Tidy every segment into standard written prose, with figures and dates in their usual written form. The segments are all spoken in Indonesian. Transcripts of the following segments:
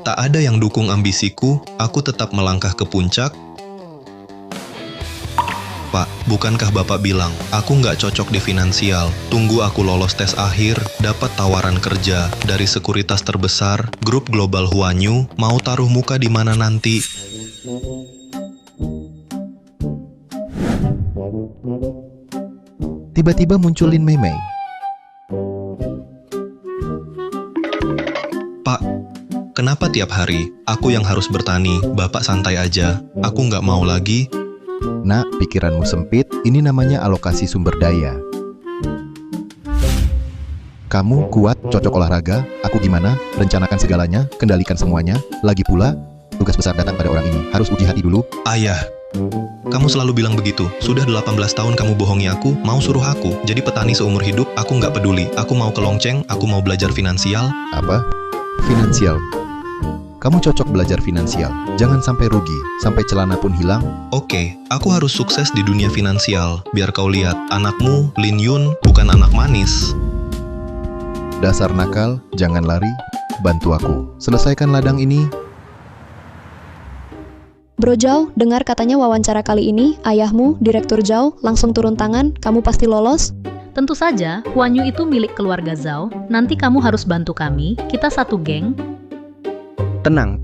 Tak ada yang dukung ambisiku, aku tetap melangkah ke puncak. Pak, bukankah Bapak bilang, aku nggak cocok di finansial. Tunggu aku lolos tes akhir, dapat tawaran kerja dari sekuritas terbesar, grup global Huanyu, mau taruh muka di mana nanti. Tiba-tiba muncul Lin Mei Mei. Pak, kenapa tiap hari aku yang harus bertani, Bapak santai aja, aku nggak mau lagi. Nak, pikiranmu sempit, ini namanya alokasi sumber daya. Kamu kuat, cocok olahraga, aku gimana? Rencanakan segalanya, kendalikan semuanya. Lagi pula, tugas besar datang pada orang ini, harus uji hati dulu. Ayah, kamu selalu bilang begitu. Sudah 18 tahun kamu bohongi aku, mau suruh aku jadi petani seumur hidup, aku nggak peduli. Aku mau ke Longcheng, aku mau belajar finansial. Apa? Finansial. Kamu cocok belajar finansial. Jangan sampai rugi, sampai celana pun hilang. Oke, aku harus sukses di dunia finansial. Biar kau lihat, anakmu, Lin Yun, bukan anak manis. Dasar nakal, jangan lari. Bantu aku. Selesaikan ladang ini. Bro Zhao, dengar katanya wawancara kali ini, ayahmu, Direktur Zhao, langsung turun tangan, kamu pasti lolos? Tentu saja, Huanyu itu milik keluarga Zhao. Nanti kamu harus bantu kami, kita satu geng. Tenang,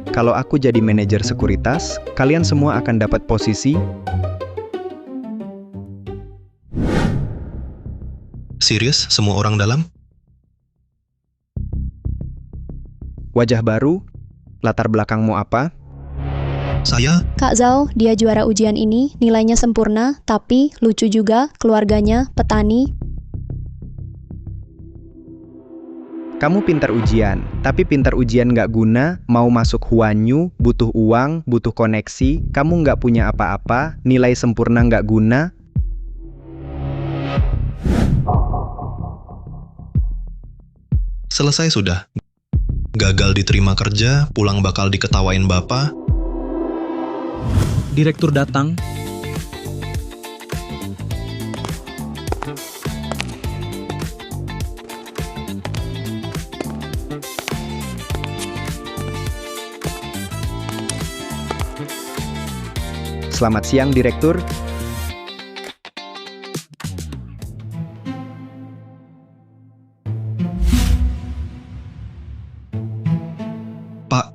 kalau aku jadi manajer sekuritas, kalian semua akan dapat posisi. Serius, semua orang dalam? Wajah baru, latar belakangmu apa? Saya? Kak Zhao, dia juara ujian ini, nilainya sempurna, tapi lucu juga, keluarganya, petani. Kamu pintar ujian, tapi pintar ujian nggak guna, mau masuk Huanyu, butuh uang, butuh koneksi, kamu nggak punya apa-apa, nilai sempurna nggak guna. Selesai sudah. Gagal diterima kerja, pulang bakal diketawain Bapak. Direktur datang. Selamat siang, Direktur. Pak,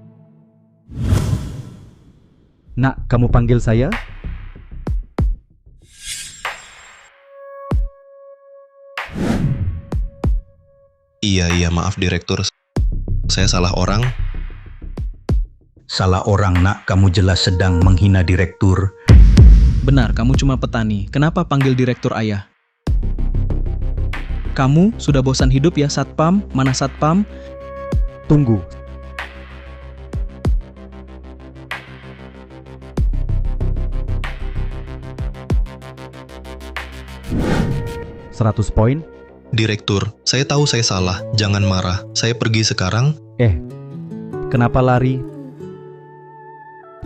Nak, kamu panggil saya? iya maaf Direktur. Saya salah orang. Salah orang, Nak. Kamu jelas sedang menghina direktur. Benar, kamu cuma petani. Kenapa panggil direktur ayah? Kamu sudah bosan hidup ya, Satpam? Mana Satpam? Tunggu. Seratus poin? Direktur, saya tahu saya salah. Jangan marah. Saya pergi sekarang. Kenapa lari?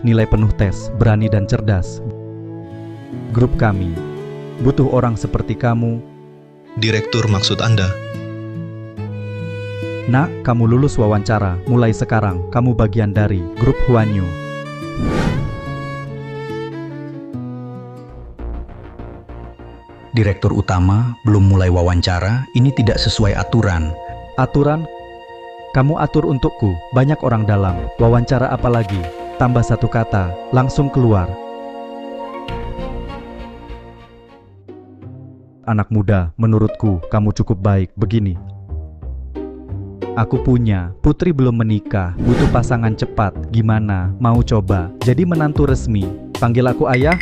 Nilai penuh tes, berani dan cerdas. Grup kami butuh orang seperti kamu. Direktur maksud Anda? Nak, kamu lulus wawancara. Mulai sekarang, kamu bagian dari grup Huanyu. Direktur utama belum mulai wawancara, ini tidak sesuai aturan. Aturan? Kamu atur untukku, banyak orang dalam. Wawancara apa lagi? Tambah satu kata, langsung keluar. Anak muda, menurutku kamu cukup baik. Begini, aku punya, putri belum menikah, butuh pasangan cepat. Gimana, mau coba jadi menantu resmi? Panggil aku ayah?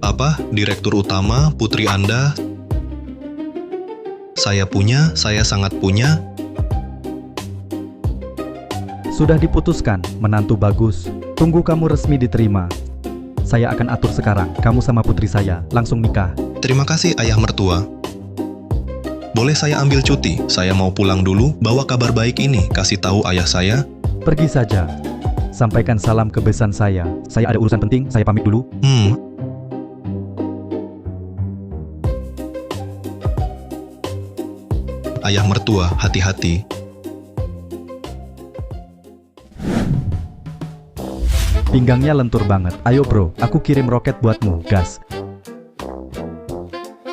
Apa? Direktur utama, putri Anda? Saya punya, saya sangat punya. Sudah diputuskan, menantu bagus. Tunggu kamu resmi diterima. Saya akan atur sekarang, kamu sama putri saya, langsung nikah. Terima kasih ayah mertua. Boleh saya ambil cuti? Saya mau pulang dulu, bawa kabar baik ini, kasih tahu ayah saya. Pergi saja. Sampaikan salam ke besan saya. Saya ada urusan penting, saya pamit dulu. Ayah mertua, hati-hati. Pinggangnya lentur banget. Ayo bro, aku kirim roket buatmu. Gas.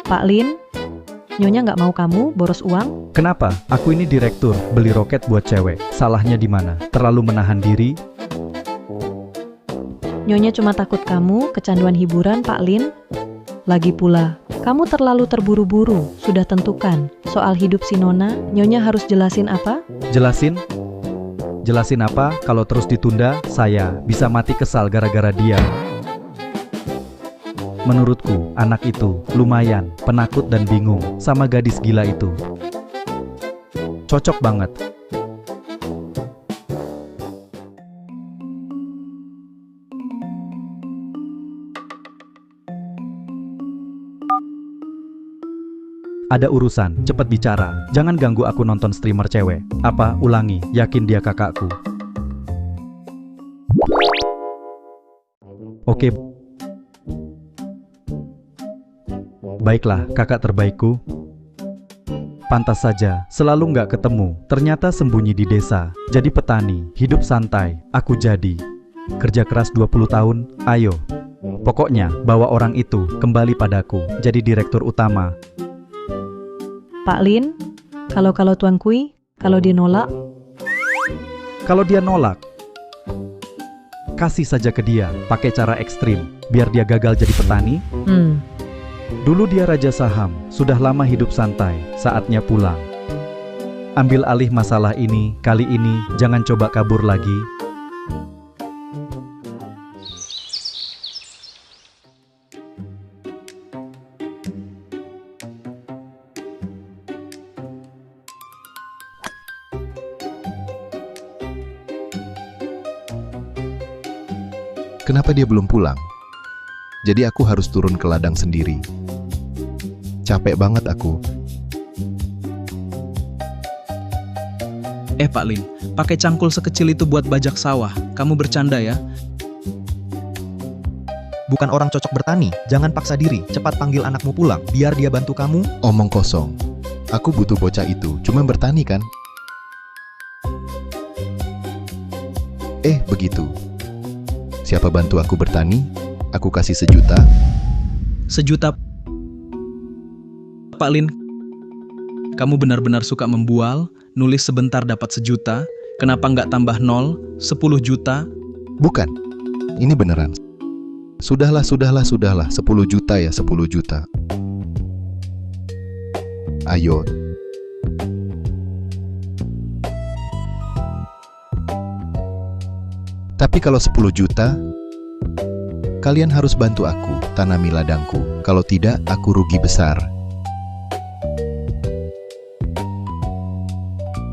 Pak Lin, Nyonya nggak mau kamu boros uang? Kenapa? Aku ini direktur, beli roket buat cewek. Salahnya di mana? Terlalu menahan diri? Nyonya cuma takut kamu kecanduan hiburan, Pak Lin. Lagi pula, kamu terlalu terburu-buru. Sudah tentukan. Soal hidup si Nona, Nyonya harus jelasin apa? Jelasin? Jelasin apa? Kalau terus ditunda, saya bisa mati kesal gara-gara dia. Menurutku, anak itu lumayan penakut dan bingung sama gadis gila itu. Cocok banget. Ada urusan, cepet bicara. Jangan ganggu aku nonton streamer cewek. Apa? Ulangi, yakin dia kakakku. Oke. Baiklah, kakak terbaikku. Pantas saja, selalu nggak ketemu. Ternyata sembunyi di desa. Jadi petani, hidup santai. Aku jadi. Kerja keras 20 tahun, ayo. Pokoknya, bawa orang itu kembali padaku. Jadi direktur utama. Pak Lin, kalau Tuan Kui, kalau dia nolak, Kalau dia nolak, kasih saja ke dia, pakai cara ekstrim, biar dia gagal jadi petani. Dulu dia raja saham, sudah lama hidup santai, saatnya pulang. Ambil alih masalah ini, kali ini jangan coba kabur lagi. Kenapa dia belum pulang? Jadi aku harus turun ke ladang sendiri. Capek banget aku. Pak Lin, pakai cangkul sekecil itu buat bajak sawah. Kamu bercanda ya? Bukan orang cocok bertani, jangan paksa diri. Cepat panggil anakmu pulang, biar dia bantu kamu. Omong kosong. Aku butuh bocah itu, cuma bertani kan? Begitu. Siapa bantu aku bertani, aku kasih 1 juta. 1 juta. Pak Lin, kamu benar-benar suka membual, nulis sebentar dapat 1 juta. Kenapa nggak tambah 0, 10 juta? Bukan, ini beneran. Sudahlah, 10 juta ya, 10 juta. Ayo. Tapi kalau 10 juta, kalian harus bantu aku tanami ladangku. Kalau tidak, aku rugi besar.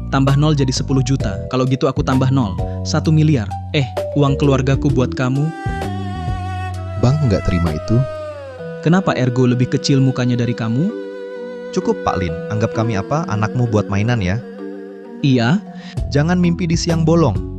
Tambah 0 jadi 10 juta. Kalau gitu aku tambah 0, 1 miliar. Uang keluargaku buat kamu. Bang nggak terima itu. Kenapa Ergo lebih kecil mukanya dari kamu? Cukup Pak Lin, anggap kami apa? Anakmu buat mainan ya. Iya. Jangan mimpi di siang bolong.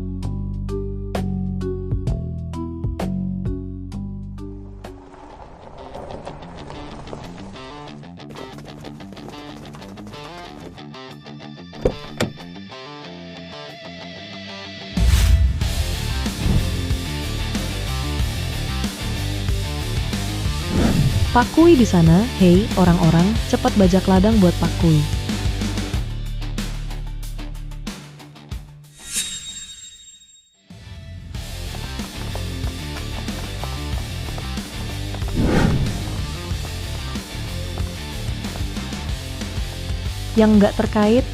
Pak Kui di sana. Hei, orang-orang, cepat bajak ladang buat Pak Kui. Yang nggak terkait,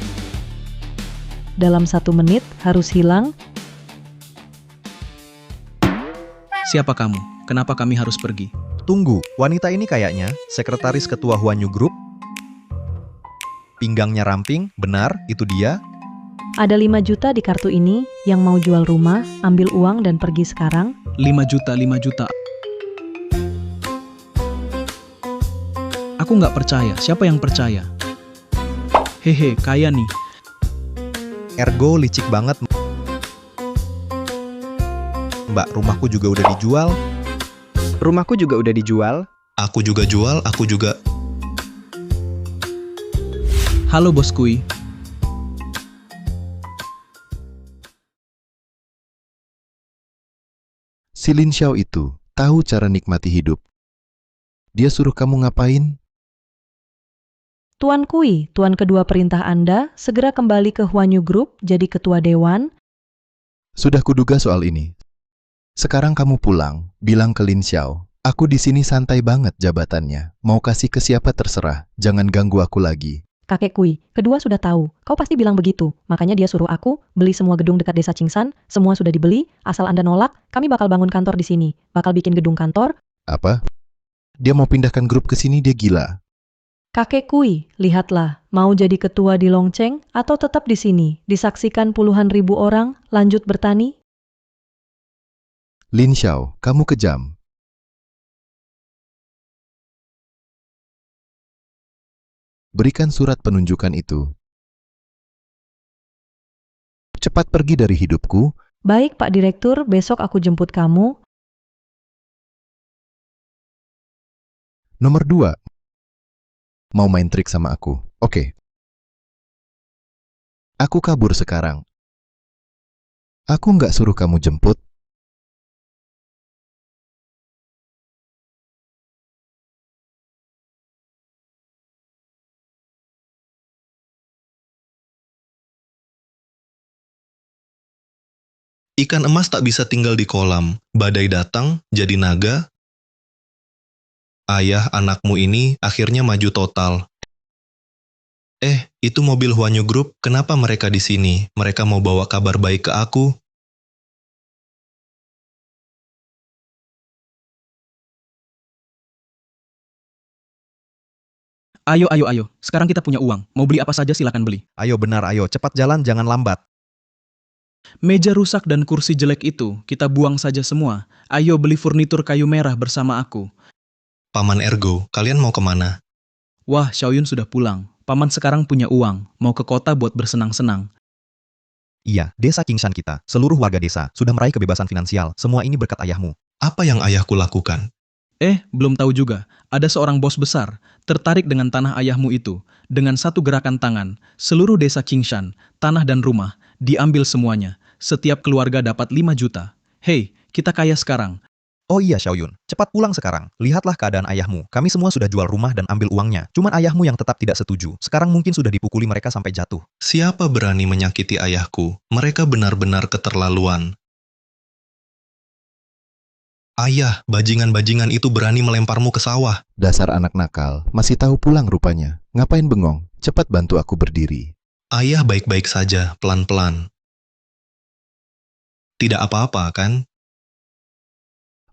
dalam 1 menit harus hilang. Siapa kamu? Kenapa kami harus pergi? Tunggu, wanita ini kayaknya sekretaris ketua Huanyu Group. Pinggangnya ramping, benar, itu dia. Ada 5 juta di kartu ini. Yang mau jual rumah, ambil uang dan pergi sekarang. 5 juta. Aku nggak percaya. Siapa yang percaya? Hehe, kaya nih. Ergo licik banget. Mbak, rumahku juga udah dijual. Rumahku juga udah dijual. Aku juga jual, aku juga. Halo Bos Kui. Si Lin Xiao itu tahu cara nikmati hidup. Dia suruh kamu ngapain? Tuan Kui, Tuan kedua perintah Anda segera kembali ke Huanyu Group jadi ketua dewan. Sudah kuduga soal ini. Sekarang kamu pulang, bilang ke Lin Xiao. Aku di sini santai banget jabatannya. Mau kasih ke siapa terserah, jangan ganggu aku lagi. Kakek Kui, kedua sudah tahu. Kau pasti bilang begitu. Makanya dia suruh aku beli semua gedung dekat desa Qingsan. Semua sudah dibeli. Asal Anda nolak, kami bakal bangun kantor di sini. Bakal bikin gedung kantor. Apa? Dia mau pindahkan grup ke sini, dia gila. Kakek Kui, lihatlah. Mau jadi ketua di Longcheng atau tetap di sini? Disaksikan puluhan ribu orang lanjut bertani? Lin Xiao, kamu kejam. Berikan surat penunjukan itu. Cepat pergi dari hidupku. Baik Pak Direktur, besok aku jemput kamu. Nomor 2. Mau main trik sama aku? Oke. Aku kabur sekarang. Aku nggak suruh kamu jemput. Ikan emas tak bisa tinggal di kolam. Badai datang, jadi naga. Ayah anakmu ini akhirnya maju total. Itu mobil Huanyu Group, kenapa mereka di sini? Mereka mau bawa kabar baik ke aku? Ayo. Sekarang kita punya uang. Mau beli apa saja silakan beli. Ayo benar, ayo. Cepat jalan, jangan lambat. Meja rusak dan kursi jelek itu, kita buang saja semua. Ayo beli furnitur kayu merah bersama aku. Paman Ergo, kalian mau kemana? Wah, Xiaoyun sudah pulang. Paman sekarang punya uang. Mau ke kota buat bersenang-senang. Iya, desa Qingsan kita, seluruh warga desa, sudah meraih kebebasan finansial. Semua ini berkat ayahmu. Apa yang ayahku lakukan? Belum tahu juga. Ada seorang bos besar, tertarik dengan tanah ayahmu itu. Dengan satu gerakan tangan, seluruh desa Qingsan, tanah dan rumah, diambil semuanya. Setiap keluarga dapat 5 juta. Hei, kita kaya sekarang. Oh iya Xiaoyun, cepat pulang sekarang. Lihatlah keadaan ayahmu. Kami semua sudah jual rumah dan ambil uangnya. Cuman ayahmu yang tetap tidak setuju. Sekarang mungkin sudah dipukuli mereka sampai jatuh. Siapa berani menyakiti ayahku? Mereka benar-benar keterlaluan. Ayah, bajingan-bajingan itu berani melemparmu ke sawah. Dasar anak nakal, masih tahu pulang rupanya. Ngapain bengong? Cepat bantu aku berdiri. Ayah baik-baik saja, pelan-pelan. Tidak apa-apa, kan?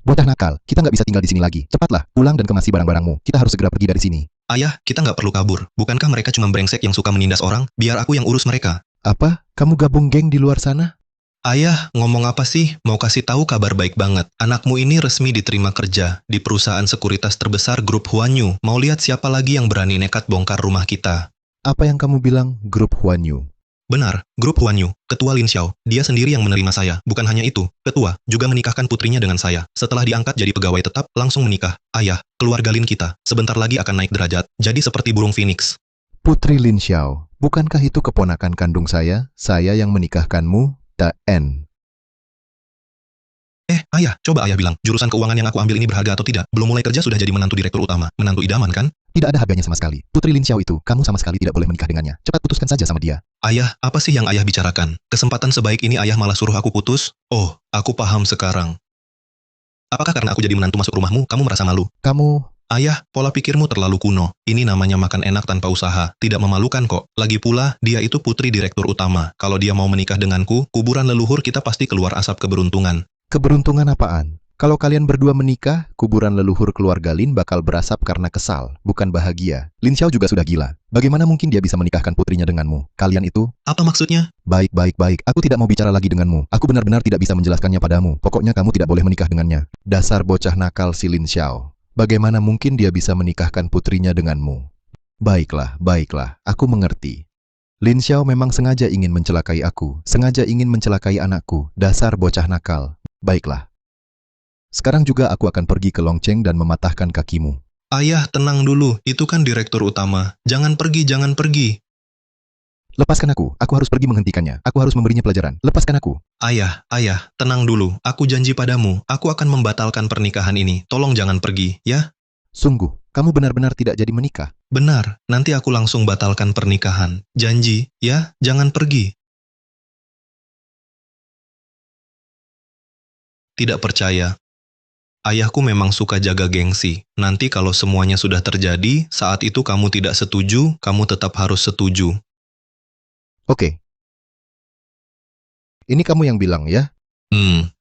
Bocah nakal, kita nggak bisa tinggal di sini lagi. Cepatlah, pulang dan kemasi barang-barangmu. Kita harus segera pergi dari sini. Ayah, kita nggak perlu kabur. Bukankah mereka cuma brengsek yang suka menindas orang? Biar aku yang urus mereka. Apa? Kamu gabung geng di luar sana? Ayah, ngomong apa sih? Mau kasih tahu kabar baik banget. Anakmu ini resmi diterima kerja di perusahaan sekuritas terbesar grup Huanyu. Mau lihat siapa lagi yang berani nekat bongkar rumah kita. Apa yang kamu bilang grup Huanyu? Benar, grup Huanyu. Ketua Lin Xiao. Dia sendiri yang menerima saya. Bukan hanya itu, ketua juga menikahkan putrinya dengan saya. Setelah diangkat jadi pegawai tetap, langsung menikah. Ayah, keluarga Lin kita, sebentar lagi akan naik derajat. Jadi seperti burung phoenix. Putri Lin Xiao, bukankah itu keponakan kandung saya? Saya yang menikahkanmu? Dan Ayah, coba ayah bilang, jurusan keuangan yang aku ambil ini berharga atau tidak? Belum mulai kerja sudah jadi menantu direktur utama. Menantu idaman, kan? tidak ada harganya sama sekali. Putri Lin Xiao itu, kamu sama sekali tidak boleh menikah dengannya. Cepat putuskan saja sama dia. Ayah, apa sih yang ayah bicarakan? Kesempatan sebaik ini ayah malah suruh aku putus? Oh, aku paham sekarang. Apakah karena aku jadi menantu masuk rumahmu, kamu merasa malu? Ayah, pola pikirmu terlalu kuno. Ini namanya makan enak tanpa usaha. Tidak memalukan kok. Lagi pula, dia itu putri direktur utama. Kalau dia mau menikah denganku, kuburan leluhur kita pasti keluar asap keberuntungan. Keberuntungan apaan? Kalau kalian berdua menikah, kuburan leluhur keluarga Lin bakal berasap karena kesal, bukan bahagia. Lin Xiao juga sudah gila. Bagaimana mungkin dia bisa menikahkan putrinya denganmu? Kalian itu? Apa maksudnya? Baik. Aku tidak mau bicara lagi denganmu. Aku benar-benar tidak bisa menjelaskannya padamu. Pokoknya kamu tidak boleh menikah dengannya. Dasar bocah nakal si Lin Xiao. Bagaimana mungkin dia bisa menikahkan putrinya denganmu? Baiklah. Aku mengerti. Lin Xiao memang sengaja ingin mencelakai aku. Sengaja ingin mencelakai anakku. Dasar bocah nakal. Baiklah. Sekarang juga aku akan pergi ke Longcheng dan mematahkan kakimu. Ayah, tenang dulu. Itu kan direktur utama. Jangan pergi. Lepaskan aku harus pergi menghentikannya. Aku harus memberinya pelajaran. Lepaskan aku. Ayah, tenang dulu. Aku janji padamu, aku akan membatalkan pernikahan ini. Tolong jangan pergi, ya? Sungguh, kamu benar-benar tidak jadi menikah. Benar, nanti aku langsung batalkan pernikahan. Janji, ya? Jangan pergi. Tidak percaya. Ayahku memang suka jaga gengsi. Nanti kalau semuanya sudah terjadi, saat itu kamu tidak setuju, kamu tetap harus setuju. Oke. Ini kamu yang bilang ya?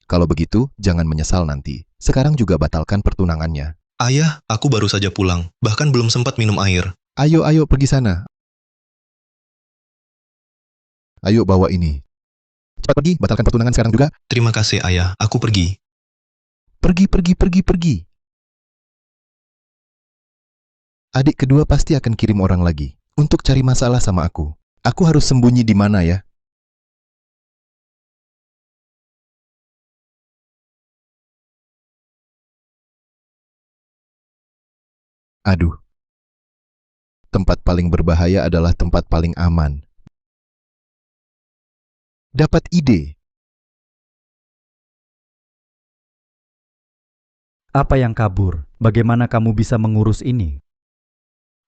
Kalau begitu, jangan menyesal nanti. Sekarang juga batalkan pertunangannya. Ayah, aku baru saja pulang. Bahkan belum sempat minum air. Ayo pergi sana. Ayo bawa ini. Cepat pergi, batalkan pertunangan sekarang juga. Terima kasih, Ayah. Aku pergi. Pergi. Adik kedua pasti akan kirim orang lagi untuk cari masalah sama aku. Aku harus sembunyi di mana ya? Aduh. Tempat paling berbahaya adalah tempat paling aman. Dapat ide. Apa yang kabur? Bagaimana kamu bisa mengurus ini?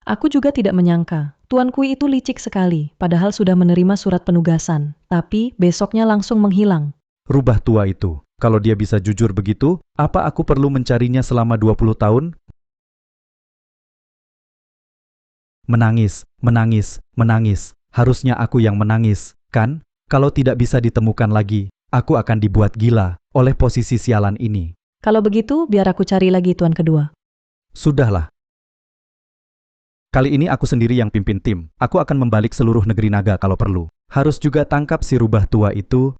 Aku juga tidak menyangka. Tuan Kui itu licik sekali, padahal sudah menerima surat penugasan. Tapi besoknya langsung menghilang. Rubah tua itu. Kalau dia bisa jujur begitu, apa aku perlu mencarinya selama 20 tahun? Menangis. Harusnya aku yang menangis, kan? Kalau tidak bisa ditemukan lagi, aku akan dibuat gila oleh posisi sialan ini. Kalau begitu, biar aku cari lagi tuan kedua. Sudahlah. Kali ini aku sendiri yang pimpin tim. Aku akan membalik seluruh negeri naga kalau perlu. Harus juga tangkap si rubah tua itu.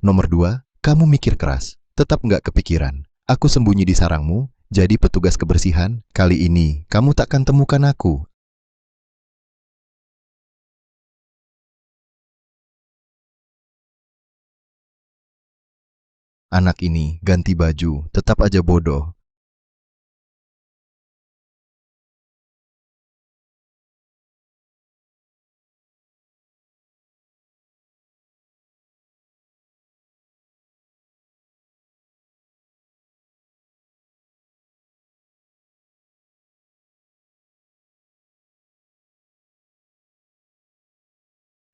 Nomor 2, kamu mikir keras. Tetap nggak kepikiran. Aku sembunyi di sarangmu, jadi petugas kebersihan. Kali ini, kamu takkan temukan aku. Anak ini ganti baju, tetap aja bodoh.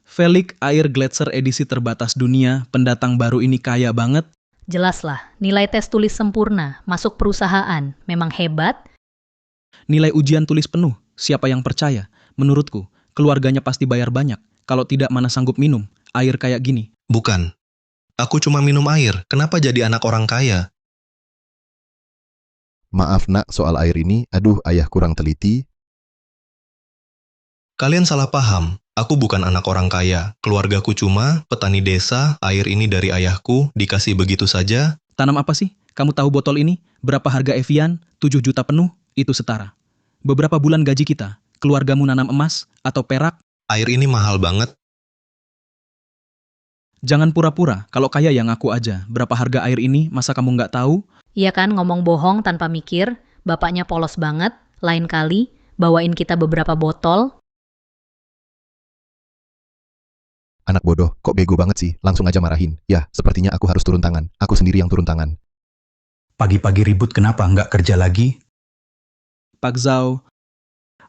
Felix Air Gletser edisi terbatas dunia, pendatang baru ini kaya banget. Jelaslah, nilai tes tulis sempurna, masuk perusahaan, memang hebat. Nilai ujian tulis penuh, siapa yang percaya? Menurutku, keluarganya pasti bayar banyak. Kalau tidak, mana sanggup minum air kayak gini. Bukan. Aku cuma minum air. Kenapa jadi anak orang kaya? Maaf nak, soal air ini, aduh ayah kurang teliti. Kalian salah paham. Aku bukan anak orang kaya. Keluargaku cuma petani desa. Air ini dari ayahku, dikasih begitu saja. Tanam apa sih? Kamu tahu botol ini? Berapa harga Evian? 7 juta penuh? Itu setara. Beberapa bulan gaji kita. Keluargamu nanam emas atau perak? Air ini mahal banget. Jangan pura-pura, kalau kaya yang ngaku aja. Berapa harga air ini, masa kamu nggak tahu? Iya kan, ngomong bohong tanpa mikir. Bapaknya polos banget. Lain kali, bawain kita beberapa botol. Anak bodoh, kok bego banget sih? Langsung aja marahin. Ya, sepertinya aku harus turun tangan. Aku sendiri yang turun tangan. Pagi-pagi ribut kenapa nggak kerja lagi? Pak Zhao,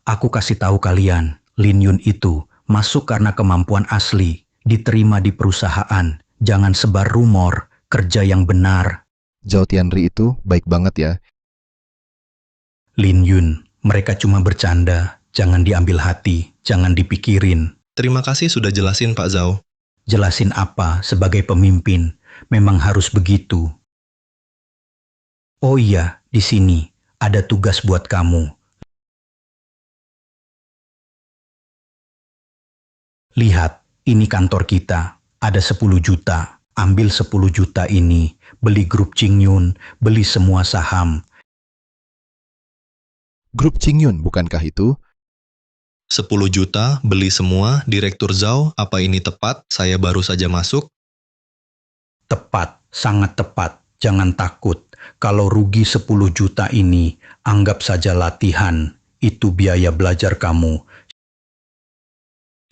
Aku kasih tahu kalian, Lin Yun itu masuk karena kemampuan asli, diterima di perusahaan. Jangan sebar rumor, kerja yang benar. Zhao Tianri itu baik banget ya. Lin Yun, mereka cuma bercanda. Jangan diambil hati, jangan dipikirin. Terima kasih sudah jelasin Pak Zhao. Jelasin apa sebagai pemimpin, memang harus begitu. Oh iya, di sini ada tugas buat kamu. Lihat, ini kantor kita. Ada 10 juta. Ambil 10 juta ini. Beli grup Qingyun. Beli semua saham. Grup Qingyun, bukankah itu? 10 juta, beli semua, Direktur Zhao, apa ini tepat? Saya baru saja masuk. Tepat, Sangat tepat, jangan takut. Kalau rugi 10 juta ini, anggap saja latihan. Itu biaya belajar kamu.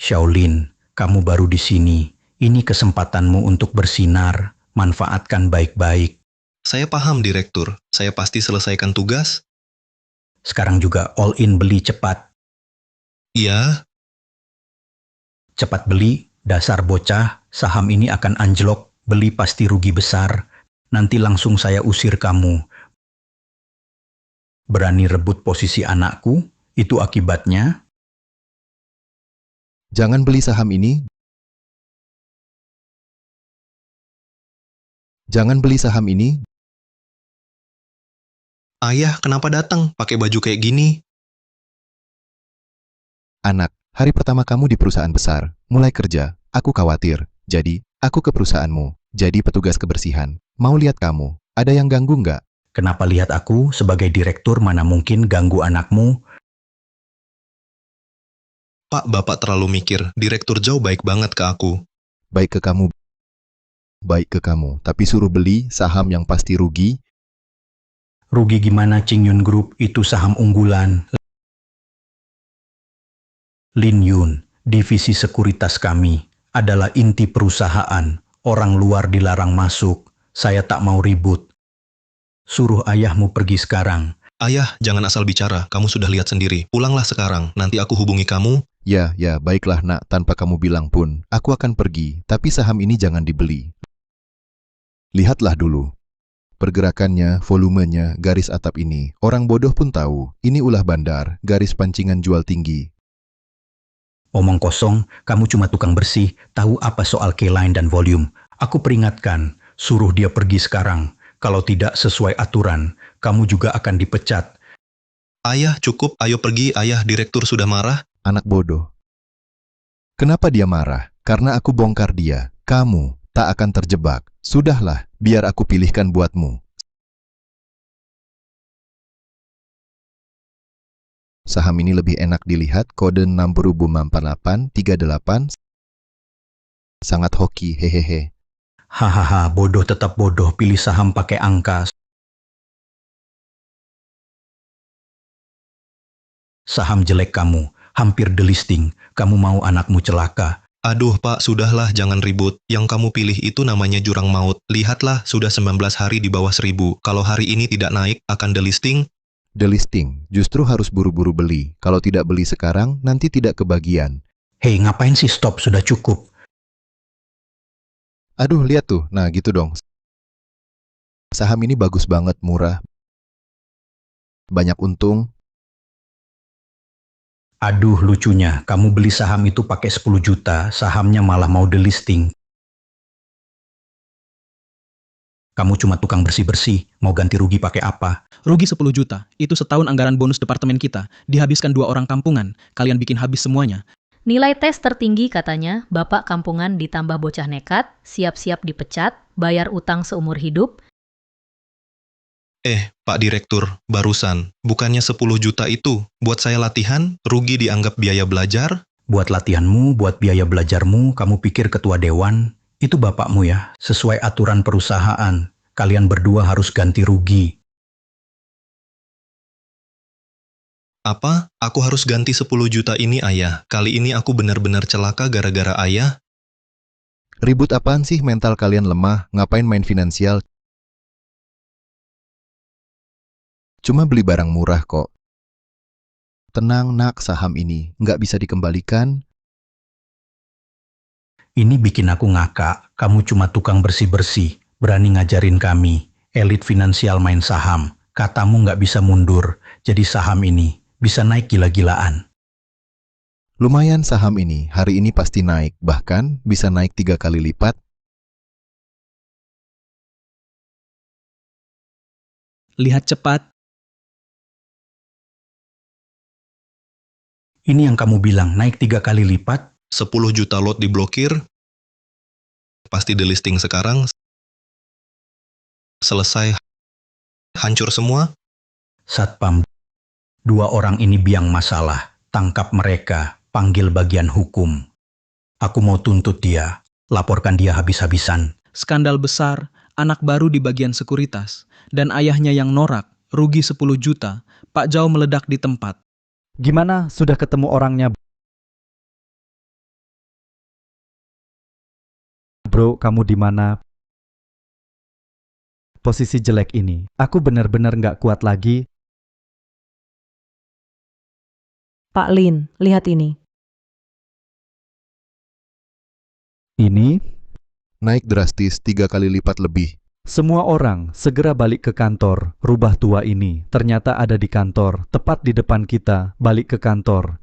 Shaolin, kamu baru di sini. Ini kesempatanmu untuk bersinar. Manfaatkan baik-baik. Saya paham, Direktur. Saya pasti selesaikan tugas. Sekarang juga all in beli cepat. Iya, Cepat beli, dasar bocah, saham ini akan anjlok, beli pasti rugi besar. Nanti langsung saya usir kamu. Berani rebut posisi anakku, itu akibatnya. Jangan beli saham ini. Jangan beli saham ini. ayah kenapa datang pakai baju kayak gini? Anak, hari pertama kamu di perusahaan besar, mulai kerja, aku khawatir. Jadi, aku ke perusahaanmu, jadi petugas kebersihan. Mau lihat kamu, ada yang ganggu nggak? Kenapa lihat aku sebagai direktur mana mungkin ganggu anakmu? Pak, Bapak terlalu mikir. Direktur Zhao baik banget ke aku. Baik ke kamu. Baik ke kamu, tapi suruh beli saham yang pasti rugi. Rugi gimana Qingyun Group itu saham unggulan. Lin Yun, divisi sekuritas kami, adalah inti perusahaan. Orang luar dilarang masuk. Saya tak mau ribut. Suruh ayahmu pergi sekarang. Ayah, jangan asal bicara. Kamu sudah lihat sendiri. Pulanglah sekarang. Nanti aku hubungi kamu. Ya, baiklah nak, tanpa kamu bilang pun, aku akan pergi, tapi saham ini jangan dibeli. Lihatlah dulu. Pergerakannya, volumenya, garis atap ini. Orang bodoh pun tahu, ini ulah bandar, garis pancingan jual tinggi. Omong kosong, kamu cuma tukang bersih, tahu apa soal K-line dan volume. Aku peringatkan, suruh dia pergi sekarang. Kalau tidak sesuai aturan, kamu juga akan dipecat. Ayah, cukup. Ayo pergi. Ayah, direktur sudah marah. Anak bodoh. Kenapa dia marah? Karena aku bongkar dia. Kamu tak akan terjebak. Sudahlah, biar aku pilihkan buatmu. Saham ini lebih enak dilihat, kode 604838. Sangat hoki, hehehe. Hahaha, bodoh tetap bodoh, pilih saham pakai angka. Saham jelek kamu, hampir delisting. Kamu mau anakmu celaka. Aduh, Pak, sudahlah, jangan ribut. Yang kamu pilih itu namanya jurang maut. Lihatlah, sudah 19 hari di bawah 1000. Kalau hari ini tidak naik, akan delisting. Delisting, justru harus buru-buru beli. Kalau tidak beli sekarang, nanti tidak kebagian. Hei, ngapain sih stop? Sudah cukup. Aduh, lihat tuh. Nah, gitu dong. Saham ini bagus banget, murah. Banyak untung. Aduh, lucunya. Kamu beli saham itu pakai 10 juta, sahamnya malah mau delisting. Kamu cuma tukang bersih-bersih, mau ganti rugi pakai apa? Rugi 10 juta. Itu setahun anggaran bonus departemen kita. Dihabiskan 2 orang kampungan. Kalian bikin habis semuanya. Nilai tes tertinggi katanya, bapak kampungan ditambah bocah nekat, siap-siap dipecat, bayar utang seumur hidup. Pak Direktur, barusan. Bukannya 10 juta itu. Buat saya latihan, rugi dianggap biaya belajar. Buat latihanmu, buat biaya belajarmu, kamu pikir ketua dewan? Itu bapakmu ya, sesuai aturan perusahaan. Kalian berdua harus ganti rugi. Apa? Aku harus ganti 10 juta ini, Ayah. Kali ini aku benar-benar celaka gara-gara Ayah. Ribut apaan sih, mental kalian lemah, ngapain main finansial? Cuma beli barang murah kok. Tenang nak, saham ini nggak bisa dikembalikan. Ini bikin aku ngakak, kamu cuma tukang bersih-bersih, berani ngajarin kami, elit finansial main saham, katamu nggak bisa mundur, jadi saham ini bisa naik gila-gilaan. Lumayan saham ini, hari ini pasti naik, bahkan bisa naik 3 kali lipat. Lihat cepat. Ini yang kamu bilang, naik 3 kali lipat? 10 juta lot diblokir. Pasti delisting sekarang. Selesai. Hancur semua. Satpam, 2 orang ini biang masalah, tangkap mereka, panggil bagian hukum. Aku mau tuntut dia, laporkan dia habis-habisan. Skandal besar. anak baru di bagian sekuritas, dan ayahnya yang norak, rugi 10 juta, Pak Zhao meledak di tempat. Gimana, sudah ketemu orangnya? Bro, kamu di mana? Posisi jelek ini, aku benar-benar nggak kuat lagi. Pak Lin, lihat ini. Ini, Naik drastis 3 kali lipat lebih. semua orang segera balik ke kantor. Rubah tua ini ternyata ada di kantor, tepat di depan kita. Balik ke kantor.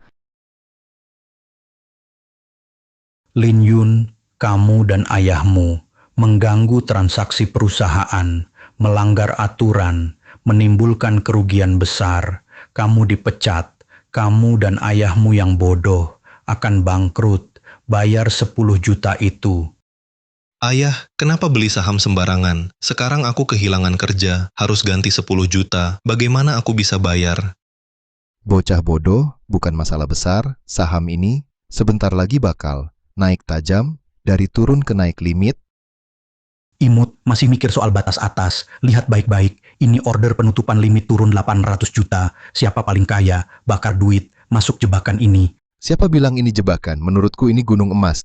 Lin Yun, kamu dan ayahmu mengganggu transaksi perusahaan, melanggar aturan, menimbulkan kerugian besar. Kamu dipecat, kamu dan ayahmu yang bodoh akan bangkrut. Bayar 10 juta itu. Ayah, kenapa beli saham sembarangan? Sekarang aku kehilangan kerja, harus ganti 10 juta. Bagaimana aku bisa bayar? Bocah bodoh, bukan masalah besar. Saham ini sebentar lagi bakal naik tajam, dari turun ke naik limit. Imut, masih mikir soal batas atas. Lihat baik-baik, ini order penutupan limit turun 800 juta. Siapa paling kaya, bakar duit, masuk jebakan ini. Siapa bilang ini jebakan? Menurutku ini gunung emas.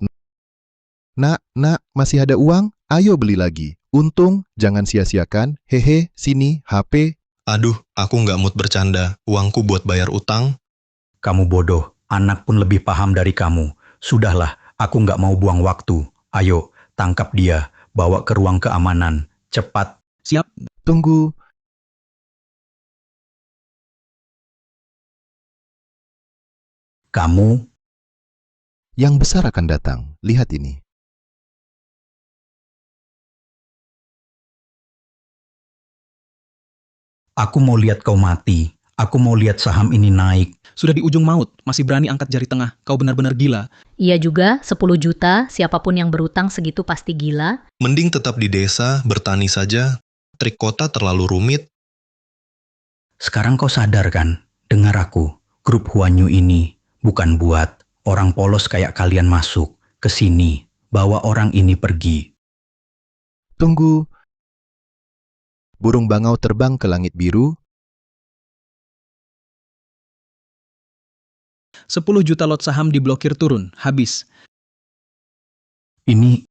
Nak, masih ada uang? Ayo beli lagi. Untung, jangan sia-siakan. Hehe, sini, HP. Aduh, aku nggak mood bercanda. Uangku buat bayar utang. Kamu bodoh, anak pun lebih paham dari kamu. Sudahlah, aku nggak mau buang waktu. Ayo, tangkap dia, bawa ke ruang keamanan. Cepat. Siap. Tunggu. Kamu, Yang besar akan datang. Lihat ini. aku mau lihat kau mati. Aku mau lihat saham ini naik. Sudah di ujung maut, masih berani angkat jari tengah. Kau benar-benar gila. Iya juga, 10 juta, siapapun yang berutang segitu pasti gila. Mending tetap di desa, bertani saja. Trik kota terlalu rumit. Sekarang kau sadar kan? Dengar aku, grup Huanyu ini bukan buat orang polos kayak kalian masuk ke sini. Bawa orang ini pergi. Tunggu. Burung bangau terbang ke langit biru. 10 juta lot saham diblokir turun, habis. Ini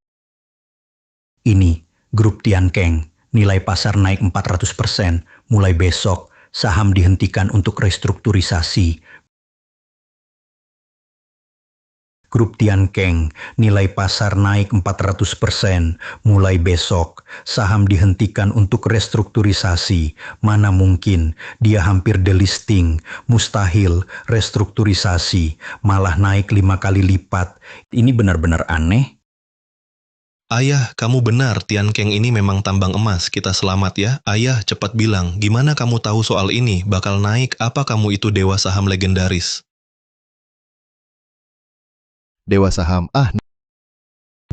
grup Tiankeng, nilai pasar naik 400%. Mulai besok, saham dihentikan untuk restrukturisasi. Grup Tiankeng, nilai pasar naik 400%. Mulai besok, saham dihentikan untuk restrukturisasi. Mana mungkin, dia hampir delisting. Mustahil, restrukturisasi. Malah naik 5 kali lipat. Ini benar-benar aneh. Ayah, kamu benar, Tiankeng ini memang tambang emas. Kita selamat ya. Ayah, cepat bilang, gimana kamu tahu soal ini? Bakal naik, apa kamu itu dewa saham legendaris? Dewa saham.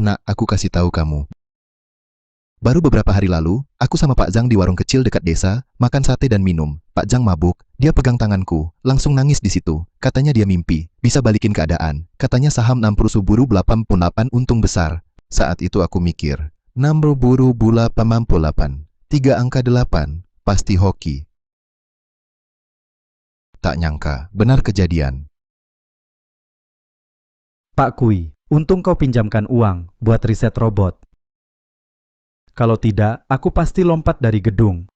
Nak, aku kasih tahu kamu. Baru beberapa hari lalu, aku sama Pak Zhang di warung kecil dekat desa, makan sate dan minum. Pak Zhang mabuk, dia pegang tanganku, langsung nangis di situ. Katanya dia mimpi, bisa balikin keadaan. Katanya saham 60 buru 88 untung besar. Saat itu aku mikir, 60 buru 88, 3 angka 8, pasti hoki. Tak nyangka, benar kejadian. Pak Kui, untung kau pinjamkan uang buat riset robot. Kalau tidak, aku pasti lompat dari gedung.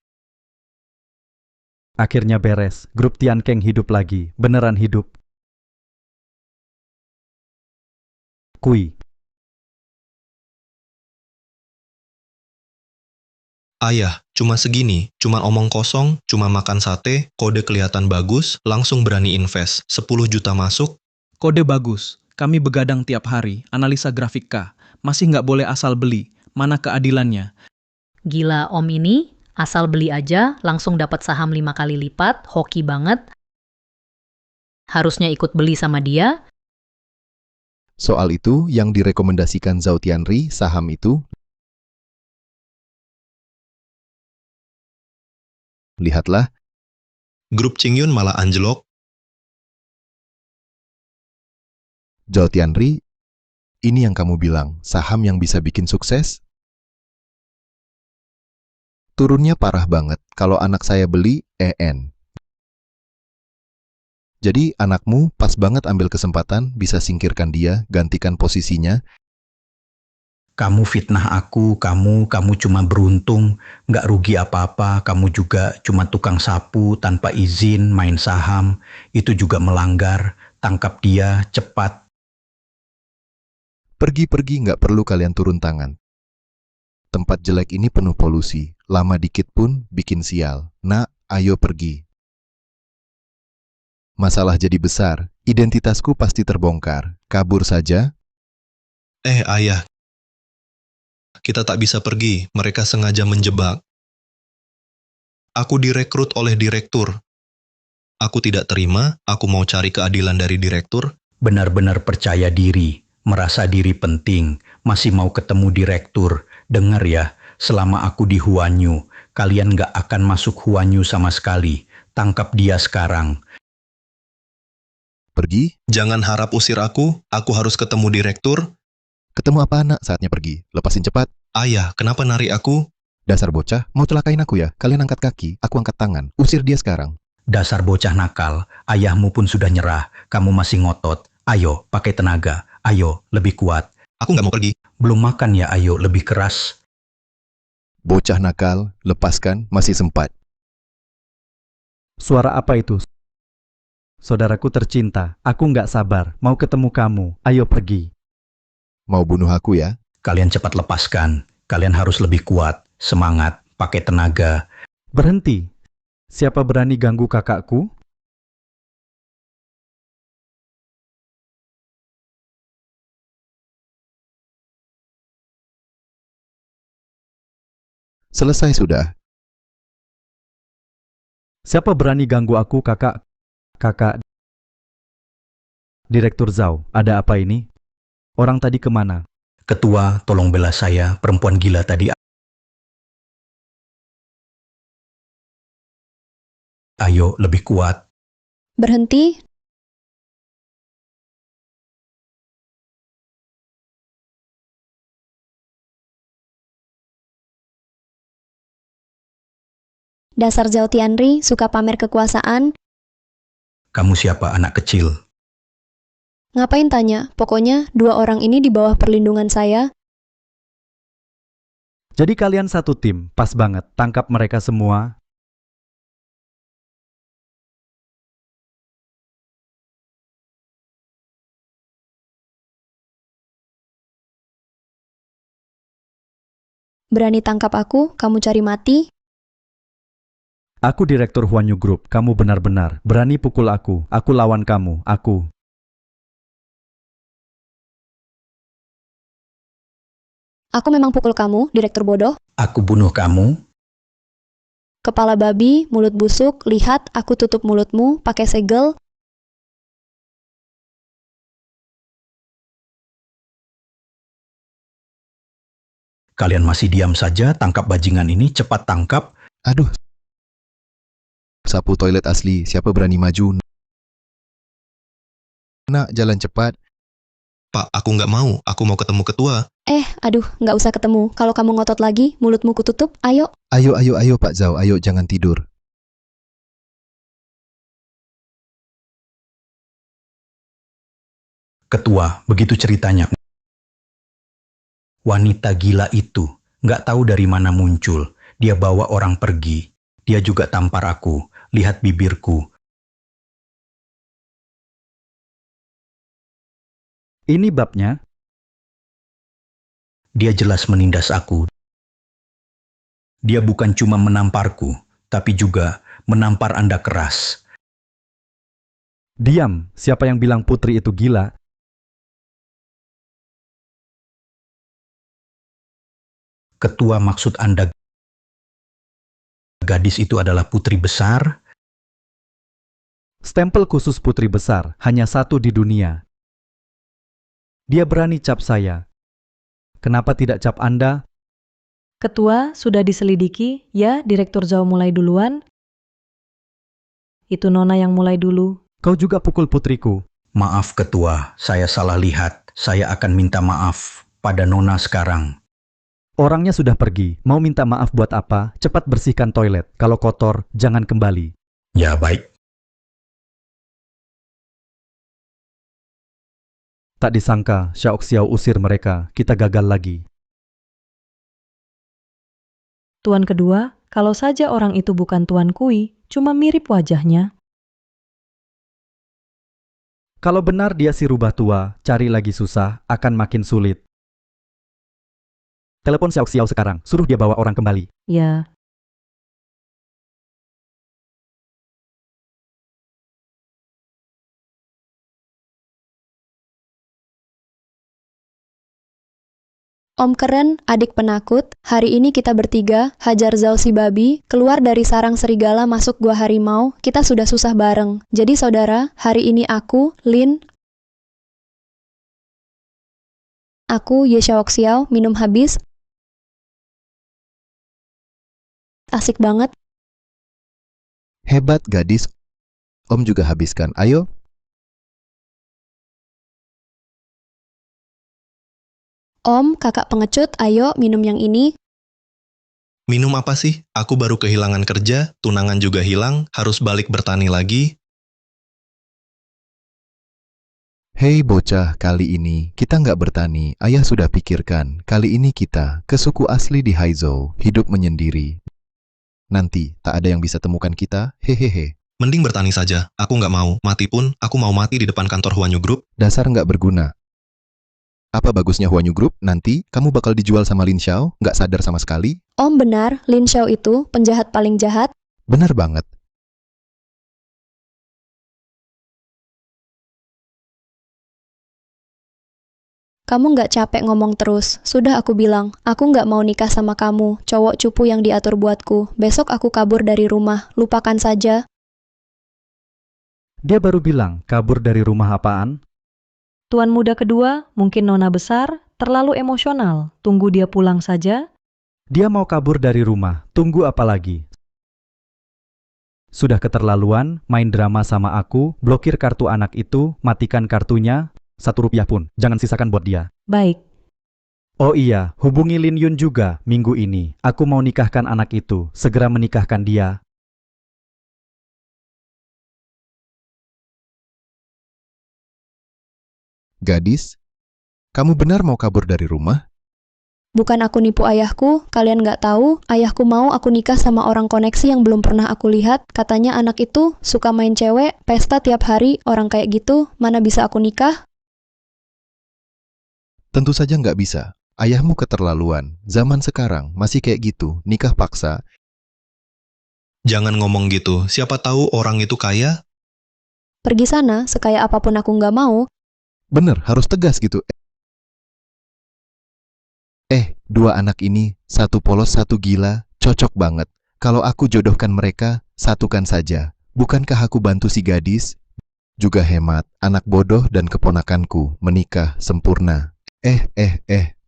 Akhirnya beres, grup Tiankeng hidup lagi, beneran hidup. Kui, Ayah, cuma segini, cuma omong kosong, cuma makan sate, kode kelihatan bagus, langsung berani invest. 10 juta masuk. Kode bagus. Kami begadang tiap hari, analisa grafik K. Masih nggak boleh asal beli. Mana keadilannya? Gila om ini, asal beli aja, langsung dapat saham 5 kali lipat, hoki banget. Harusnya ikut beli sama dia. Soal itu, yang direkomendasikan Zhao Tianri, saham itu. Lihatlah, Grup Qingyun malah anjlok. Zhao Tianri, ini yang kamu bilang, saham yang bisa bikin sukses? Turunnya parah banget. Kalau anak saya beli, EN. Jadi anakmu pas banget ambil kesempatan bisa singkirkan dia, gantikan posisinya. Kamu fitnah aku, kamu cuma beruntung, nggak rugi apa-apa, kamu juga cuma tukang sapu tanpa izin, main saham, itu juga melanggar, tangkap dia, cepat. Pergi-pergi nggak perlu kalian turun tangan. Tempat jelek ini penuh polusi, lama dikit pun bikin sial. Nak, ayo pergi. Masalah jadi besar, identitasku pasti terbongkar. Kabur saja. Ayah, kita tak bisa pergi, mereka sengaja menjebak. Aku direkrut oleh direktur. Aku tidak terima, aku mau cari keadilan dari direktur. Benar-benar percaya diri, merasa diri penting, masih mau ketemu direktur. Dengar ya, selama aku di Huanyu, kalian nggak akan masuk Huanyu sama sekali. Tangkap dia sekarang. Pergi? Jangan harap usir aku harus ketemu direktur. Ketemu apa anak? Saatnya pergi. Lepasin cepat. Ayah, kenapa narik aku? Dasar bocah, mau celakain aku ya? Kalian angkat kaki, aku angkat tangan. Usir dia sekarang. Dasar bocah nakal, ayahmu pun sudah nyerah, kamu masih ngotot. Ayo, pakai tenaga. Ayo, lebih kuat. Aku nggak mau pergi. Belum makan ya, ayo, lebih keras. Bocah nakal, lepaskan, masih sempat. Suara apa itu? Saudaraku tercinta, aku nggak sabar, mau ketemu kamu. Ayo pergi. Mau bunuh aku ya? Kalian cepat lepaskan. Kalian harus lebih kuat, semangat, pakai tenaga. Berhenti. Siapa berani ganggu kakakku? Selesai sudah. Siapa berani ganggu aku, kakak? Kakak. Direktur Zhao, ada apa ini? Orang tadi kemana? Ketua, tolong bela saya, perempuan gila tadi. Ayo, lebih kuat. Berhenti. Dasar Zhao Tianri suka pamer kekuasaan. Kamu siapa, anak kecil? Ngapain tanya? Pokoknya dua orang ini di bawah perlindungan saya. Jadi kalian satu tim, pas banget. Tangkap mereka semua. Berani tangkap aku, kamu cari mati. Aku Direktur Huanyu Group, kamu benar-benar berani pukul aku lawan kamu, aku. Aku memang pukul kamu, direktur bodoh. Aku bunuh kamu. Kepala babi, mulut busuk, lihat aku tutup mulutmu pakai segel. Kalian masih diam saja, tangkap bajingan ini, cepat tangkap. Aduh. Sapu toilet asli, siapa berani maju? Nak, jalan cepat. Pak, aku nggak mau. Aku mau ketemu ketua. Aduh, nggak usah ketemu. Kalau kamu ngotot lagi, mulutmu kututup, ayo. Ayo Pak Zhao, ayo jangan tidur. Ketua, begitu ceritanya. Wanita gila itu, nggak tahu dari mana muncul. Dia bawa orang pergi. Dia juga tampar aku. Lihat bibirku. Ini babnya. Dia jelas menindas aku. Dia bukan cuma menamparku, tapi juga menampar Anda keras. Diam, siapa yang bilang putri itu gila? Ketua, maksud Anda gadis itu adalah putri besar? Stempel khusus putri besar, hanya satu di dunia. Dia berani cap saya. Kenapa tidak cap Anda? Ketua, sudah diselidiki, ya Direktur Zhao mulai duluan. Itu Nona yang mulai dulu. Kau juga pukul putriku. Maaf Ketua, saya salah lihat. Saya akan minta maaf pada Nona sekarang. Orangnya sudah pergi. Mau minta maaf buat apa? Cepat bersihkan toilet. Kalau kotor, jangan kembali. Ya baik. Tak disangka, Xiao Xiao usir mereka. Kita gagal lagi. Tuan kedua, kalau saja orang itu bukan Tuan Kui, cuma mirip wajahnya. Kalau benar dia si rubah tua, cari lagi susah, akan makin sulit. Telepon Xiao Xiao sekarang, suruh dia bawa orang kembali. Ya, Om keren, adik penakut, hari ini kita bertiga, hajar Zhao si babi, keluar dari sarang serigala masuk gua harimau, kita sudah susah bareng. Jadi saudara, hari ini aku, Lin, aku, Ye Xiao, minum habis. Asik banget. Hebat gadis. Om juga habiskan. Ayo. Om, kakak pengecut, ayo minum yang ini. Minum apa sih? Aku baru kehilangan kerja, tunangan juga hilang, harus balik bertani lagi. Hei bocah, kali ini kita nggak bertani. Ayah sudah pikirkan. Kali ini kita ke suku asli di Haizhou, hidup menyendiri. Nanti tak ada yang bisa temukan kita. Hehehe. Mending bertani saja, aku nggak mau. Mati pun, aku mau mati di depan kantor Huanyu Group. Dasar nggak berguna. Apa bagusnya Huanyu Group? Nanti kamu bakal dijual sama Lin Xiao, nggak sadar sama sekali. Om benar, Lin Xiao itu penjahat paling jahat. Benar banget. Kamu nggak capek ngomong terus. Sudah aku bilang, aku nggak mau nikah sama kamu, cowok cupu yang diatur buatku. Besok aku kabur dari rumah, lupakan saja. Dia baru bilang, kabur dari rumah apaan? Tuan muda kedua, mungkin nona besar, terlalu emosional. Tunggu dia pulang saja. Dia mau kabur dari rumah, tunggu apa lagi? Sudah keterlaluan, main drama sama aku, blokir kartu anak itu, matikan kartunya, 1 rupiah pun, jangan sisakan buat dia. Baik, Oh iya, hubungi Lin Yun juga, minggu ini. Aku mau nikahkan anak itu, segera menikahkan dia. Gadis, kamu benar mau kabur dari rumah? Bukan aku nipu ayahku, kalian nggak tahu, ayahku mau aku nikah sama orang koneksi yang belum pernah aku lihat. Katanya anak itu suka main cewek, pesta tiap hari, orang kayak gitu, mana bisa aku nikah? Tentu saja nggak bisa. Ayahmu keterlaluan. Zaman sekarang masih kayak gitu, nikah paksa. Jangan ngomong gitu, siapa tahu orang itu kaya. Pergi sana, sekaya apapun aku nggak mau. Bener, harus tegas gitu. Dua anak ini, satu polos, satu gila, cocok banget. Kalau aku jodohkan mereka, satukan saja. Bukankah aku bantu si gadis? Juga hemat, anak bodoh dan keponakanku menikah sempurna.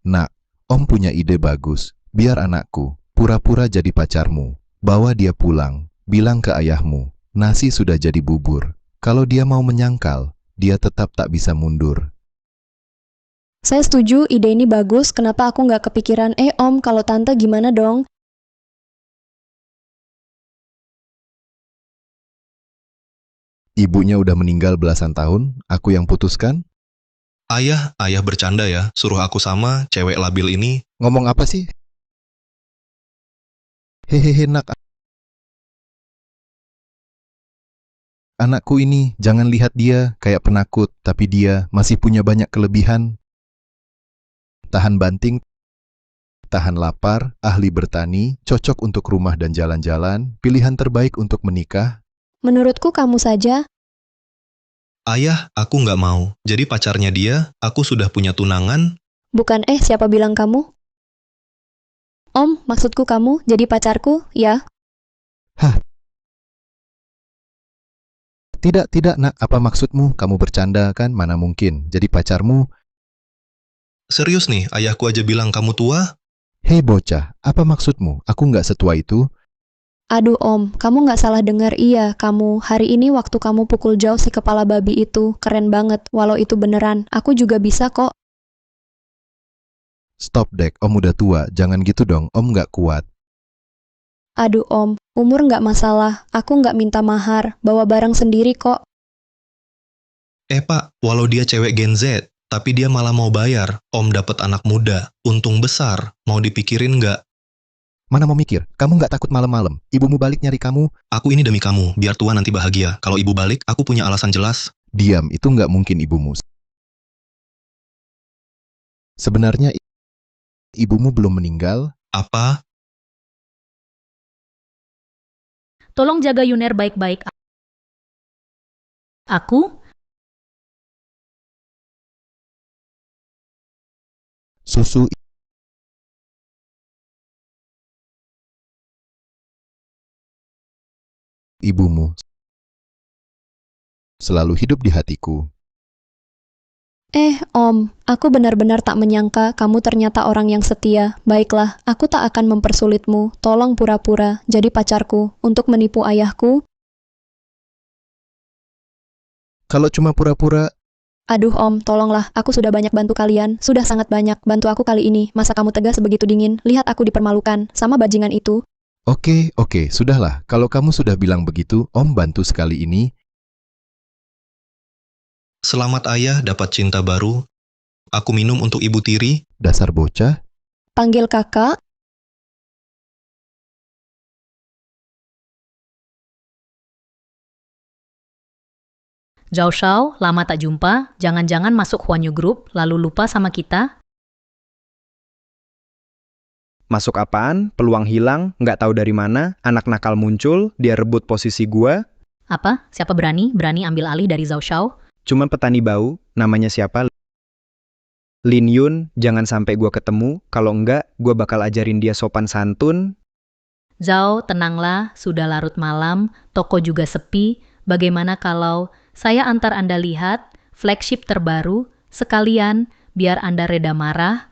Nak, Om punya ide bagus. Biar anakku pura-pura jadi pacarmu. Bawa dia pulang, bilang ke ayahmu, nasi sudah jadi bubur. Kalau dia mau menyangkal, dia tetap tak bisa mundur. Saya setuju, ide ini bagus, kenapa aku nggak kepikiran, Om, kalau tante gimana dong? Ibunya udah meninggal belasan tahun, aku yang putuskan. Ayah bercanda ya, suruh aku sama cewek labil ini. Ngomong apa sih? Hehehe nak. Anakku ini, jangan lihat dia kayak penakut, tapi dia masih punya banyak kelebihan. Tahan banting, tahan lapar, ahli bertani, cocok untuk rumah dan jalan-jalan, pilihan terbaik untuk menikah. Menurutku kamu saja. Ayah, aku nggak mau. Jadi pacarnya dia, aku sudah punya tunangan. Bukan siapa bilang kamu? Om, maksudku kamu jadi pacarku, ya? Tidak nak, apa maksudmu? Kamu bercanda kan? Mana mungkin, jadi pacarmu? Serius nih, ayahku aja bilang kamu tua. Hei bocah, apa maksudmu? Aku nggak setua itu. Aduh Om, kamu nggak salah dengar, iya, kamu. Hari ini waktu kamu pukul jauh si kepala babi itu, keren banget. Walau itu beneran, aku juga bisa kok. Stop Dek, Om udah tua, jangan gitu dong, Om nggak kuat. Aduh Om, umur nggak masalah, aku nggak minta mahar, bawa barang sendiri kok. Pak, walau dia cewek Gen Z, tapi dia malah mau bayar. Om dapat anak muda, untung besar. Mau dipikirin nggak? Mana mau mikir, kamu nggak takut malam-malam, ibumu balik nyari kamu? Aku ini demi kamu, biar tua nanti bahagia. Kalau ibu balik, aku punya alasan jelas. Diam, itu nggak mungkin ibumu. Sebenarnya ibumu belum meninggal. Apa? Tolong jaga Yuner baik-baik. Aku? Susu ibumu selalu hidup di hatiku. Om, aku benar-benar tak menyangka kamu ternyata orang yang setia. Baiklah, aku tak akan mempersulitmu. Tolong pura-pura jadi pacarku untuk menipu ayahku. Kalau cuma pura-pura, Aduh Om, tolonglah, aku sudah banyak bantu kalian, sudah sangat banyak bantu aku kali ini. Masa kamu tegas begitu dingin? Lihat aku dipermalukan, sama bajingan itu. oke, sudahlah. Kalau kamu sudah bilang begitu, Om bantu sekali ini. Selamat ayah dapat cinta baru. Aku minum untuk Ibu Tiri. Dasar bocah, Panggil kakak. Zhao Shao, lama tak jumpa. Jangan-jangan masuk Huanyu Group, lalu lupa sama kita? Masuk apaan? Peluang hilang, nggak tahu dari mana, anak nakal muncul, dia rebut posisi gua. Apa? Siapa berani ambil alih dari Zhao Shao? Cuman petani bau, namanya siapa? Lin Yun, jangan sampai gua ketemu, kalau enggak, gua bakal ajarin dia sopan santun. Zhao, tenanglah, sudah larut malam, toko juga sepi. Bagaimana kalau saya antar Anda lihat flagship terbaru, sekalian biar Anda reda marah?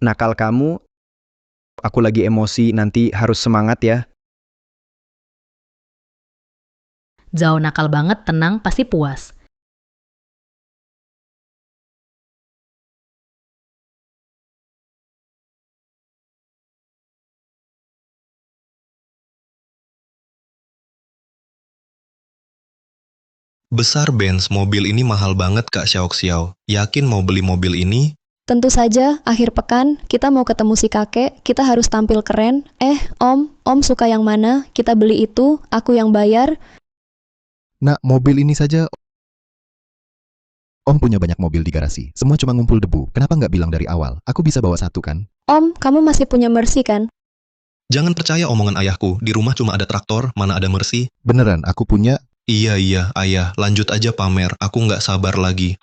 Nakal kamu, aku lagi emosi, nanti harus semangat ya. Zhao nakal banget, tenang, pasti puas. Besar Benz, mobil ini mahal banget Kak Xiao. Yakin mau beli mobil ini? Tentu saja, akhir pekan, kita mau ketemu si kakek, kita harus tampil keren. Om suka yang mana? Kita beli itu, aku yang bayar. nak, mobil ini saja. Om punya banyak mobil di garasi, semua cuma ngumpul debu. Kenapa nggak bilang dari awal? Aku bisa bawa satu kan? Om, kamu masih punya Mercy kan? Jangan percaya omongan ayahku, di rumah cuma ada traktor, mana ada Mercy. Beneran, aku punya. Iya, ayah, lanjut aja pamer, aku nggak sabar lagi.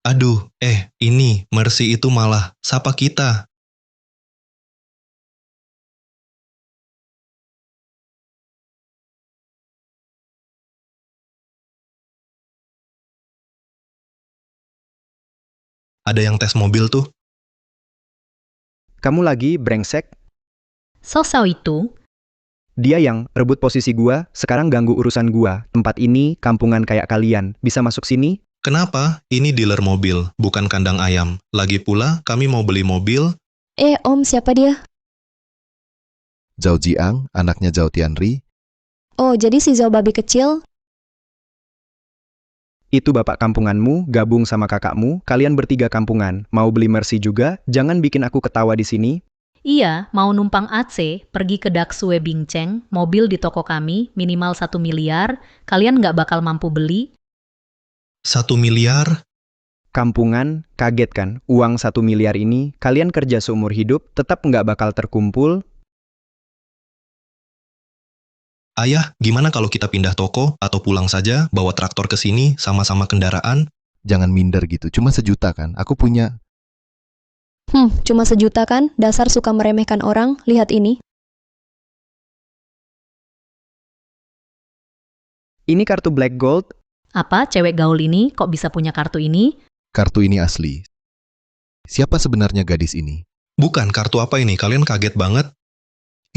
Aduh, ini, Mercy itu malah sapa kita. Ada yang tes mobil tuh. Kamu lagi brengsek, Zhao Shao itu, dia yang rebut posisi gua, sekarang ganggu urusan gua. Tempat ini kampungan kayak kalian, bisa masuk sini? Kenapa? Ini dealer mobil, bukan kandang ayam. Lagi pula, kami mau beli mobil. Om, siapa dia? Zhao Jiang, anaknya Zhao Tianri. Oh, jadi si Zhao babi kecil? Itu bapak kampunganmu, gabung sama kakakmu, kalian bertiga kampungan. Mau beli Mercy juga? Jangan bikin aku ketawa di sini. iya, mau numpang AC, pergi ke Daksue Bingcheng, mobil di toko kami, minimal 1 miliar, kalian nggak bakal mampu beli. 1 miliar? Kampungan, kaget kan? Uang 1 miliar ini, kalian kerja seumur hidup, tetap nggak bakal terkumpul. Ayah, gimana kalau kita pindah toko atau pulang saja, bawa traktor ke sini, sama-sama kendaraan? Jangan minder gitu, cuma 1 juta kan? Aku punya. Cuma 1 juta kan? Dasar suka meremehkan orang, lihat ini. Ini kartu Black Gold, Apa, cewek gaul ini kok bisa punya kartu ini? Kartu ini asli. Siapa sebenarnya gadis ini? Bukan, kartu apa ini? Kalian kaget banget?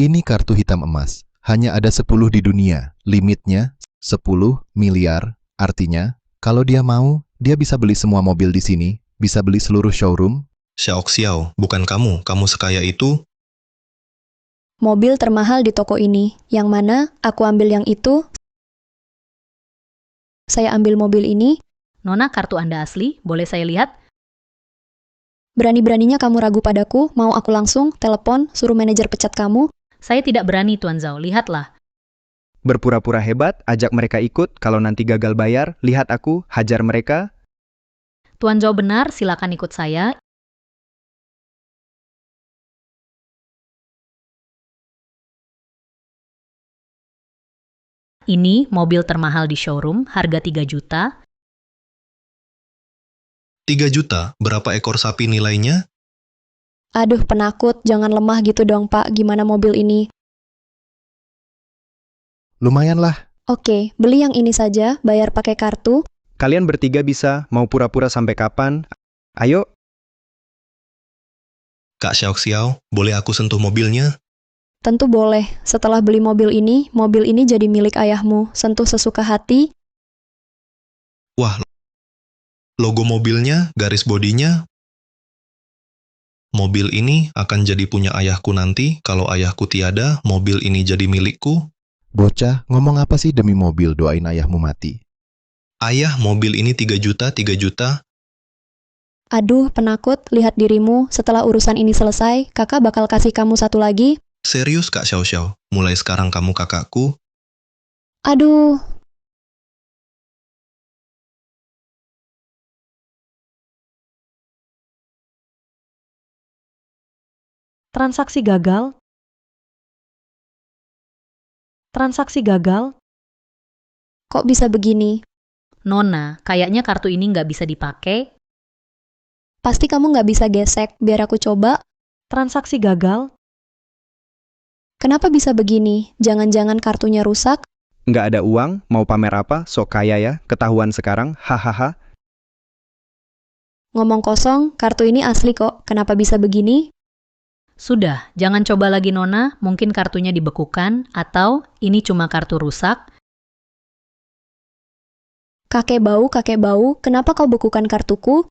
Ini kartu hitam emas. Hanya ada 10 di dunia. Limitnya 10 miliar. Artinya, Kalau dia mau, dia bisa beli semua mobil di sini, bisa beli seluruh showroom. Xiao Xiao, bukan kamu sekaya itu. Mobil termahal di toko ini. Yang mana? Aku ambil yang itu. Saya ambil mobil ini. Nona, kartu Anda asli, boleh saya lihat? Berani-beraninya kamu ragu padaku, mau aku langsung telepon, suruh manajer pecat kamu. Saya tidak berani, Tuan Zhao, lihatlah. Berpura-pura hebat, ajak mereka ikut, kalau nanti gagal bayar, lihat aku, hajar mereka. Tuan Zhao benar, silakan ikut saya. Ini mobil termahal di showroom, harga 3 juta. 3 juta, berapa ekor sapi nilainya? Aduh, penakut, jangan lemah gitu dong, Pak. Gimana mobil ini? Lumayan lah. Oke, beli yang ini saja, bayar pakai kartu. Kalian bertiga bisa, mau pura-pura sampai kapan? Ayo. Kak Xiao Xiao, boleh aku sentuh mobilnya? Tentu boleh. Setelah beli mobil ini jadi milik ayahmu. Sentuh sesuka hati. Wah, logo mobilnya, garis bodinya. Mobil ini akan jadi punya ayahku nanti. Kalau ayahku tiada, mobil ini jadi milikku. Bocah, ngomong apa sih demi mobil doain ayahmu mati? Ayah, mobil ini 3 juta, 3 juta. Aduh, penakut, lihat dirimu. Setelah urusan ini selesai, kakak bakal kasih kamu satu lagi. Serius Kak Xiao Xiao, mulai sekarang kamu kakakku. Aduh, Transaksi gagal. Transaksi gagal. kok bisa begini? Nona, kayaknya kartu ini nggak bisa dipakai. Pasti kamu nggak bisa gesek, biar aku coba. Transaksi gagal. Kenapa bisa begini? Jangan-jangan kartunya rusak? Nggak ada uang, mau pamer apa? Sok kaya ya, ketahuan sekarang, hahaha. Ngomong kosong, kartu ini asli kok. Kenapa bisa begini? Sudah, jangan coba lagi Nona, mungkin kartunya dibekukan, atau ini cuma kartu rusak. Kakek bau, kenapa kau bekukan kartuku?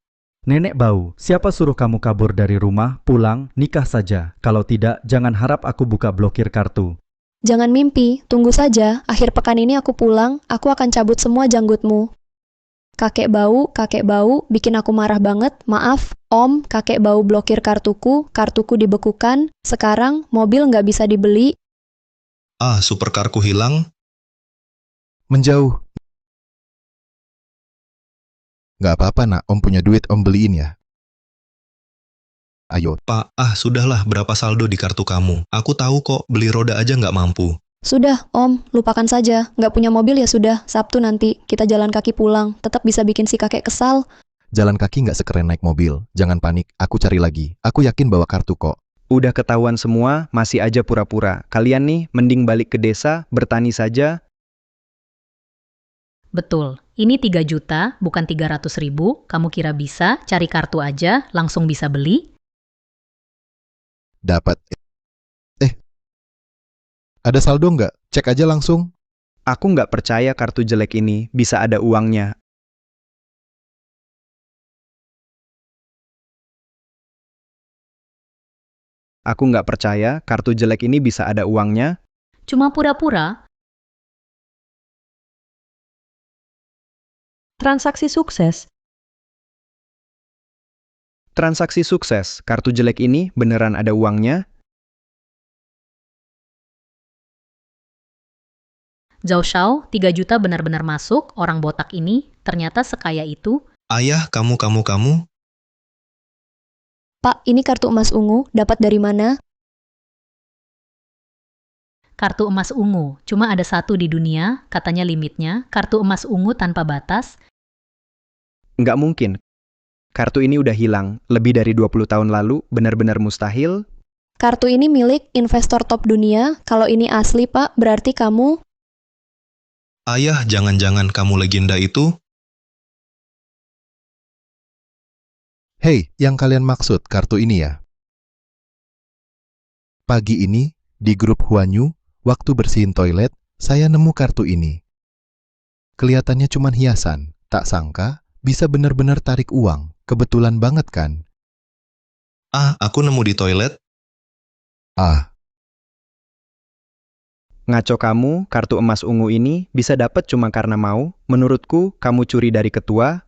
Nenek bau, siapa suruh kamu kabur dari rumah, pulang, nikah saja. Kalau tidak, jangan harap aku buka blokir kartu. Jangan mimpi, tunggu saja. Akhir pekan ini aku pulang, aku akan cabut semua janggutmu. Kakek bau, bikin aku marah banget. Maaf, Om, kakek bau blokir kartuku dibekukan. Sekarang, mobil nggak bisa dibeli. Ah, superkarku hilang. Menjauh. Nggak apa-apa nak, Om punya duit, Om beliin ya. Ayo, Pak, sudahlah, berapa saldo di kartu kamu? Aku tahu kok, beli roda aja nggak mampu. Sudah, Om, lupakan saja. Nggak punya mobil ya sudah, Sabtu nanti. Kita jalan kaki pulang, tetap bisa bikin si kakek kesal. jalan kaki nggak sekeren naik mobil. Jangan panik, aku cari lagi. Aku yakin bawa kartu kok. Udah ketahuan semua, masih aja pura-pura. Kalian nih, mending balik ke desa, bertani saja. Betul, ini 3 juta, bukan 300 ribu. Kamu kira bisa, cari kartu aja, langsung bisa beli? Dapat. Ada saldo nggak? Cek aja langsung. Aku nggak percaya kartu jelek ini bisa ada uangnya. Aku nggak percaya kartu jelek ini bisa ada uangnya. Cuma pura-pura. Transaksi sukses. Transaksi sukses, kartu jelek ini beneran ada uangnya. Zhao Shao, 3 juta benar-benar masuk, orang botak ini ternyata sekaya itu. Ayah, kamu. Pak, ini kartu emas ungu, dapat dari mana? Kartu emas ungu, cuma ada satu di dunia, katanya limitnya, kartu emas ungu tanpa batas. Nggak mungkin. Kartu ini udah hilang, lebih dari 20 tahun lalu, benar-benar mustahil. Kartu ini milik investor top dunia. Kalau ini asli, Pak, berarti kamu... Ayah, jangan-jangan kamu legenda itu? Hei, yang kalian maksud kartu ini ya? Pagi ini, di grup Huanyu, waktu bersihin toilet, saya nemu kartu ini. Kelihatannya cuma hiasan, Tak sangka, bisa benar-benar tarik uang. Kebetulan banget kan? Ah, aku nemu di toilet. Ah, Ngaco kamu, kartu emas ungu ini bisa dapat cuma karena mau. Menurutku, kamu curi dari ketua.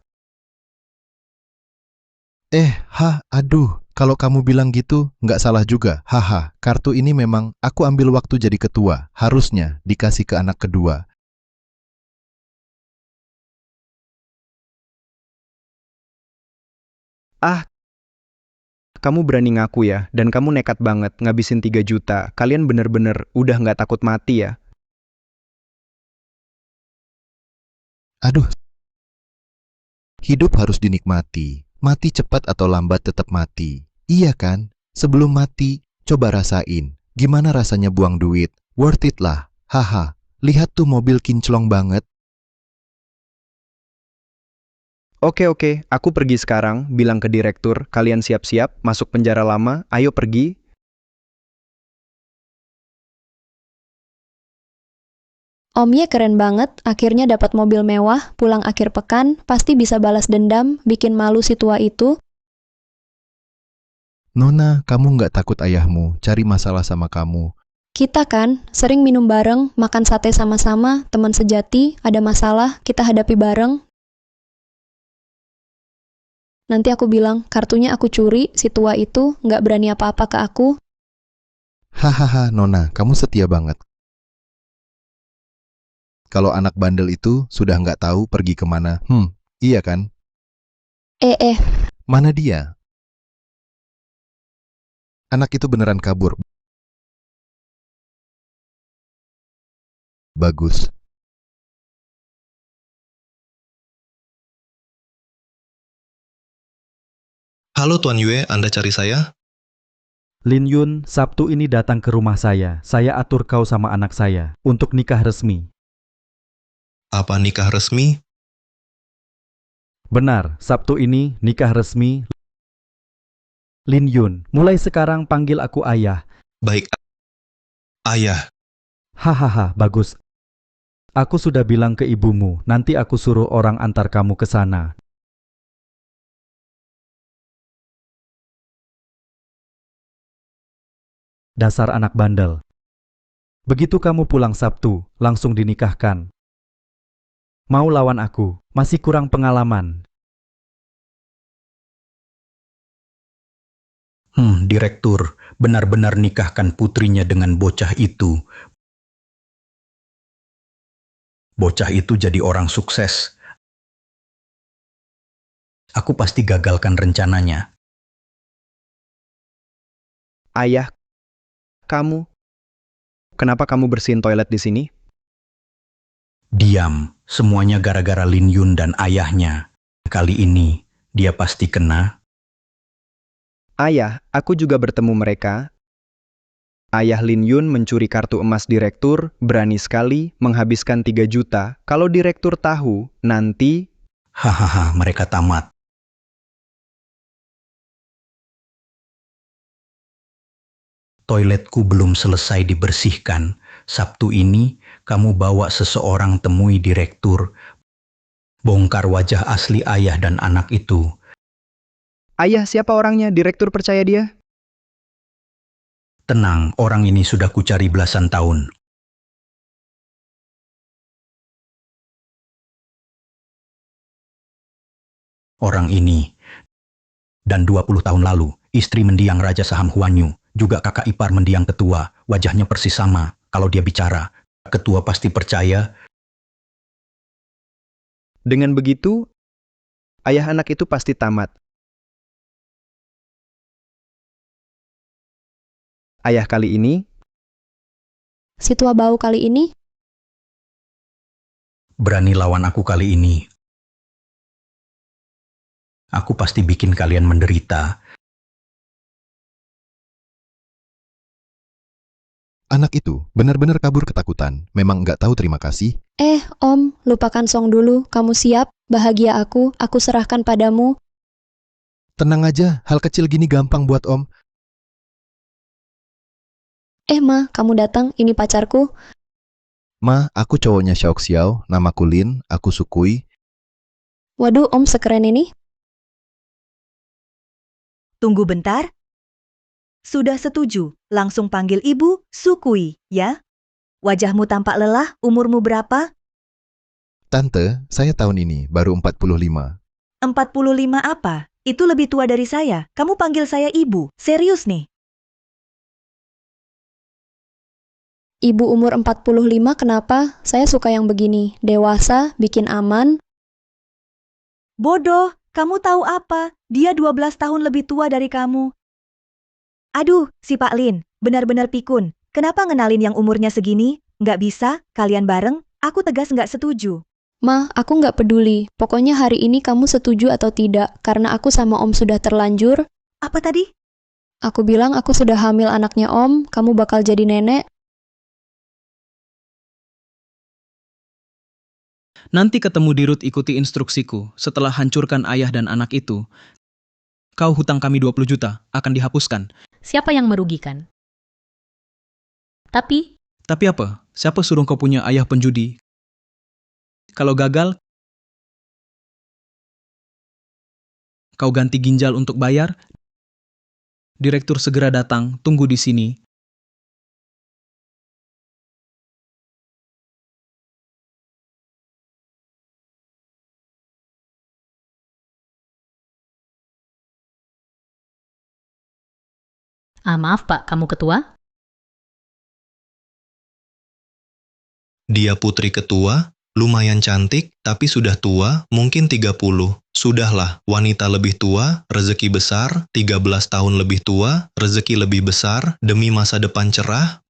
aduh. Kalau kamu bilang gitu, nggak salah juga. Haha, kartu ini memang aku ambil waktu jadi ketua. Harusnya dikasih ke anak kedua. Ah, kamu berani ngaku ya, dan kamu nekat banget ngabisin 3 juta. Kalian bener-bener udah nggak takut mati ya? Aduh, hidup harus dinikmati. Mati cepat atau lambat tetap mati. Iya kan? Sebelum mati, coba rasain. Gimana rasanya buang duit? Worth it lah. Haha, lihat tuh mobil kinclong banget. Oke, aku pergi sekarang, bilang ke direktur, kalian siap-siap, masuk penjara lama, ayo pergi. Omnya keren banget, akhirnya dapat mobil mewah, pulang akhir pekan, pasti bisa balas dendam, bikin malu si tua itu. Nona, kamu nggak takut ayahmu cari masalah sama kamu? Kita kan, sering minum bareng, makan sate sama-sama, teman sejati, ada masalah, kita hadapi bareng. Nanti aku bilang, kartunya aku curi, si tua itu nggak berani apa-apa ke aku. Hahaha, Nona, kamu setia banget. Kalau anak bandel itu sudah nggak tahu pergi kemana. Iya kan? Eh, Mana dia? Anak itu beneran kabur. Bagus. Halo Tuan Yue, Anda cari saya? Lin Yun, Sabtu ini datang ke rumah saya. Saya atur kau sama anak saya untuk nikah resmi. Apa nikah resmi? Benar, Sabtu ini nikah resmi. Lin Yun, mulai sekarang panggil aku ayah. Baik, ayah. Hahaha, bagus. Aku sudah bilang ke ibumu, nanti aku suruh orang antar kamu ke sana. Dasar anak bandel. Begitu kamu pulang Sabtu, langsung dinikahkan. Mau lawan aku, masih kurang pengalaman. Direktur, benar-benar nikahkan putrinya dengan bocah itu. Bocah itu jadi orang sukses. Aku pasti gagalkan rencananya. Ayah, kamu, kenapa kamu bersihin toilet di sini? Diam, semuanya gara-gara Lin Yun dan ayahnya. Kali ini, dia pasti kena. Ayah, aku juga bertemu mereka. Ayah Lin Yun mencuri kartu emas direktur, berani sekali menghabiskan 3 juta. Kalau direktur tahu, nanti... Hahaha, mereka tamat. Toiletku belum selesai dibersihkan. Sabtu ini, kamu bawa seseorang temui direktur. Bongkar wajah asli ayah dan anak itu. Ayah, siapa orangnya? Direktur percaya dia? Tenang, orang ini sudah kucari belasan tahun. Orang ini. Dan 20 tahun lalu, istri mendiang Raja Saham Huanyu, juga kakak ipar mendiang ketua, wajahnya persis sama. Kalau dia bicara, ketua pasti percaya. Dengan begitu, ayah anak itu pasti tamat. Ayah kali ini, si tua bau kali ini, Berani lawan aku kali ini. Aku pasti bikin kalian menderita. Anak itu benar-benar kabur ketakutan. Memang nggak tahu terima kasih. Om, lupakan song dulu, kamu siap, bahagia aku serahkan padamu. Tenang aja, hal kecil gini gampang buat Om. Ma, kamu datang, ini pacarku. Ma, aku cowoknya Xiao Xiao, namaku Lin, aku Sukui. Waduh, Om sekeren ini? Tunggu bentar. Sudah setuju, langsung panggil Ibu Sukui, ya? Wajahmu tampak lelah, umurmu berapa? Tante, saya tahun ini baru 45. 45 apa? Itu lebih tua dari saya. Kamu panggil saya Ibu. Serius nih. Ibu umur 45 kenapa? Saya suka yang begini. Dewasa, bikin aman. Bodoh, kamu tahu apa? Dia 12 tahun lebih tua dari kamu. Aduh, si Pak Lin, benar-benar pikun. Kenapa ngenalin yang umurnya segini? Nggak bisa, kalian bareng? Aku tegas nggak setuju. Ma, aku nggak peduli. Pokoknya hari ini kamu setuju atau tidak, karena aku sama Om sudah terlanjur. Apa tadi? Aku bilang aku sudah hamil anaknya Om, kamu bakal jadi nenek. Nanti ketemu di Rut, ikuti instruksiku. Setelah hancurkan ayah dan anak itu, kau hutang kami 20 juta, akan dihapuskan. Siapa yang merugikan? Tapi, Tapi apa? Siapa suruh kau punya ayah penjudi? Kalau gagal, kau ganti ginjal untuk bayar. Direktur segera datang, tunggu di sini. maaf Pak, kamu ketua? Dia putri ketua, lumayan cantik, tapi sudah tua, mungkin 30. Sudahlah, wanita lebih tua, rezeki besar, 13 tahun lebih tua, rezeki lebih besar, demi masa depan cerah.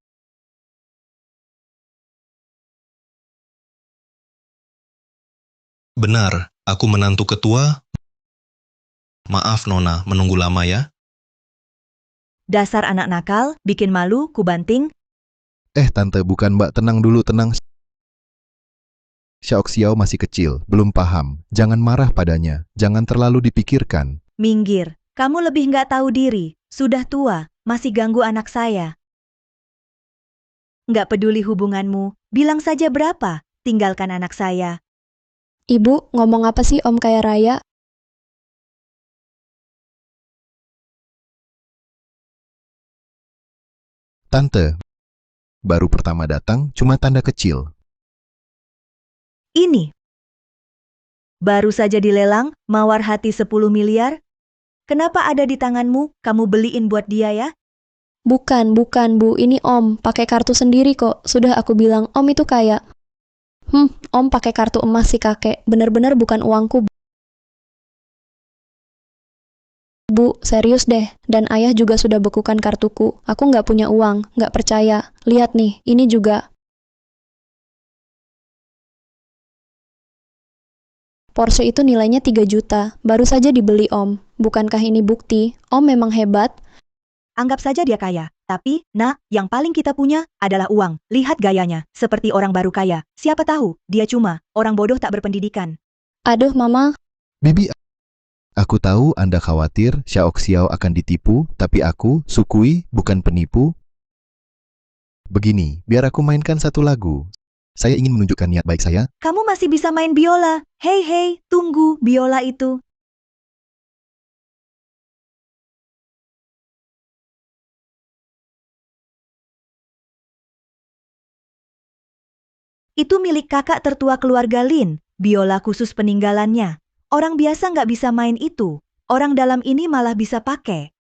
Benar, aku menantu ketua. Maaf Nona, menunggu lama ya. Dasar anak nakal, bikin malu, kubanting. Tante, bukan Mbak, tenang dulu, tenang. Xiao Xiao masih kecil, belum paham. Jangan marah padanya, jangan terlalu dipikirkan. Minggir, kamu lebih nggak tahu diri. Sudah tua, masih ganggu anak saya. Nggak peduli hubunganmu, bilang saja berapa, tinggalkan anak saya. Ibu, ngomong apa sih Om kaya raya? Tante, baru pertama datang, cuma tanda kecil. Ini. Baru saja dilelang, mawar hati 10 miliar. Kenapa ada di tanganmu, kamu beliin buat dia ya? Bukan, Bu, ini Om, pakai kartu sendiri kok. Sudah aku bilang, Om itu kaya. Om pakai kartu emas si kakek, bener-bener bukan uangku. Bu, serius deh, dan ayah juga sudah bekukan kartuku. Aku nggak punya uang, nggak percaya. Lihat nih, ini juga. Porsche itu nilainya 3 juta, baru saja dibeli Om. Bukankah ini bukti? Om memang hebat. Anggap saja dia kaya. Tapi, nak, yang paling kita punya adalah uang. Lihat gayanya, seperti orang baru kaya. Siapa tahu, dia cuma orang bodoh tak berpendidikan. Aduh, Mama. Bibi, aku tahu Anda khawatir Xiao Xiao akan ditipu, tapi aku, Sukui, bukan penipu. Begini, biar aku mainkan satu lagu. Saya ingin menunjukkan niat baik saya. Kamu masih bisa main biola. Hei, tunggu, biola itu. Itu milik kakak tertua keluarga Lin, biola khusus peninggalannya. Orang biasa nggak bisa main itu. Orang dalam ini malah bisa pakai.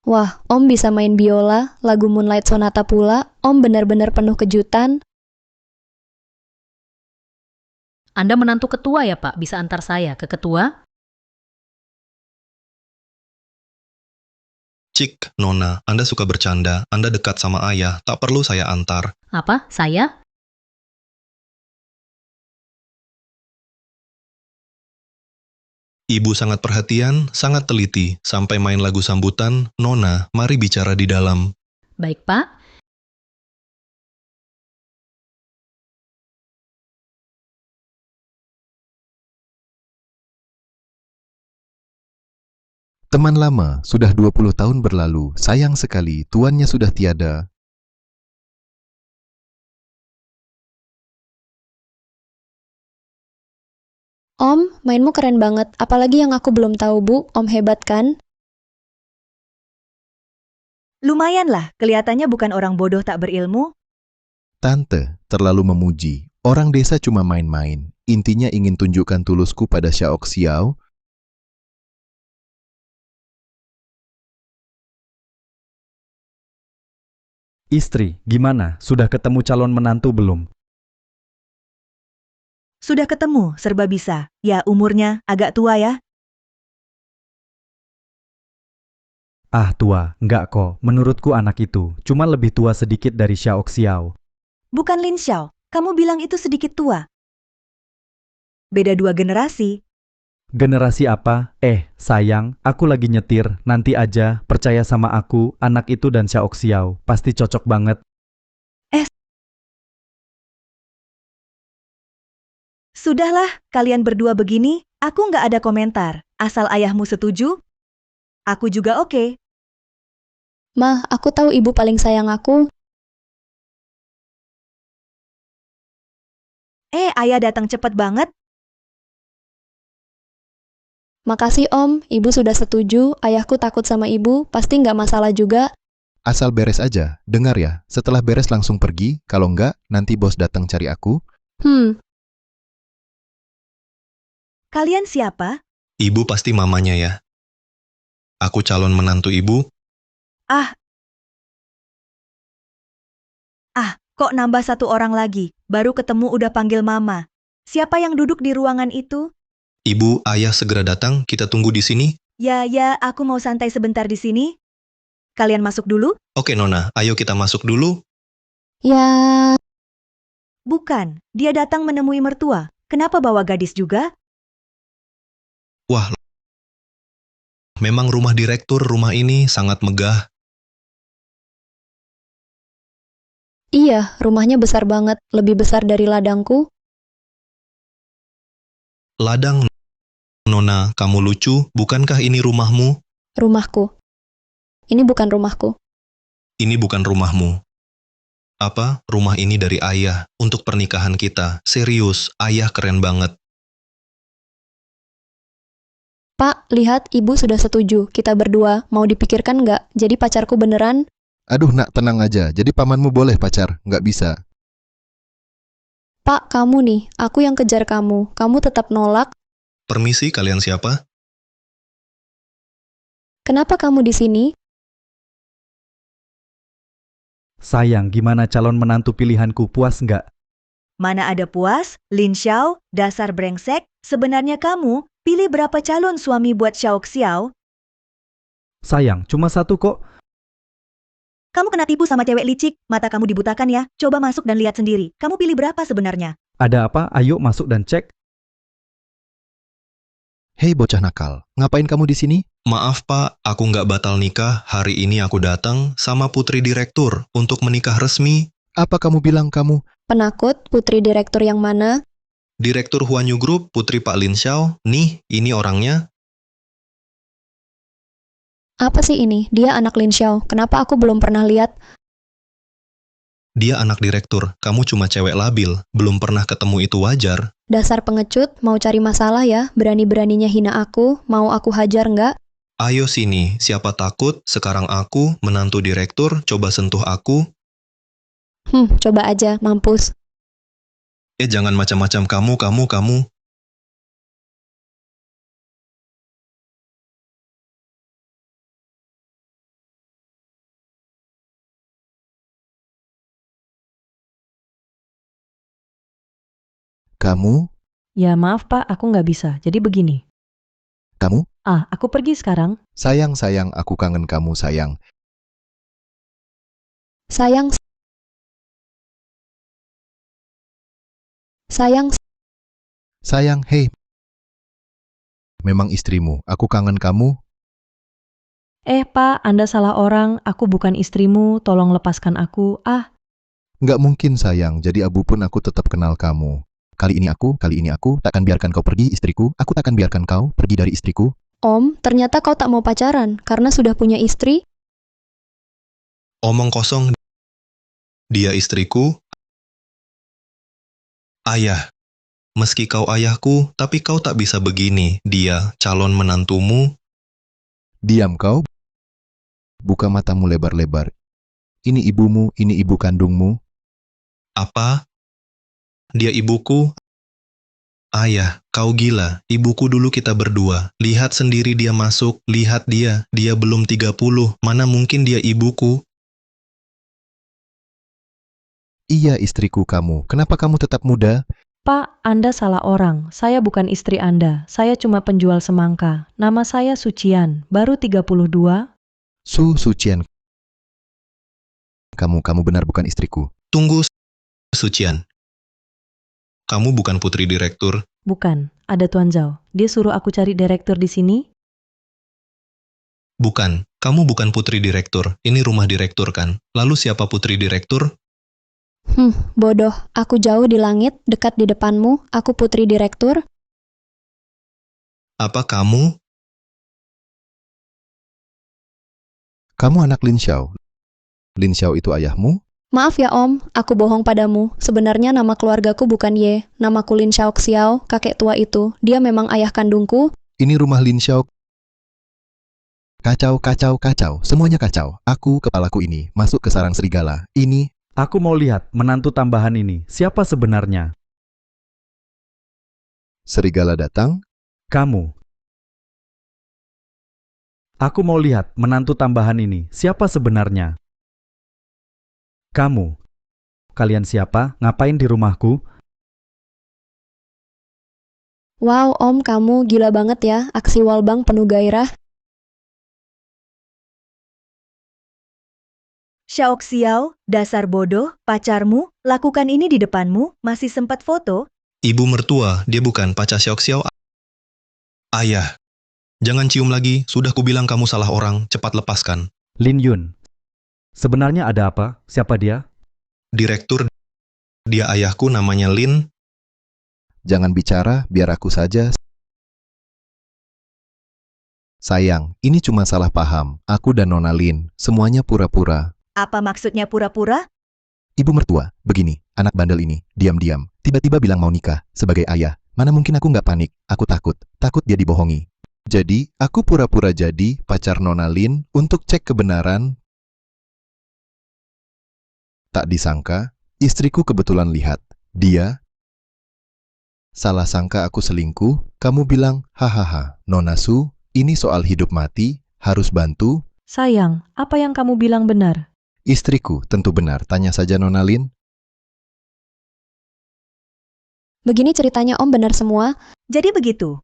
Wah, Om bisa main biola, lagu Moonlight Sonata pula. Om benar-benar penuh kejutan. Anda menantu ketua ya Pak, bisa antar saya ke ketua? Cik, Nona, Anda suka bercanda, Anda dekat sama ayah, tak perlu saya antar. Apa? Saya? Ibu sangat perhatian, sangat teliti, sampai main lagu sambutan. Nona, mari bicara di dalam. Baik Pak. Teman lama, sudah 20 tahun berlalu, sayang sekali, tuannya sudah tiada. Om, Mainmu keren banget, apalagi yang aku belum tahu, Bu. Om hebat kan? Lumayan lah, kelihatannya bukan orang bodoh tak berilmu. Tante terlalu memuji. Orang desa cuma main-main. Intinya ingin tunjukkan tulusku pada Xiao Xiao. Istri, gimana? Sudah ketemu calon menantu belum? Sudah ketemu, serba bisa. Ya, umurnya agak tua ya. Ah tua, enggak kok. Menurutku anak itu cuma lebih tua sedikit dari Xiao Xiao. Bukan Lin Xiao, kamu bilang itu sedikit tua. Beda 2 generasi. Generasi apa? Sayang, aku lagi nyetir. Nanti aja, percaya sama aku, anak itu dan Xiao Xiao pasti cocok banget. Sudahlah, kalian berdua begini, aku nggak ada komentar. Asal ayahmu setuju, aku juga oke. Ma, aku tahu ibu paling sayang aku. Ayah datang cepat banget. Makasih Om, ibu sudah setuju, ayahku takut sama ibu, pasti nggak masalah juga. Asal beres aja, dengar ya. Setelah beres langsung pergi, kalau enggak, nanti bos datang cari aku. Kalian siapa? Ibu pasti mamanya ya. Aku calon menantu ibu. Kok nambah 1 orang lagi? Baru ketemu udah panggil mama. Siapa yang duduk di ruangan itu? Ibu, ayah segera datang, kita tunggu di sini. Ya, aku mau santai sebentar di sini. Kalian masuk dulu? Oke Nona, ayo kita masuk dulu. Ya, Bukan, dia datang menemui mertua. Kenapa bawa gadis juga? Wah, memang rumah direktur rumah ini sangat megah. iya, rumahnya besar banget, lebih besar dari ladangku. Ladang, Nona, kamu lucu, bukankah ini rumahmu? Rumahku. Ini bukan rumahku. Ini bukan rumahmu. Apa? Rumah ini dari ayah, untuk pernikahan kita. Serius, ayah keren banget. Pak, lihat ibu sudah setuju, kita berdua, mau dipikirkan nggak? Jadi pacarku beneran? Aduh nak, tenang aja. Jadi pamanmu boleh pacar, nggak bisa. Pak, kamu nih, aku yang kejar kamu tetap nolak? Permisi, kalian siapa? Kenapa kamu di sini? Sayang, gimana calon menantu pilihanku, puas nggak? Mana ada puas? Lin Xiao, dasar brengsek. Sebenarnya kamu pilih berapa calon suami buat Xiao Xiao? Sayang, cuma 1 kok. Kamu kena tipu sama cewek licik, mata kamu dibutakan ya. Coba masuk dan lihat sendiri. Kamu pilih berapa sebenarnya? Ada apa? Ayo masuk dan cek. Hei bocah nakal, ngapain kamu di sini? Maaf pak, aku nggak batal nikah. Hari ini aku datang sama putri direktur untuk menikah resmi. Apa kamu bilang kamu? Penakut, putri direktur yang mana? Direktur Huanyu Group, Putri Pak Lin Xiao. Nih, ini orangnya. Apa sih ini? Dia anak Lin Xiao. Kenapa aku belum pernah lihat? Dia anak direktur, kamu cuma cewek labil. Belum pernah ketemu itu wajar. Dasar pengecut, mau cari masalah ya? Berani-beraninya hina aku, mau aku hajar nggak? Ayo sini, siapa takut? Sekarang aku, menantu direktur, coba sentuh aku. Coba aja, mampus. Jangan macam-macam kamu. Kamu? Ya maaf Pak, aku nggak bisa. Jadi begini. Kamu? Aku pergi sekarang. Sayang, aku kangen kamu, sayang. Sayang. Sayang. Sayang, hei. Memang istrimu, aku kangen kamu. Pak, Anda salah orang. Aku bukan istrimu. Tolong lepaskan aku. Nggak mungkin sayang, jadi abu pun aku tetap kenal kamu. Kali ini aku takkan biarkan kau pergi istriku. Aku takkan biarkan kau pergi dari istriku. Om, ternyata kau tak mau pacaran karena sudah punya istri? Omong kosong. Dia istriku. Ayah, Meski kau ayahku, tapi kau tak bisa begini. Dia calon menantumu. Diam kau. Buka matamu lebar-lebar. Ini ibumu, ini ibu kandungmu. Apa? Dia ibuku? Ayah, kau gila. Ibuku dulu kita berdua. Lihat sendiri dia masuk. Lihat dia. Dia belum 30. Mana mungkin dia ibuku? Iya istriku kamu. Kenapa kamu tetap muda? Pak, Anda salah orang. Saya bukan istri Anda. Saya cuma penjual semangka. Nama saya Sucian, baru 32. Sucian. Kamu benar bukan istriku. Tunggu, Sucian. Kamu bukan putri direktur. Bukan, ada Tuan Zhao. Dia suruh aku cari direktur di sini. Bukan, kamu bukan putri direktur. Ini rumah direktur kan? Lalu siapa putri direktur? Bodoh. Aku jauh di langit, dekat di depanmu. Aku putri direktur. Apa kamu? Kamu anak Lin Xiao. Lin Xiao itu ayahmu? Maaf ya Om, aku bohong padamu. Sebenarnya nama keluargaku bukan Ye. Namaku Lin Xiao Xiao, kakek tua itu. Dia memang ayah kandungku. Ini rumah Lin Xiao. Kacau. Semuanya kacau. Aku, kepalaku ini, masuk ke sarang serigala. Ini, Aku mau lihat menantu tambahan ini. Siapa sebenarnya? serigala datang. Kamu. Aku mau lihat menantu tambahan ini. Siapa sebenarnya? Kamu. Kalian siapa? Ngapain di rumahku? Wow Om, kamu gila banget ya. Aksi walbang penuh gairah. Xiao Xiao, dasar bodoh, pacarmu, lakukan ini di depanmu, masih sempat foto? Ibu mertua, dia bukan pacar Xiao Xiao. Ayah, jangan cium lagi. Sudah kubilang kamu salah orang. Cepat lepaskan. Lin Yun. Sebenarnya ada apa? Siapa dia? Direktur, dia ayahku namanya Lin. Jangan bicara, biar aku saja. Sayang, ini cuma salah paham. Aku dan Nona Lin, semuanya pura-pura. Apa maksudnya pura-pura? Ibu mertua, begini, anak bandel ini, diam-diam. Tiba-tiba bilang mau nikah, sebagai ayah. Mana mungkin aku nggak panik, aku takut dia dibohongi. Jadi, aku pura-pura jadi pacar Nona Lin untuk cek kebenaran. Tak disangka, istriku kebetulan lihat. Dia salah sangka aku selingkuh, kamu bilang, hahaha, Nona Su, ini soal hidup mati, harus bantu. Sayang, apa yang kamu bilang benar? Istriku, tentu benar, tanya saja Nona Lin. Begini ceritanya Om, benar semua. Jadi begitu.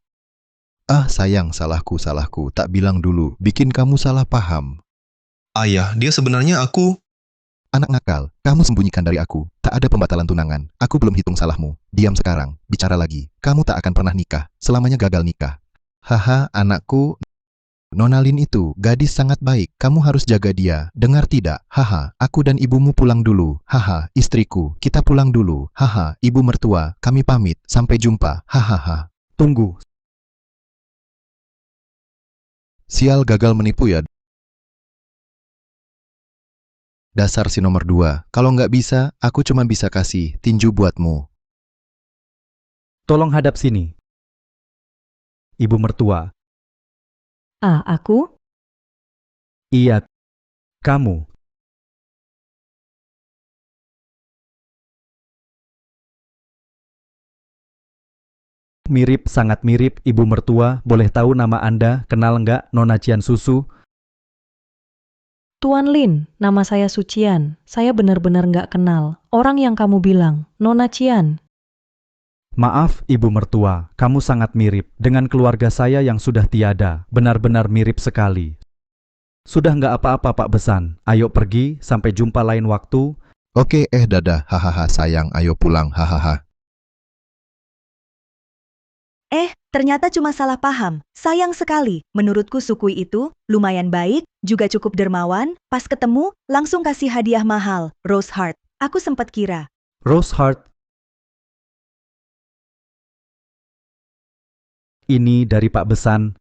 Ah sayang, salahku, tak bilang dulu, bikin kamu salah paham. Ayah, dia sebenarnya aku. Anak nakal, kamu sembunyikan dari aku, tak ada pembatalan tunangan, aku belum hitung salahmu. Diam sekarang, bicara lagi, kamu tak akan pernah nikah, selamanya gagal nikah. Haha, anakku, Nona Lin itu gadis sangat baik, kamu harus jaga dia, dengar tidak? Haha, aku dan ibumu pulang dulu. Haha, istriku, kita pulang dulu. Haha, ibu mertua, kami pamit, sampai jumpa. Hahaha. Tunggu. Sial, gagal menipu ya. Dasar si nomor 2, kalau nggak bisa, aku cuma bisa kasih tinju buatmu. Tolong hadap sini. Ibu mertua. Ah, aku? Iya. Kamu. Mirip, sangat mirip, Ibu mertua. Boleh tahu nama Anda? Kenal nggak Nona Cian Susu? Tuan Lin, nama saya Sucian. Saya benar-benar nggak kenal. Orang yang kamu bilang, Nona Cian. Maaf, Ibu mertua, kamu sangat mirip dengan keluarga saya yang sudah tiada. Benar-benar mirip sekali. Sudah nggak apa-apa, Pak Besan. Ayo pergi, sampai jumpa lain waktu. Oke, dadah, hahaha, sayang, ayo pulang, hahaha. Ternyata cuma salah paham. Sayang sekali. Menurutku Sukui itu lumayan baik, juga cukup dermawan. Pas ketemu, langsung kasih hadiah mahal, Rose Heart. Aku sempat kira. Rose Heart. Ini dari Pak Besan.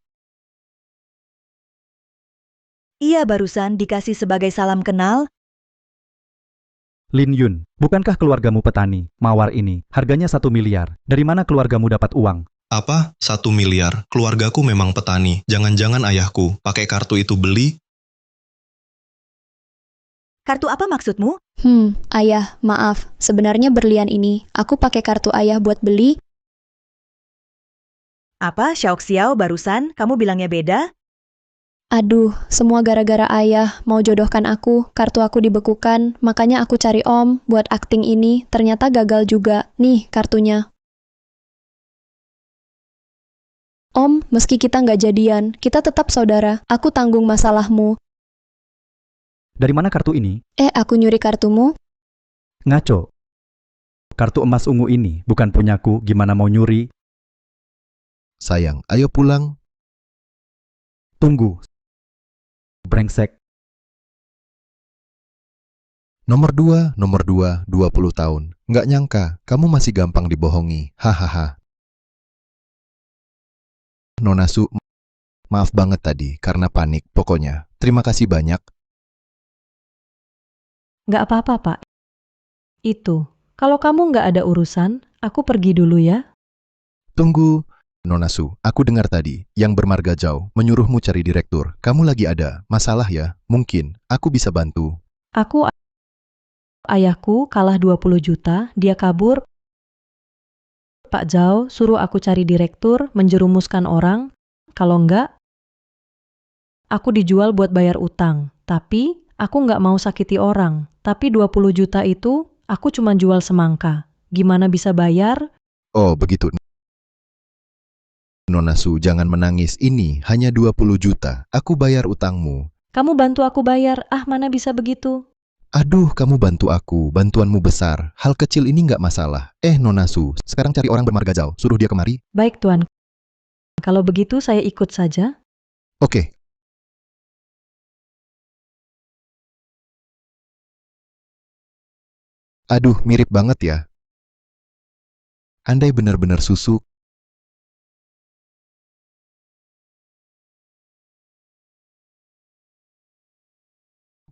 Iya, barusan dikasih sebagai salam kenal. Lin Yun, bukankah keluargamu petani? Mawar ini, harganya 1 miliar. Dari mana keluargamu dapat uang? Apa? 1 miliar? Keluargaku memang petani. Jangan-jangan ayahku pakai kartu itu beli? Kartu apa maksudmu? Ayah, maaf. Sebenarnya berlian ini, aku pakai kartu ayah buat beli. Apa, Xiao barusan? Kamu bilangnya beda? Aduh, semua gara-gara ayah mau jodohkan aku, kartu aku dibekukan, makanya aku cari om buat akting ini, ternyata gagal juga. Nih, kartunya. Om, meski kita nggak jadian, kita tetap saudara. Aku tanggung masalahmu. Dari mana kartu ini? Aku nyuri kartumu? Ngaco. Kartu emas ungu ini bukan punyaku, gimana mau nyuri? Sayang, ayo pulang. Tunggu. Brengsek. Nomor 2, 20 tahun. Nggak nyangka, kamu masih gampang dibohongi. Hahaha. Nona Su, maaf banget tadi karena panik. Pokoknya, terima kasih banyak. Nggak apa-apa, Pak. Itu, kalau kamu nggak ada urusan, aku pergi dulu ya. Tunggu. Nona Su, aku dengar tadi, yang bermarga jauh menyuruhmu cari direktur. Kamu lagi ada masalah ya? Mungkin, aku bisa bantu. Ayahku kalah 20 juta, dia kabur. Pak Zhao suruh aku cari direktur, menjerumuskan orang. Kalau enggak, aku dijual buat bayar utang. Tapi, aku nggak mau sakiti orang. Tapi 20 juta itu, aku cuma jual semangka. Gimana bisa bayar? Oh, begitu. Nona Su, jangan menangis. Ini hanya 20 juta. Aku bayar utangmu. Kamu bantu aku bayar. Mana bisa begitu? Aduh, kamu bantu aku. Bantuanmu besar. Hal kecil ini nggak masalah. Nona Su, sekarang cari orang bermarga jauh. Suruh dia kemari. Baik, Tuan. Kalau begitu, saya ikut saja. Oke. Aduh, mirip banget ya. Andai benar-benar susu.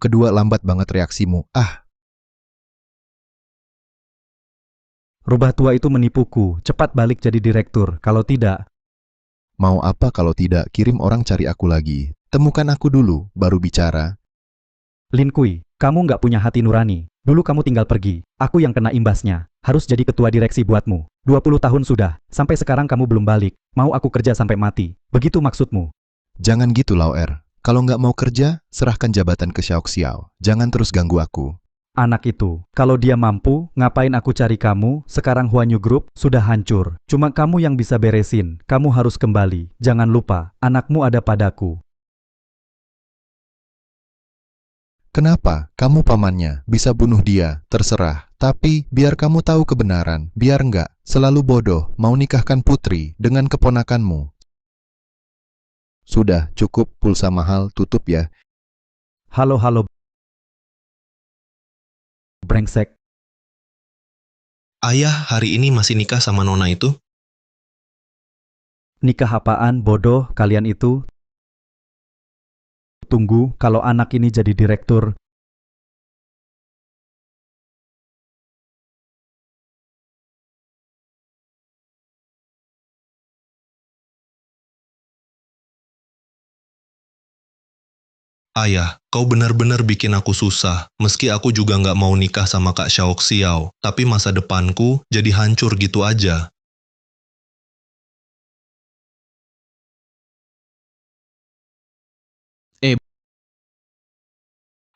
Kedua, lambat banget reaksimu. Rubah tua itu menipuku. Cepat balik jadi direktur. Kalau tidak, Mau apa kalau tidak? Kirim orang cari aku lagi. Temukan aku dulu, baru bicara. Lin Kui, kamu nggak punya hati nurani. Dulu kamu tinggal pergi. Aku yang kena imbasnya. Harus jadi ketua direksi buatmu. 20 tahun sudah. Sampai sekarang kamu belum balik. Mau aku kerja sampai mati. Begitu maksudmu? Jangan gitu, Lauer. Kalau nggak mau kerja, serahkan jabatan ke Xiao. Jangan terus ganggu aku. Anak itu, kalau dia mampu, ngapain aku cari kamu? Sekarang Huanyu Group sudah hancur. Cuma kamu yang bisa beresin. Kamu harus kembali. Jangan lupa, anakmu ada padaku. Kenapa? Kamu pamannya, bisa bunuh dia, terserah. Tapi, biar kamu tahu kebenaran, biar nggak selalu bodoh mau nikahkan putri dengan keponakanmu. Sudah, cukup pulsa mahal, tutup ya. Halo. Brengsek. Ayah hari ini masih nikah sama nona itu? Nikah apaan, bodoh, kalian itu? Tunggu, kalau anak ini jadi direktur. Ayah, kau benar-benar bikin aku susah. Meski aku juga nggak mau nikah sama Kak Xiao, tapi masa depanku jadi hancur gitu aja.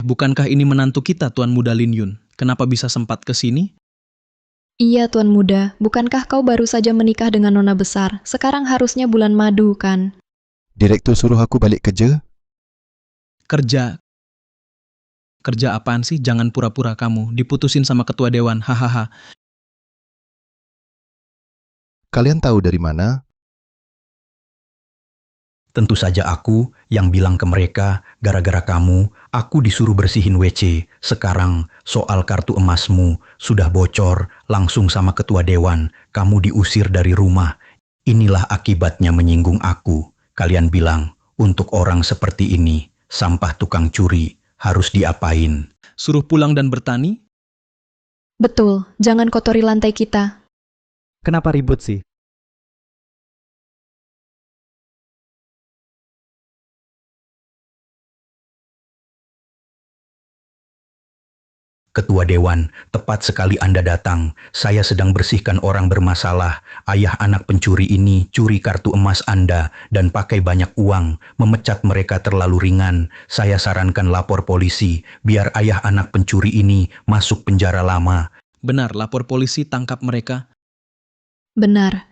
Bukankah ini menantu kita, Tuan Muda Lin Yun? Kenapa bisa sempat ke sini? Iya, Tuan Muda. Bukankah kau baru saja menikah dengan nona besar? Sekarang harusnya bulan madu, kan? Direktur suruh aku balik kerja? Kerja apaan sih? Jangan pura-pura kamu. Diputusin sama ketua dewan, hahaha. Kalian tahu dari mana? Tentu saja aku yang bilang ke mereka, gara-gara kamu, aku disuruh bersihin WC. Sekarang, soal kartu emasmu sudah bocor, langsung sama ketua dewan. Kamu diusir dari rumah. Inilah akibatnya menyinggung aku. Kalian bilang, untuk orang seperti ini, sampah tukang curi, harus diapain? Suruh pulang dan bertani? Betul, jangan kotori lantai kita. Kenapa ribut sih? Ketua Dewan, tepat sekali Anda datang. Saya sedang bersihkan orang bermasalah. Ayah anak pencuri ini curi kartu emas Anda dan pakai banyak uang. Memecat mereka terlalu ringan. Saya sarankan lapor polisi, biar ayah anak pencuri ini masuk penjara lama. Benar, lapor polisi, tangkap mereka. Benar.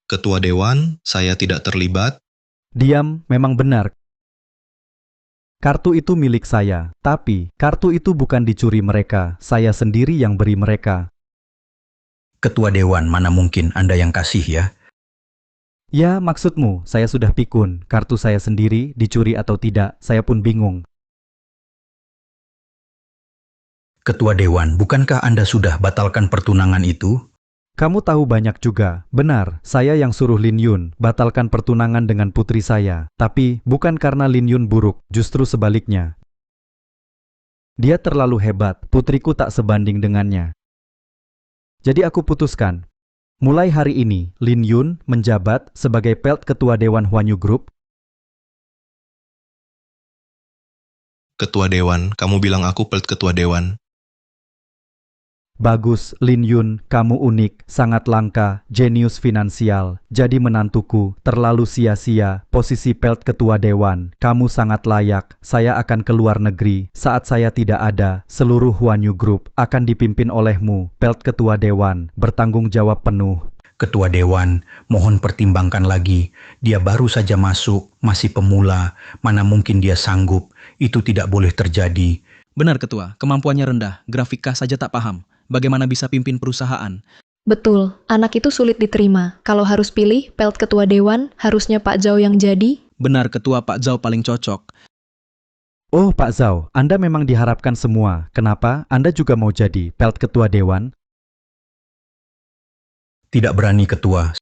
Ketua Dewan, saya tidak terlibat. Diam, memang benar. Kartu itu milik saya, tapi kartu itu bukan dicuri mereka. Saya sendiri yang beri mereka. Ketua Dewan, mana mungkin Anda yang kasih ya? Ya, maksudmu, saya sudah pikun. Kartu saya sendiri, dicuri atau tidak, saya pun bingung. Ketua Dewan, bukankah Anda sudah batalkan pertunangan itu? Kamu tahu banyak juga. Benar, saya yang suruh Lin Yun batalkan pertunangan dengan putri saya. Tapi, bukan karena Lin Yun buruk, justru sebaliknya. Dia terlalu hebat, putriku tak sebanding dengannya. Jadi aku putuskan, mulai hari ini, Lin Yun menjabat sebagai pelt ketua Dewan Huanyu Group. Ketua Dewan, kamu bilang aku pelt Ketua Dewan. Bagus, Lin Yun, kamu unik, sangat langka, jenius finansial. Jadi menantuku, terlalu sia-sia, posisi pelt ketua dewan. Kamu sangat layak, saya akan ke luar negeri. Saat saya tidak ada, seluruh Huanyu Group akan dipimpin olehmu, pelt ketua dewan, bertanggung jawab penuh. Ketua Dewan, mohon pertimbangkan lagi. Dia baru saja masuk, masih pemula. Mana mungkin dia sanggup. Itu tidak boleh terjadi. Benar, Ketua, kemampuannya rendah, grafika saja tak paham. Bagaimana bisa pimpin perusahaan? Betul, anak itu sulit diterima. Kalau harus pilih, pelt ketua dewan, harusnya Pak Zhao yang jadi. Benar, Ketua, Pak Zhao paling cocok. Oh, Pak Zhao, Anda memang diharapkan semua. Kenapa Anda juga mau jadi pelt ketua dewan? Tidak berani, Ketua.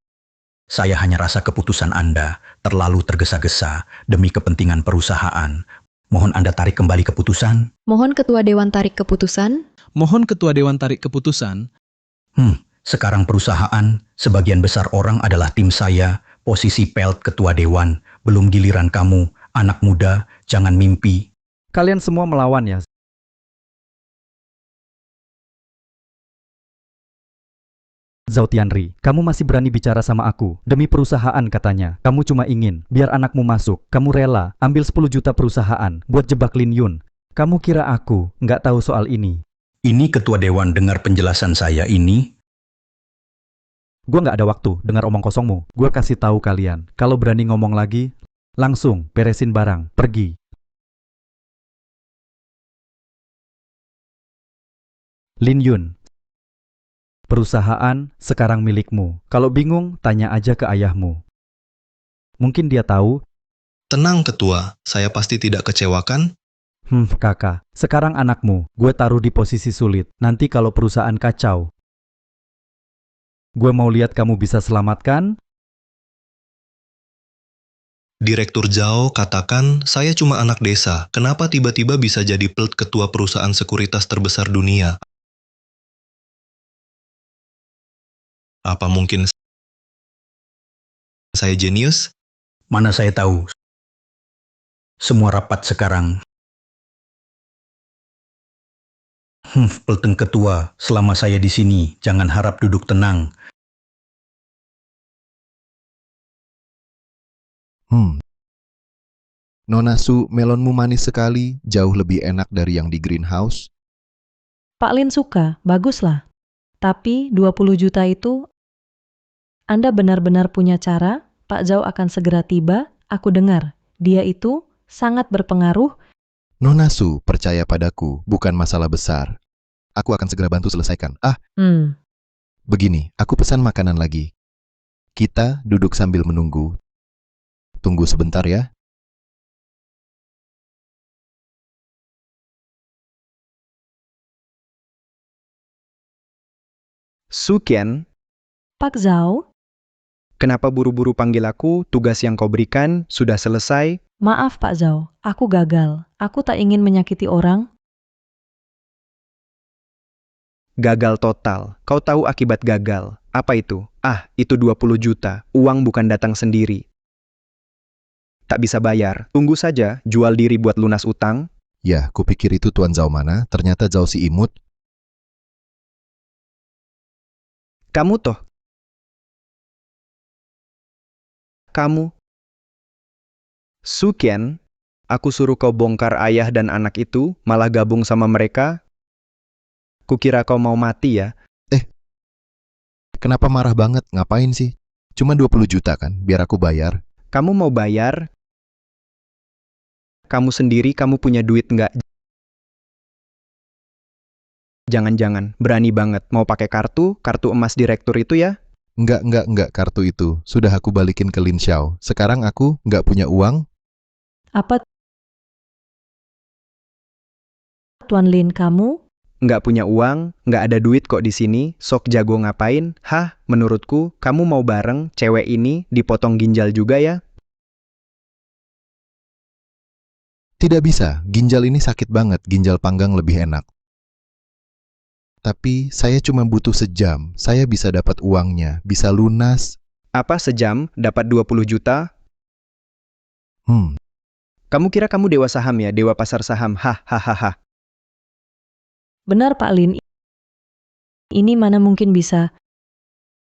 Saya hanya rasa keputusan Anda terlalu tergesa-gesa demi kepentingan perusahaan. Mohon Anda tarik kembali keputusan. Mohon ketua dewan tarik keputusan. Mohon Ketua Dewan tarik keputusan. Sekarang perusahaan, sebagian besar orang adalah tim saya, posisi pelt ketua dewan. Belum giliran kamu, anak muda, jangan mimpi. Kalian semua melawan ya? Zhao Tianri, kamu masih berani bicara sama aku? Demi perusahaan katanya. Kamu cuma ingin, biar anakmu masuk. Kamu rela, ambil 10 juta perusahaan, buat jebak Lin Yun. Kamu kira aku nggak tahu soal ini? Ini Ketua Dewan dengar penjelasan saya ini. Gua nggak ada waktu dengar omong kosongmu. Gua kasih tahu kalian, kalau berani ngomong lagi, langsung beresin barang, pergi. Lin Yun, perusahaan sekarang milikmu. Kalau bingung, tanya aja ke ayahmu. Mungkin dia tahu. Tenang, Ketua. Saya pasti tidak kecewakan. Kakak, sekarang anakmu, gue taruh di posisi sulit. Nanti kalau perusahaan kacau, gue mau lihat kamu bisa selamatkan. Direktur Zhao katakan, saya cuma anak desa. Kenapa tiba-tiba bisa jadi pelt ketua perusahaan sekuritas terbesar dunia? Apa mungkin saya jenius? Mana saya tahu. Semua rapat sekarang. Pelteng Ketua, selama saya di sini, jangan harap duduk tenang. Nona Su, melonmu manis sekali, jauh lebih enak dari yang di greenhouse. Pak Lin suka, baguslah. Tapi 20 juta itu, Anda benar-benar punya cara, Pak Zhao akan segera tiba, aku dengar. Dia itu sangat berpengaruh. Nona Su, percaya padaku, bukan masalah besar. Aku akan segera bantu selesaikan. Begini, aku pesan makanan lagi. Kita duduk sambil menunggu. Tunggu sebentar ya. Sukian, Pak Zhao, kenapa buru-buru panggil aku? Tugas yang kau berikan sudah selesai? maaf Pak Zhao, aku gagal. Aku tak ingin menyakiti orang. Gagal total. Kau tahu akibat gagal. Apa itu? Ah, itu 20 juta. Uang bukan datang sendiri. Tak bisa bayar. Tunggu saja, jual diri buat lunas utang. Ya, kupikir itu Tuan Zhao mana, ternyata Zhao si imut. Kamu toh? Kamu? Sukian, aku suruh kau bongkar ayah dan anak itu, malah gabung sama mereka. Kukira kau mau mati ya. Kenapa marah banget? Ngapain sih? Cuma 20 juta kan, biar aku bayar. Kamu mau bayar? Kamu sendiri kamu punya duit nggak? Jangan-jangan, berani banget mau pakai kartu emas direktur itu ya? Enggak, kartu itu. Sudah aku balikin ke Lin Xiao. Sekarang aku nggak punya uang. Apa Tuan Lin kamu? Nggak punya uang, nggak ada duit kok di sini, sok jago ngapain? Hah, menurutku, kamu mau bareng cewek ini dipotong ginjal juga ya? Tidak bisa, ginjal ini sakit banget, ginjal panggang lebih enak. Tapi saya cuma butuh sejam, saya bisa dapat uangnya, bisa lunas. Apa sejam dapat 20 juta? Kamu kira kamu dewa saham ya, dewa pasar saham? Hahaha. Benar Pak Lin. Ini mana mungkin bisa.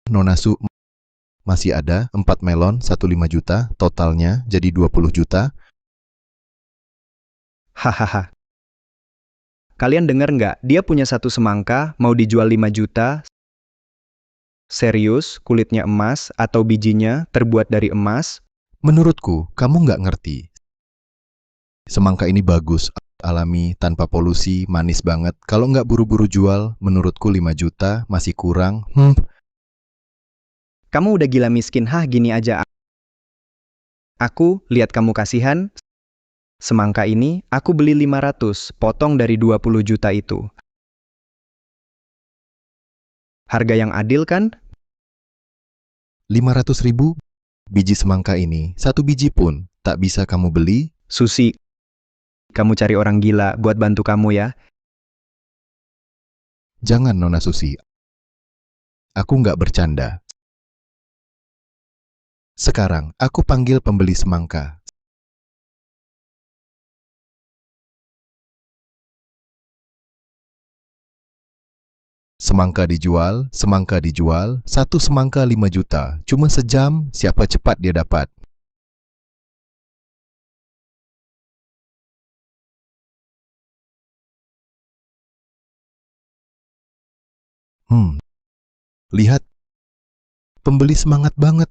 Nona Su, masih ada 4 melon, 1,5 juta, totalnya jadi 20 juta. Hahaha. Kalian dengar nggak? Dia punya satu semangka, mau dijual 5 juta. Serius, kulitnya emas atau bijinya terbuat dari emas? Menurutku, kamu nggak ngerti. Semangka ini bagus, alami, tanpa polusi, manis banget. Kalau nggak buru-buru jual, menurutku 5 juta masih kurang. Kamu udah gila miskin, gini aja. Aku, lihat kamu kasihan. Semangka ini, aku beli 500, potong dari 20 juta itu. Harga yang adil kan? 500.000 biji semangka ini, satu biji pun tak bisa kamu beli. Susi, kamu cari orang gila buat bantu kamu ya. Jangan Nona Susi. Aku nggak bercanda. Sekarang, aku panggil pembeli semangka. Semangka dijual, satu semangka 5 juta. Cuma sejam, siapa cepat dia dapat. Lihat, pembeli semangat banget.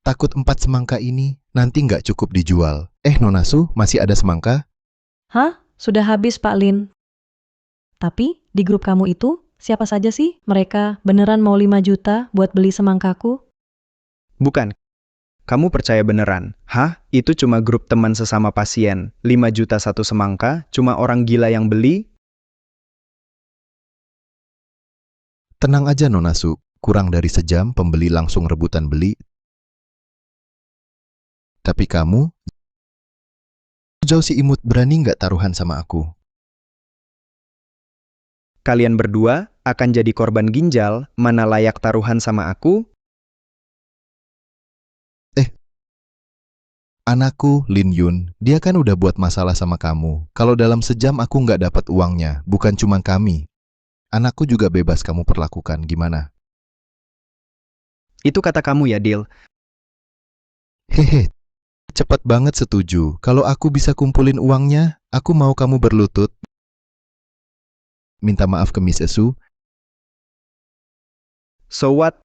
Takut 4 semangka ini nanti nggak cukup dijual. Nona Su, masih ada semangka? Hah? Sudah habis Pak Lin. Tapi di grup kamu itu siapa saja sih? Mereka beneran mau 5 juta buat beli semangkaku? Bukan. Kamu percaya beneran? Itu cuma grup teman sesama pasien. 5 juta satu semangka, cuma orang gila yang beli? Tenang aja Nona Su, kurang dari sejam pembeli langsung rebutan beli. Tapi kamu, Zhao si imut, berani nggak taruhan sama aku? Kalian berdua akan jadi korban ginjal, mana layak taruhan sama aku? Anakku, Lin Yun, dia kan udah buat masalah sama kamu. Kalau dalam sejam aku nggak dapat uangnya, bukan cuma kami. Anakku juga bebas kamu perlakukan, gimana? Itu kata kamu ya, Dil. Hehe, cepat banget setuju. Kalau aku bisa kumpulin uangnya, aku mau kamu berlutut. Minta maaf ke Miss Esu. So what?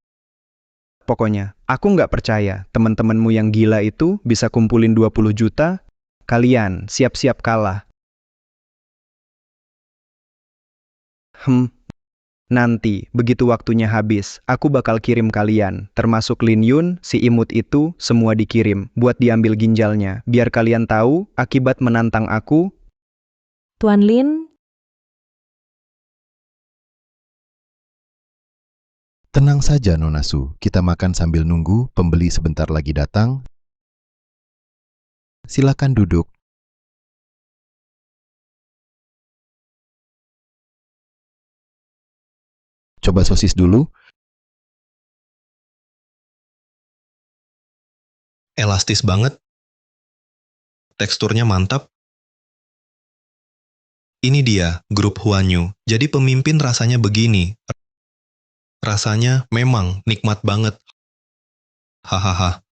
Pokoknya, aku nggak percaya teman-temanmu yang gila itu bisa kumpulin 20 juta. Kalian siap-siap kalah. Nanti, begitu waktunya habis, aku bakal kirim kalian, termasuk Lin Yun, si imut itu, semua dikirim, buat diambil ginjalnya, biar kalian tahu, akibat menantang aku. Tuan Lin, Tenang saja Nona Su, kita makan sambil nunggu, pembeli sebentar lagi datang. Silakan duduk. Coba sosis dulu. Elastis banget. Teksturnya mantap. Ini dia, grup Huanyu. Jadi pemimpin rasanya begini. Rasanya memang nikmat banget. Hahaha.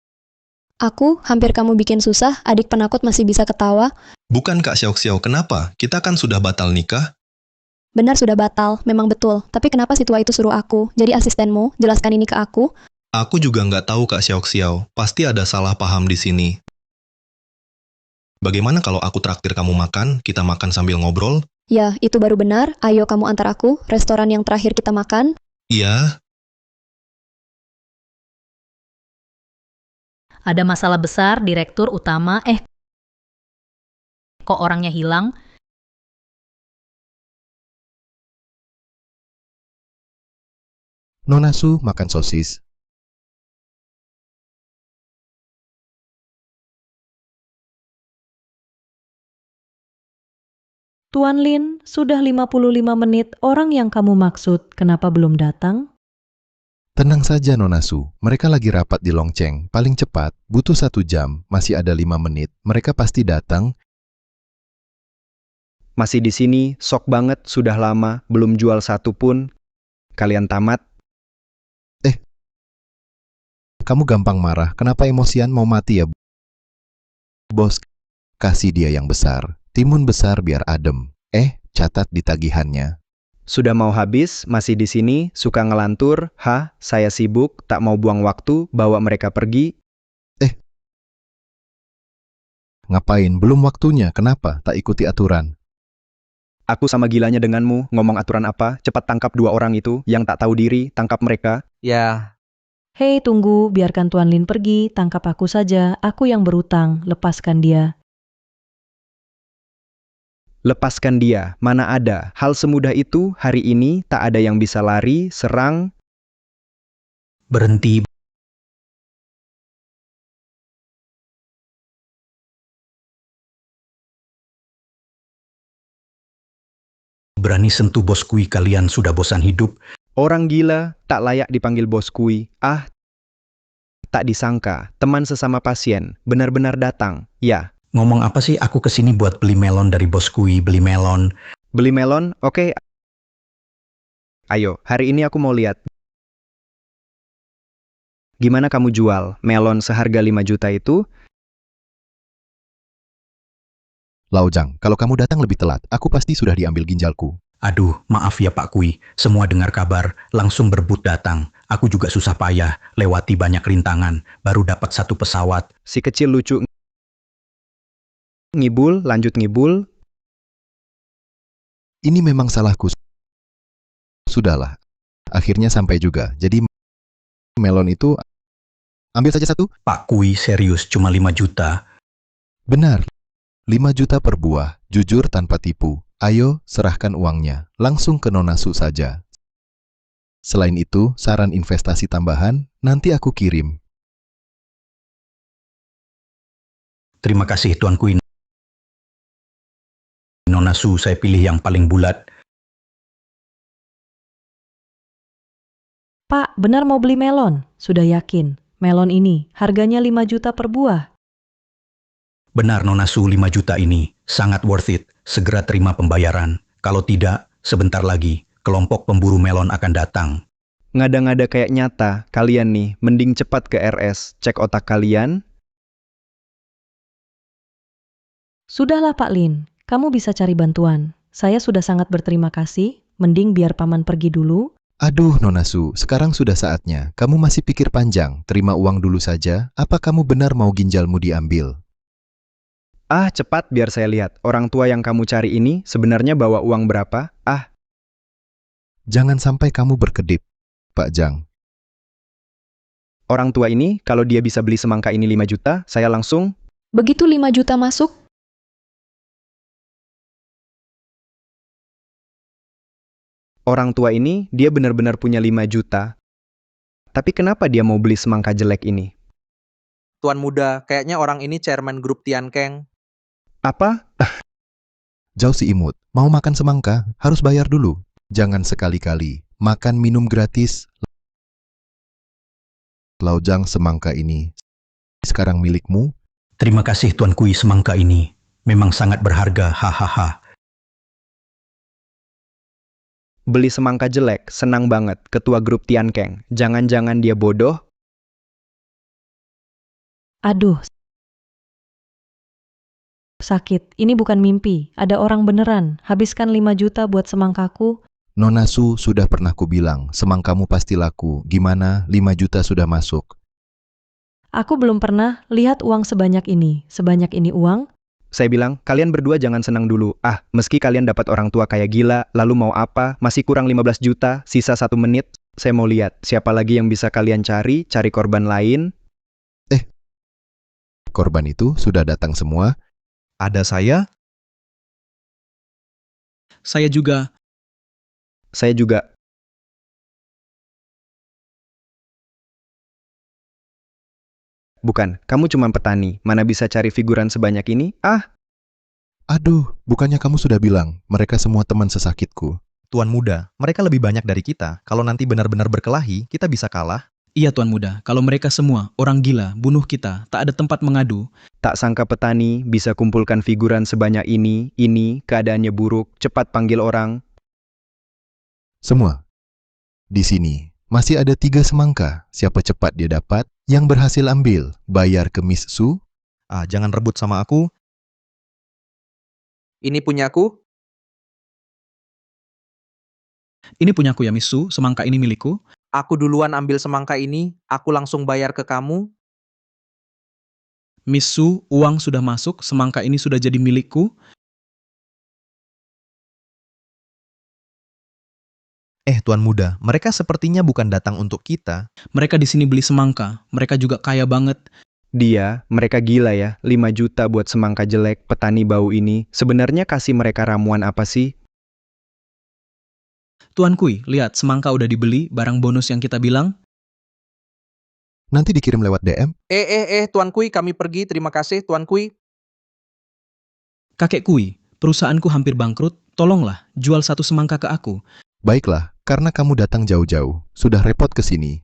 Aku, hampir kamu bikin susah, adik penakut masih bisa ketawa. Bukan Kak Xiao-Xiao, kenapa? Kita kan sudah batal nikah. Benar sudah batal, memang betul. Tapi kenapa si tua itu suruh aku? Jadi asistenmu, jelaskan ini ke aku. Aku juga nggak tahu Kak Xiao-Xiao. Pasti ada salah paham di sini. Bagaimana kalau aku traktir kamu makan, kita makan sambil ngobrol? Ya, itu baru benar. Ayo kamu antar aku, restoran yang terakhir kita makan. Iya, Ada masalah besar, direktur utama, kok orangnya hilang? Nona Su makan sosis. Tuan Lin, sudah 55 menit orang yang kamu maksud, kenapa belum datang? Tenang saja Nona Su, mereka lagi rapat di Longcheng. Paling cepat, butuh 1 jam, masih ada 5 menit. Mereka pasti datang. Masih di sini, sok banget, sudah lama, belum jual satu pun. Kalian tamat? Kamu gampang marah, kenapa emosian mau mati ya? Bos, kasih dia yang besar. Timun besar biar adem. Catat di tagihannya. Sudah mau habis, masih di sini, suka ngelantur, saya sibuk, tak mau buang waktu, bawa mereka pergi. Ngapain? Belum waktunya, kenapa? Tak ikuti aturan. Aku sama gilanya denganmu, ngomong aturan apa, cepat tangkap 2 orang itu, yang tak tahu diri, tangkap mereka. Ya, Hei, tunggu, biarkan Tuan Lin pergi, tangkap aku saja, aku yang berutang, lepaskan dia. Lepaskan dia, mana ada, hal semudah itu, hari ini, tak ada yang bisa lari, serang. Berhenti. Berani sentuh bos kui, kalian sudah bosan hidup. Orang gila, tak layak dipanggil bos kui. Tak disangka, teman sesama pasien, benar-benar datang, ya. Ngomong apa sih, aku kesini buat beli melon dari bos kui, beli melon. Beli melon, oke. Ayo, hari ini aku mau lihat. Gimana kamu jual melon seharga 5 juta itu? Laojang, kalau kamu datang lebih telat, aku pasti sudah diambil ginjalku. Aduh, maaf ya Pak Kui, semua dengar kabar, langsung berebut datang. Aku juga susah payah, lewati banyak rintangan, baru dapat 1 pesawat. Si kecil lucu. Ngibul, lanjut ngibul. Ini memang salahku. Sudahlah, akhirnya sampai juga. Jadi melon itu, ambil saja 1. Pak Kui, serius, cuma 5 juta. Benar, 5 juta per buah, jujur tanpa tipu. Ayo, serahkan uangnya, langsung ke Nona Su saja. Selain itu, saran investasi tambahan, nanti aku kirim. Terima kasih Tuan Kui. Nona Su, saya pilih yang paling bulat. Pak, benar mau beli melon? Sudah yakin, melon ini harganya 5 juta per buah. Benar Nona Su, 5 juta ini, sangat worth it. Segera terima pembayaran. Kalau tidak, sebentar lagi, kelompok pemburu melon akan datang. Ngada-ngada kayak nyata, kalian nih, mending cepat ke RS, cek otak kalian. Sudahlah Pak Lin, kamu bisa cari bantuan. Saya sudah sangat berterima kasih, mending biar paman pergi dulu. Aduh Nona Su, sekarang sudah saatnya. Kamu masih pikir panjang, terima uang dulu saja. Apa kamu benar mau ginjalmu diambil? Cepat biar saya lihat, orang tua yang kamu cari ini sebenarnya bawa uang berapa? Jangan sampai kamu berkedip, Pak Jang. Orang tua ini, kalau dia bisa beli semangka ini 5 juta, saya langsung. Begitu 5 juta masuk, Orang tua ini, dia benar-benar punya 5 juta. Tapi kenapa dia mau beli semangka jelek ini? Tuan muda, kayaknya orang ini chairman grup Tiankeng. Apa? Jauh si imut, mau makan semangka, harus bayar dulu. Jangan sekali-kali, makan minum gratis. Laujang semangka ini sekarang milikmu. Terima kasih Tuan Kui, semangka ini memang sangat berharga, hahaha. Beli semangka jelek, senang banget, ketua grup Tian Keng. Jangan-jangan dia bodoh? Aduh. Sakit, ini bukan mimpi. Ada orang beneran. Habiskan 5 juta buat semangkaku. Nona Su, sudah pernah kubilang, semangkamu pasti laku. Gimana, 5 juta sudah masuk. Aku belum pernah lihat uang sebanyak ini. Sebanyak ini uang? Saya bilang, kalian berdua jangan senang dulu. Meski kalian dapat orang tua kayak gila, lalu mau apa? Masih kurang 15 juta, sisa 1 menit. Saya mau lihat, siapa lagi yang bisa kalian cari korban lain. Korban itu sudah datang semua. Ada saya, Saya juga. Saya juga. Bukan, kamu cuma petani. Mana bisa cari figuran sebanyak ini? Aduh, bukannya kamu sudah bilang, mereka semua teman sesakitku. Tuan Muda, mereka lebih banyak dari kita. Kalau nanti benar-benar berkelahi, kita bisa kalah. Iya Tuan Muda, kalau mereka semua orang gila bunuh kita, tak ada tempat mengadu. Tak sangka petani bisa kumpulkan figuran sebanyak ini, keadaannya buruk, cepat panggil orang. Semua. Di sini, masih ada 3 semangka. Siapa cepat dia dapat, yang berhasil ambil, bayar ke Miss Su. Jangan rebut sama aku. Ini punyaku. Ini punyaku ya Miss Su, semangka ini milikku. Aku duluan ambil semangka ini, aku langsung bayar ke kamu. Miss Su, uang sudah masuk, semangka ini sudah jadi milikku. Tuan Muda, mereka sepertinya bukan datang untuk kita. Mereka di sini beli semangka, mereka juga kaya banget. Mereka gila ya, 5 juta buat semangka jelek, petani bau ini. Sebenarnya kasih mereka ramuan apa sih? Tuan Kui, lihat semangka udah dibeli, barang bonus yang kita bilang. Nanti dikirim lewat DM. Tuan Kui, kami pergi, terima kasih, Tuan Kui. Kakek Kui, perusahaanku hampir bangkrut, tolonglah, jual 1 semangka ke aku. Baiklah, karena kamu datang jauh-jauh, sudah repot ke sini.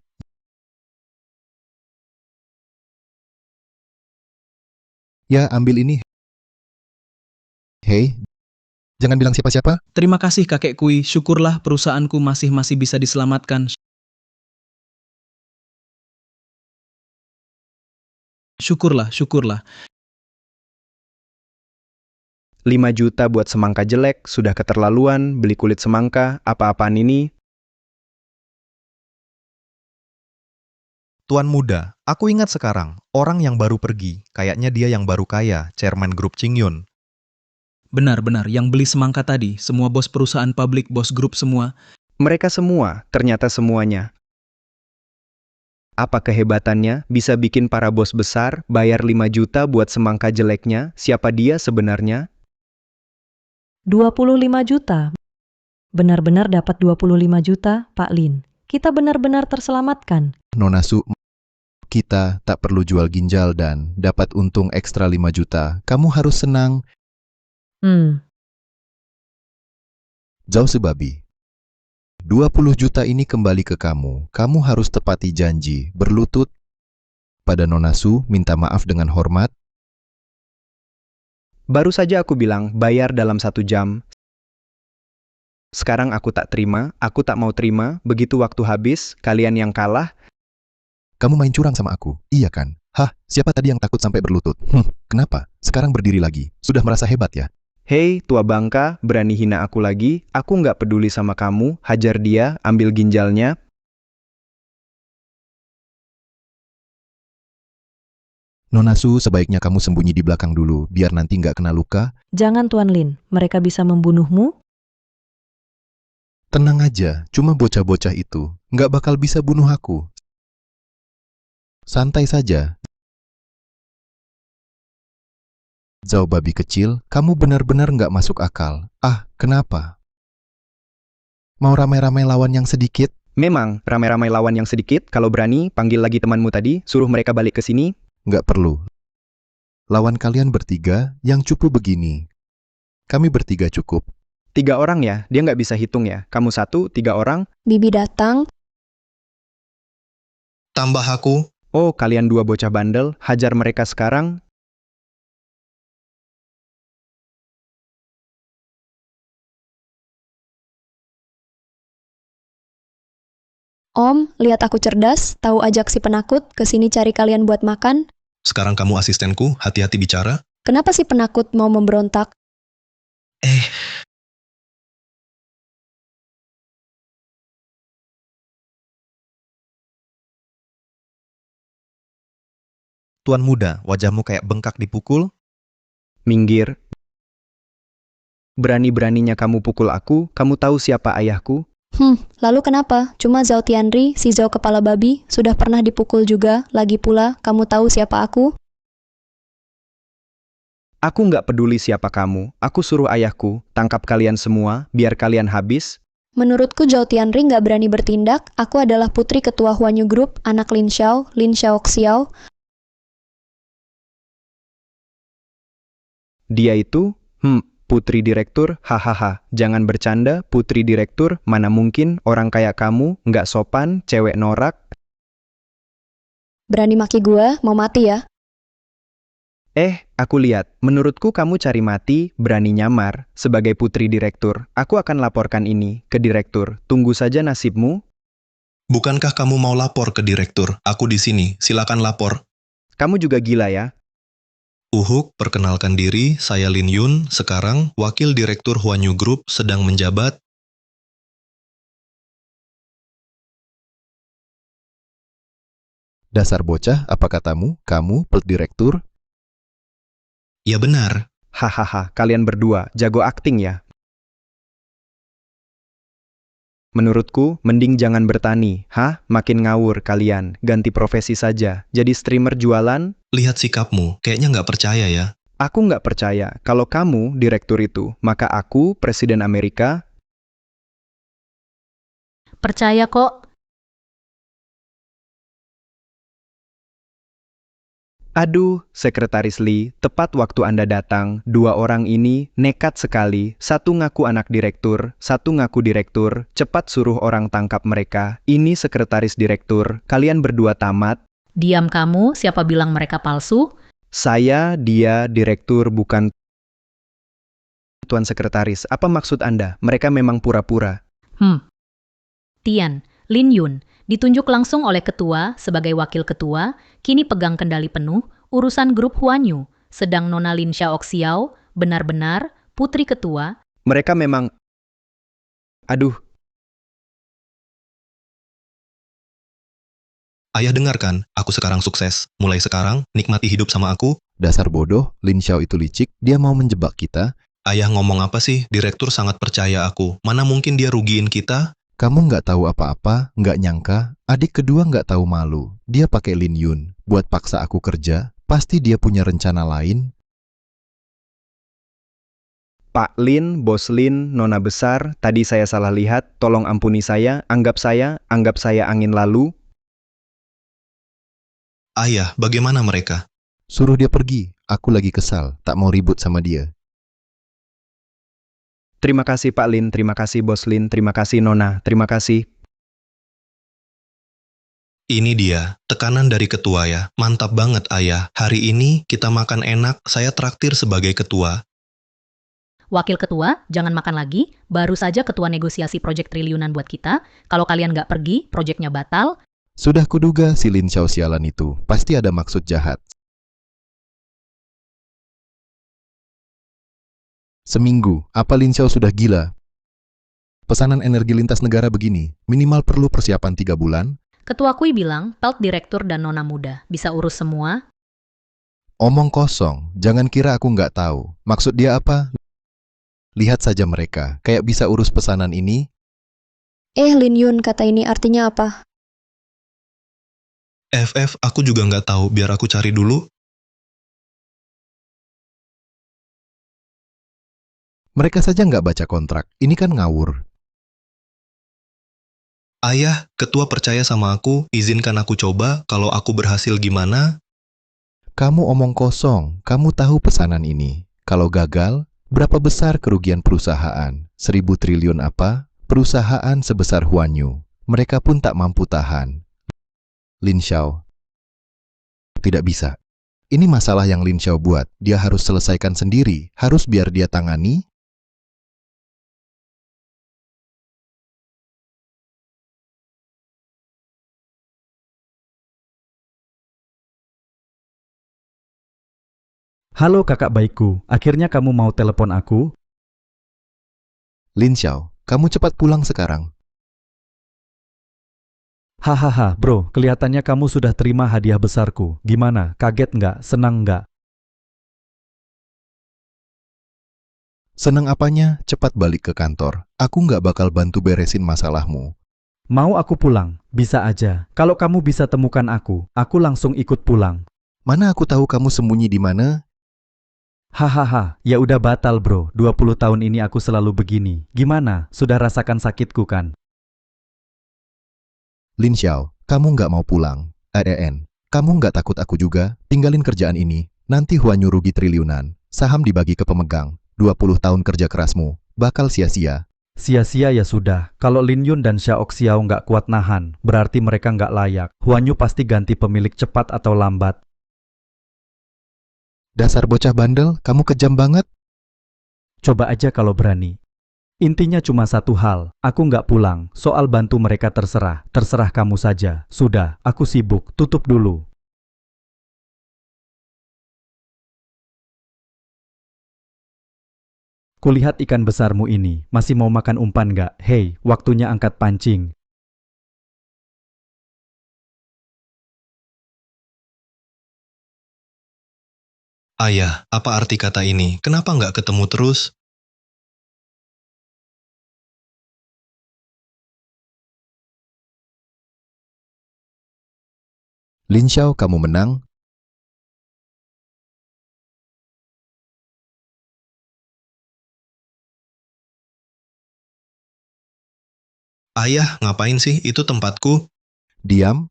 Ya, ambil ini. Hei, jangan bilang siapa-siapa. Terima kasih kakek Kui, syukurlah perusahaanku masih bisa diselamatkan. Syukurlah. 5 juta buat semangka jelek, sudah keterlaluan, beli kulit semangka, apa-apaan ini? Tuan Muda, aku ingat sekarang, orang yang baru pergi, kayaknya dia yang baru kaya, chairman grup Qingyun. Benar, yang beli semangka tadi, semua bos perusahaan publik, bos grup semua. Mereka semua, ternyata semuanya. Apa kehebatannya bisa bikin para bos besar bayar 5 juta buat semangka jeleknya? Siapa dia sebenarnya? 25 juta. Benar-benar dapat 25 juta, Pak Lin. Kita benar-benar terselamatkan. Nona Su, kita tak perlu jual ginjal dan dapat untung ekstra 5 juta. Kamu harus senang. Zhao Sebabi, 20 juta ini kembali ke kamu. Kamu harus tepati janji, berlutut pada Nona Su, minta maaf dengan hormat. Baru saja aku bilang bayar dalam 1 jam. Sekarang aku tak terima, aku tak mau terima, begitu waktu habis, kalian yang kalah. Kamu main curang sama aku, iya kan? Siapa tadi yang takut sampai berlutut? Kenapa? Sekarang berdiri lagi, sudah merasa hebat ya? Hei, tua bangka, berani hina aku lagi? Aku nggak peduli sama kamu, hajar dia, ambil ginjalnya. Nona Su, sebaiknya kamu sembunyi di belakang dulu, biar nanti nggak kena luka. Jangan Tuan Lin, mereka bisa membunuhmu. Tenang aja, cuma bocah-bocah itu, nggak bakal bisa bunuh aku. Santai saja. Zhao babi kecil, kamu benar-benar nggak masuk akal. Kenapa? Mau ramai-ramai lawan yang sedikit? Memang, ramai-ramai lawan yang sedikit, kalau berani, panggil lagi temanmu tadi, suruh mereka balik ke sini. Nggak perlu. Lawan kalian bertiga yang cupu begini. Kami bertiga cukup. 3 orang ya, dia nggak bisa hitung ya. Kamu 1, 3 orang. Bibi datang, Tambah aku, Oh, kalian 2 bocah bandel, hajar mereka sekarang. Om, lihat aku cerdas, tahu ajak si penakut ke sini cari kalian buat makan. sekarang kamu asistenku, hati-hati bicara. Kenapa si penakut mau memberontak? Eh, Tuan muda, wajahmu kayak bengkak dipukul. Minggir. Berani-beraninya kamu pukul aku, kamu tahu siapa ayahku? Lalu kenapa? Cuma Zhao Tianri, si Zhao kepala babi, sudah pernah dipukul juga. Lagi pula, kamu tahu siapa aku? Aku nggak peduli siapa kamu, aku suruh ayahku, tangkap kalian semua, biar kalian habis. Menurutku Zhao Tianri nggak berani bertindak. Aku adalah putri ketua Huanyu Group, anak Lin Xiaoxiao. Dia itu, putri direktur, hahaha, jangan bercanda, putri direktur, mana mungkin orang kayak kamu, nggak sopan, cewek norak. Berani maki gua, mau mati ya? Aku lihat, menurutku kamu cari mati, berani nyamar, sebagai putri direktur. Aku akan laporkan ini ke direktur, tunggu saja nasibmu. bukankah kamu mau lapor ke direktur? Aku di sini, silakan lapor. Kamu juga gila ya? Uhuk, perkenalkan diri, saya Lin Yun, sekarang Wakil Direktur Huanyu Group sedang menjabat. Dasar bocah, apa katamu? Kamu, direktur? Ya benar, Hahaha, kalian berdua, jago akting ya? Menurutku, mending jangan bertani. Makin ngawur kalian, ganti profesi saja. Jadi streamer jualan? lihat sikapmu, kayaknya nggak percaya ya. Aku nggak percaya, kalau kamu direktur itu, maka aku, Presiden Amerika. Percaya kok. Aduh, Sekretaris Lee, tepat waktu Anda datang, 2 orang ini nekat sekali, satu ngaku anak direktur, satu ngaku direktur, cepat suruh orang tangkap mereka. Ini Sekretaris Direktur, kalian berdua tamat. Diam kamu, siapa bilang mereka palsu? Dia direktur bukan Tuan Sekretaris. Apa maksud Anda? Mereka memang pura-pura. Tian, Lin Yun, ditunjuk langsung oleh ketua sebagai wakil ketua, kini pegang kendali penuh urusan grup Huanyu, sedang Nona Lin Xiaoxiao benar-benar putri ketua. Mereka memang... Aduh, Ayah dengarkan, aku sekarang sukses. Mulai sekarang, nikmati hidup sama aku. Dasar bodoh, Lin Xiao itu licik, dia mau menjebak kita. Ayah ngomong apa sih? Direktur sangat percaya aku. Mana mungkin dia rugiin kita? Kamu nggak tahu apa-apa, nggak nyangka. Adik kedua nggak tahu malu. Dia pakai Lin Yun buat paksa aku kerja. Pasti dia punya rencana lain. Pak Lin, Bos Lin, Nona besar, tadi saya salah lihat, tolong ampuni saya, anggap saya angin lalu. Ayah, bagaimana mereka? Suruh dia pergi. Aku lagi kesal, tak mau ribut sama dia. Terima kasih Pak Lin, terima kasih Bos Lin, terima kasih Nona, terima kasih. Ini dia, tekanan dari ketua ya. Mantap banget ayah. Hari ini kita makan enak, saya traktir sebagai ketua. Wakil ketua, jangan makan lagi. Baru saja ketua negosiasi proyek triliunan buat kita. Kalau kalian nggak pergi, proyeknya batal. Sudah kuduga si Lin Xiao sialan itu. Pasti ada maksud jahat. Seminggu, apa Lin Xiao sudah gila? Pesanan energi lintas negara begini, minimal perlu persiapan 3 bulan. Ketua Kui bilang, Pelt Direktur dan Nona Muda bisa urus semua. Omong kosong, jangan kira aku nggak tahu. Maksud dia apa? Lihat saja mereka, kayak bisa urus pesanan ini. Lin Yun, kata ini artinya apa? FF, aku juga nggak tahu, biar aku cari dulu. Mereka saja nggak baca kontrak, ini kan ngawur. Ayah, ketua percaya sama aku, izinkan aku coba, kalau aku berhasil gimana? Kamu omong kosong, kamu tahu pesanan ini. Kalau gagal, berapa besar kerugian perusahaan? 1.000 triliun apa? Perusahaan sebesar Huanyu. Mereka pun tak mampu tahan. Lin Xiao. Tidak bisa. Ini masalah yang Lin Xiao buat. Dia harus selesaikan sendiri. Harus biar dia tangani. Halo kakak baikku, akhirnya kamu mau telepon aku? Lin Xiao, kamu cepat pulang sekarang. Hahaha, bro, kelihatannya kamu sudah terima hadiah besarku. Gimana, kaget nggak? Senang nggak? Senang apanya? Cepat balik ke kantor. Aku nggak bakal bantu beresin masalahmu. Mau aku pulang? Bisa aja. Kalau kamu bisa temukan aku langsung ikut pulang. Mana aku tahu kamu sembunyi di mana? Hahaha, ya udah batal bro, 20 tahun ini aku selalu begini. Gimana, sudah rasakan sakitku kan? Lin Xiao, kamu nggak mau pulang. Kamu nggak takut aku juga? Tinggalin kerjaan ini. Nanti Huanyu rugi triliunan. Saham dibagi ke pemegang. 20 tahun kerja kerasmu. Bakal sia-sia. Sia-sia ya sudah, kalau Lin Yun dan Xiao Xiao nggak kuat nahan, berarti mereka nggak layak. Huanyu pasti ganti pemilik cepat atau lambat. Dasar bocah bandel, kamu kejam banget. Coba aja kalau berani. Intinya cuma satu hal, aku nggak pulang, soal bantu mereka terserah kamu saja. Sudah, aku sibuk, tutup dulu. Kulihat ikan besarmu ini, masih mau makan umpan nggak? Hei, waktunya angkat pancing. Ayah, apa arti kata ini? Kenapa nggak ketemu terus? Lin Xiao, kamu menang. Ayah, ngapain sih? Itu tempatku. Diam.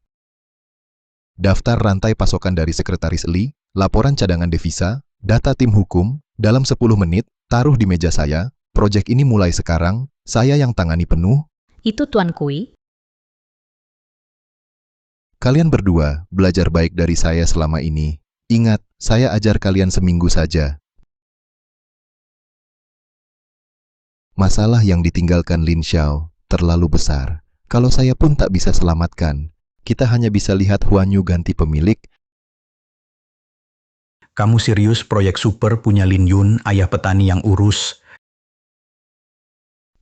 Daftar rantai pasokan dari Sekretaris Li, laporan cadangan devisa, data tim hukum, dalam 10 menit, taruh di meja saya. Proyek ini mulai sekarang, saya yang tangani penuh. Itu Tuan Kui. Kalian berdua belajar baik dari saya selama ini. Ingat, saya ajar kalian seminggu saja. Masalah yang ditinggalkan Lin Xiao terlalu besar. Kalau saya pun tak bisa selamatkan. Kita hanya bisa lihat Huanyu ganti pemilik. Kamu serius proyek super punya Lin Yun, ayah petani yang urus?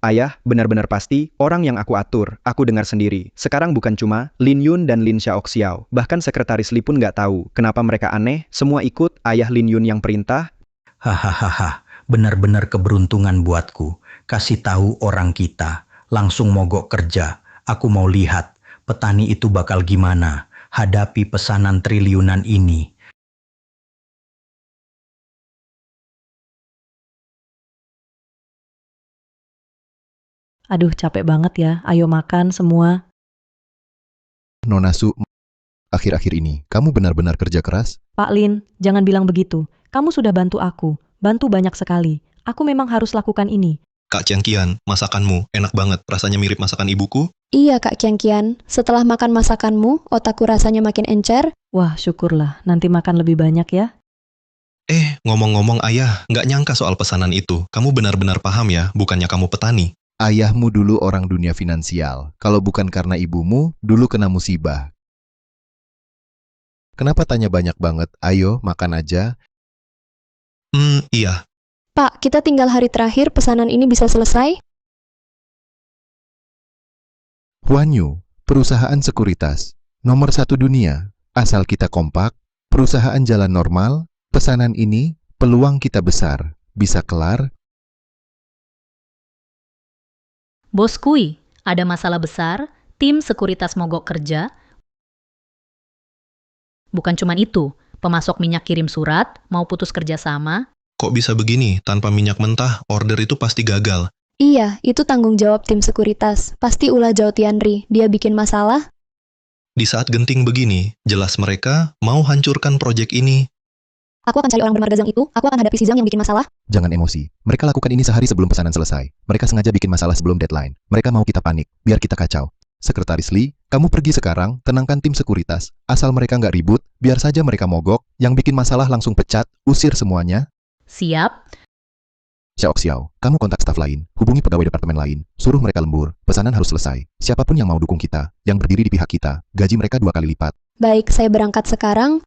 Ayah, benar-benar pasti, orang yang aku atur, aku dengar sendiri. Sekarang bukan cuma Lin Yun dan Lin Xiao, bahkan Sekretaris Li pun nggak tahu. Kenapa mereka aneh, semua ikut ayah Lin Yun yang perintah. Hahaha, benar-benar keberuntungan buatku. Kasih tahu orang kita, langsung mogok kerja. Aku mau lihat, petani itu bakal gimana hadapi pesanan triliunan ini. Aduh, capek banget ya. Ayo makan semua. Nona Su, akhir-akhir ini, kamu benar-benar kerja keras? Pak Lin, jangan bilang begitu. Kamu sudah bantu aku. Bantu banyak sekali. Aku memang harus lakukan ini. Kak Ciangkian, masakanmu enak banget. Rasanya mirip masakan ibuku. Iya, Kak Kian-Kian. Setelah makan masakanmu, otakku rasanya makin encer. Wah, syukurlah. Nanti makan lebih banyak ya. Ngomong-ngomong ayah, nggak nyangka soal pesanan itu. Kamu benar-benar paham ya, bukannya kamu petani. Ayahmu dulu orang dunia finansial. Kalau bukan karena ibumu, dulu kena musibah. Kenapa tanya banyak banget? Ayo, makan aja. Iya. Pak, kita tinggal hari terakhir pesanan ini bisa selesai? Huanyu, perusahaan sekuritas. Nomor 1 dunia. Asal kita kompak, perusahaan jalan normal, pesanan ini, peluang kita besar. Bisa kelar. Bos Kui, ada masalah besar, tim sekuritas mogok kerja. Bukan cuma itu, pemasok minyak kirim surat, mau putus kerjasama. Kok bisa begini? Tanpa minyak mentah, order itu pasti gagal. Iya, itu tanggung jawab tim sekuritas. Pasti ulah Zhao Tianri. Dia bikin masalah. Di saat genting begini, jelas mereka mau hancurkan proyek ini. Aku akan cari orang bernama Zhang itu, aku akan hadapi si Zhang yang bikin masalah. Jangan emosi. Mereka lakukan ini sehari sebelum pesanan selesai. Mereka sengaja bikin masalah sebelum deadline. Mereka mau kita panik, biar kita kacau. Sekretaris Lee, kamu pergi sekarang, tenangkan tim sekuritas. Asal mereka nggak ribut, biar saja mereka mogok. Yang bikin masalah langsung pecat, usir semuanya. Siap. Xiao, kamu kontak staf lain, hubungi pegawai departemen lain, suruh mereka lembur, pesanan harus selesai. Siapapun yang mau dukung kita, yang berdiri di pihak kita, gaji mereka 2 kali lipat. Baik, saya berangkat sekarang.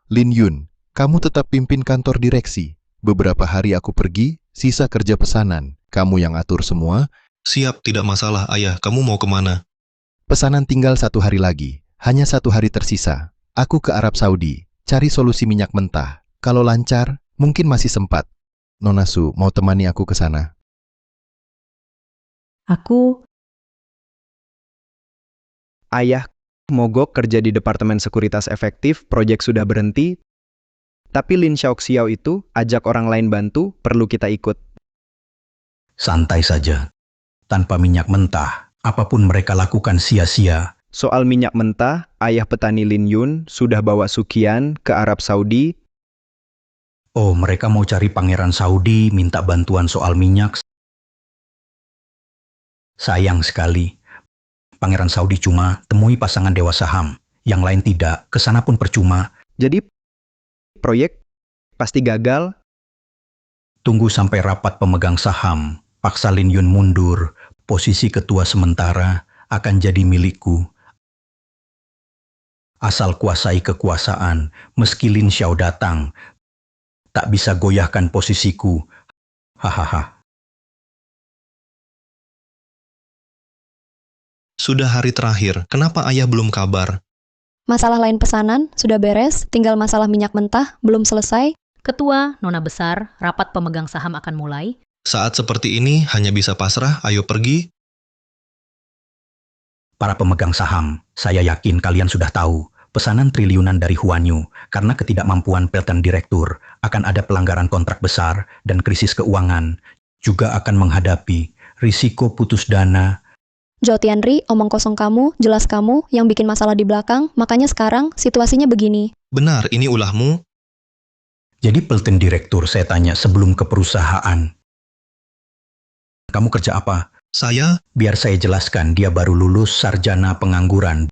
Lin Yun, kamu tetap pimpin kantor direksi. Beberapa hari aku pergi, sisa kerja pesanan. Kamu yang atur semua. Siap, tidak masalah, Ayah. Kamu mau kemana? Pesanan tinggal 1 hari lagi. Hanya 1 hari tersisa. Aku ke Arab Saudi, cari solusi minyak mentah. Kalau lancar, mungkin masih sempat. Nona Su, mau temani aku ke sana? Aku Ayah mogok kerja di Departemen Sekuritas Efektif, proyek sudah berhenti. Tapi Lin Xiao itu ajak orang lain bantu, perlu kita ikut. Santai saja. Tanpa minyak mentah, apapun mereka lakukan sia-sia. Soal minyak mentah, ayah petani Lin Yun sudah bawa Sukian ke Arab Saudi. Oh, mereka mau cari pangeran Saudi, minta bantuan soal minyak. Sayang sekali. Pangeran Saudi cuma temui pasangan Dewa Saham. Yang lain tidak, kesana pun percuma. Jadi, proyek pasti gagal. Tunggu sampai rapat pemegang saham. Paksa Lin Yun mundur. Posisi ketua sementara akan jadi milikku. Asal kuasai kekuasaan, meski Lin Xiao datang, tak bisa goyahkan posisiku. Hahaha. Sudah hari terakhir, kenapa Ayah belum kabar? Masalah lain pesanan sudah beres, tinggal masalah minyak mentah belum selesai. Ketua, Nona Besar, rapat pemegang saham akan mulai. Saat seperti ini hanya bisa pasrah, ayo pergi. Para pemegang saham, saya yakin kalian sudah tahu, pesanan triliunan dari Huanyu karena ketidakmampuan Pelton Direktur akan ada pelanggaran kontrak besar dan krisis keuangan, juga akan menghadapi risiko putus dana. Zhao Tianri, omong kosong kamu, jelas kamu yang bikin masalah di belakang, makanya sekarang situasinya begini. Benar, ini ulahmu. Jadi Pelton Direktur saya tanya sebelum ke perusahaan. Kamu kerja apa? Saya, Biar saya jelaskan, dia baru lulus sarjana pengangguran.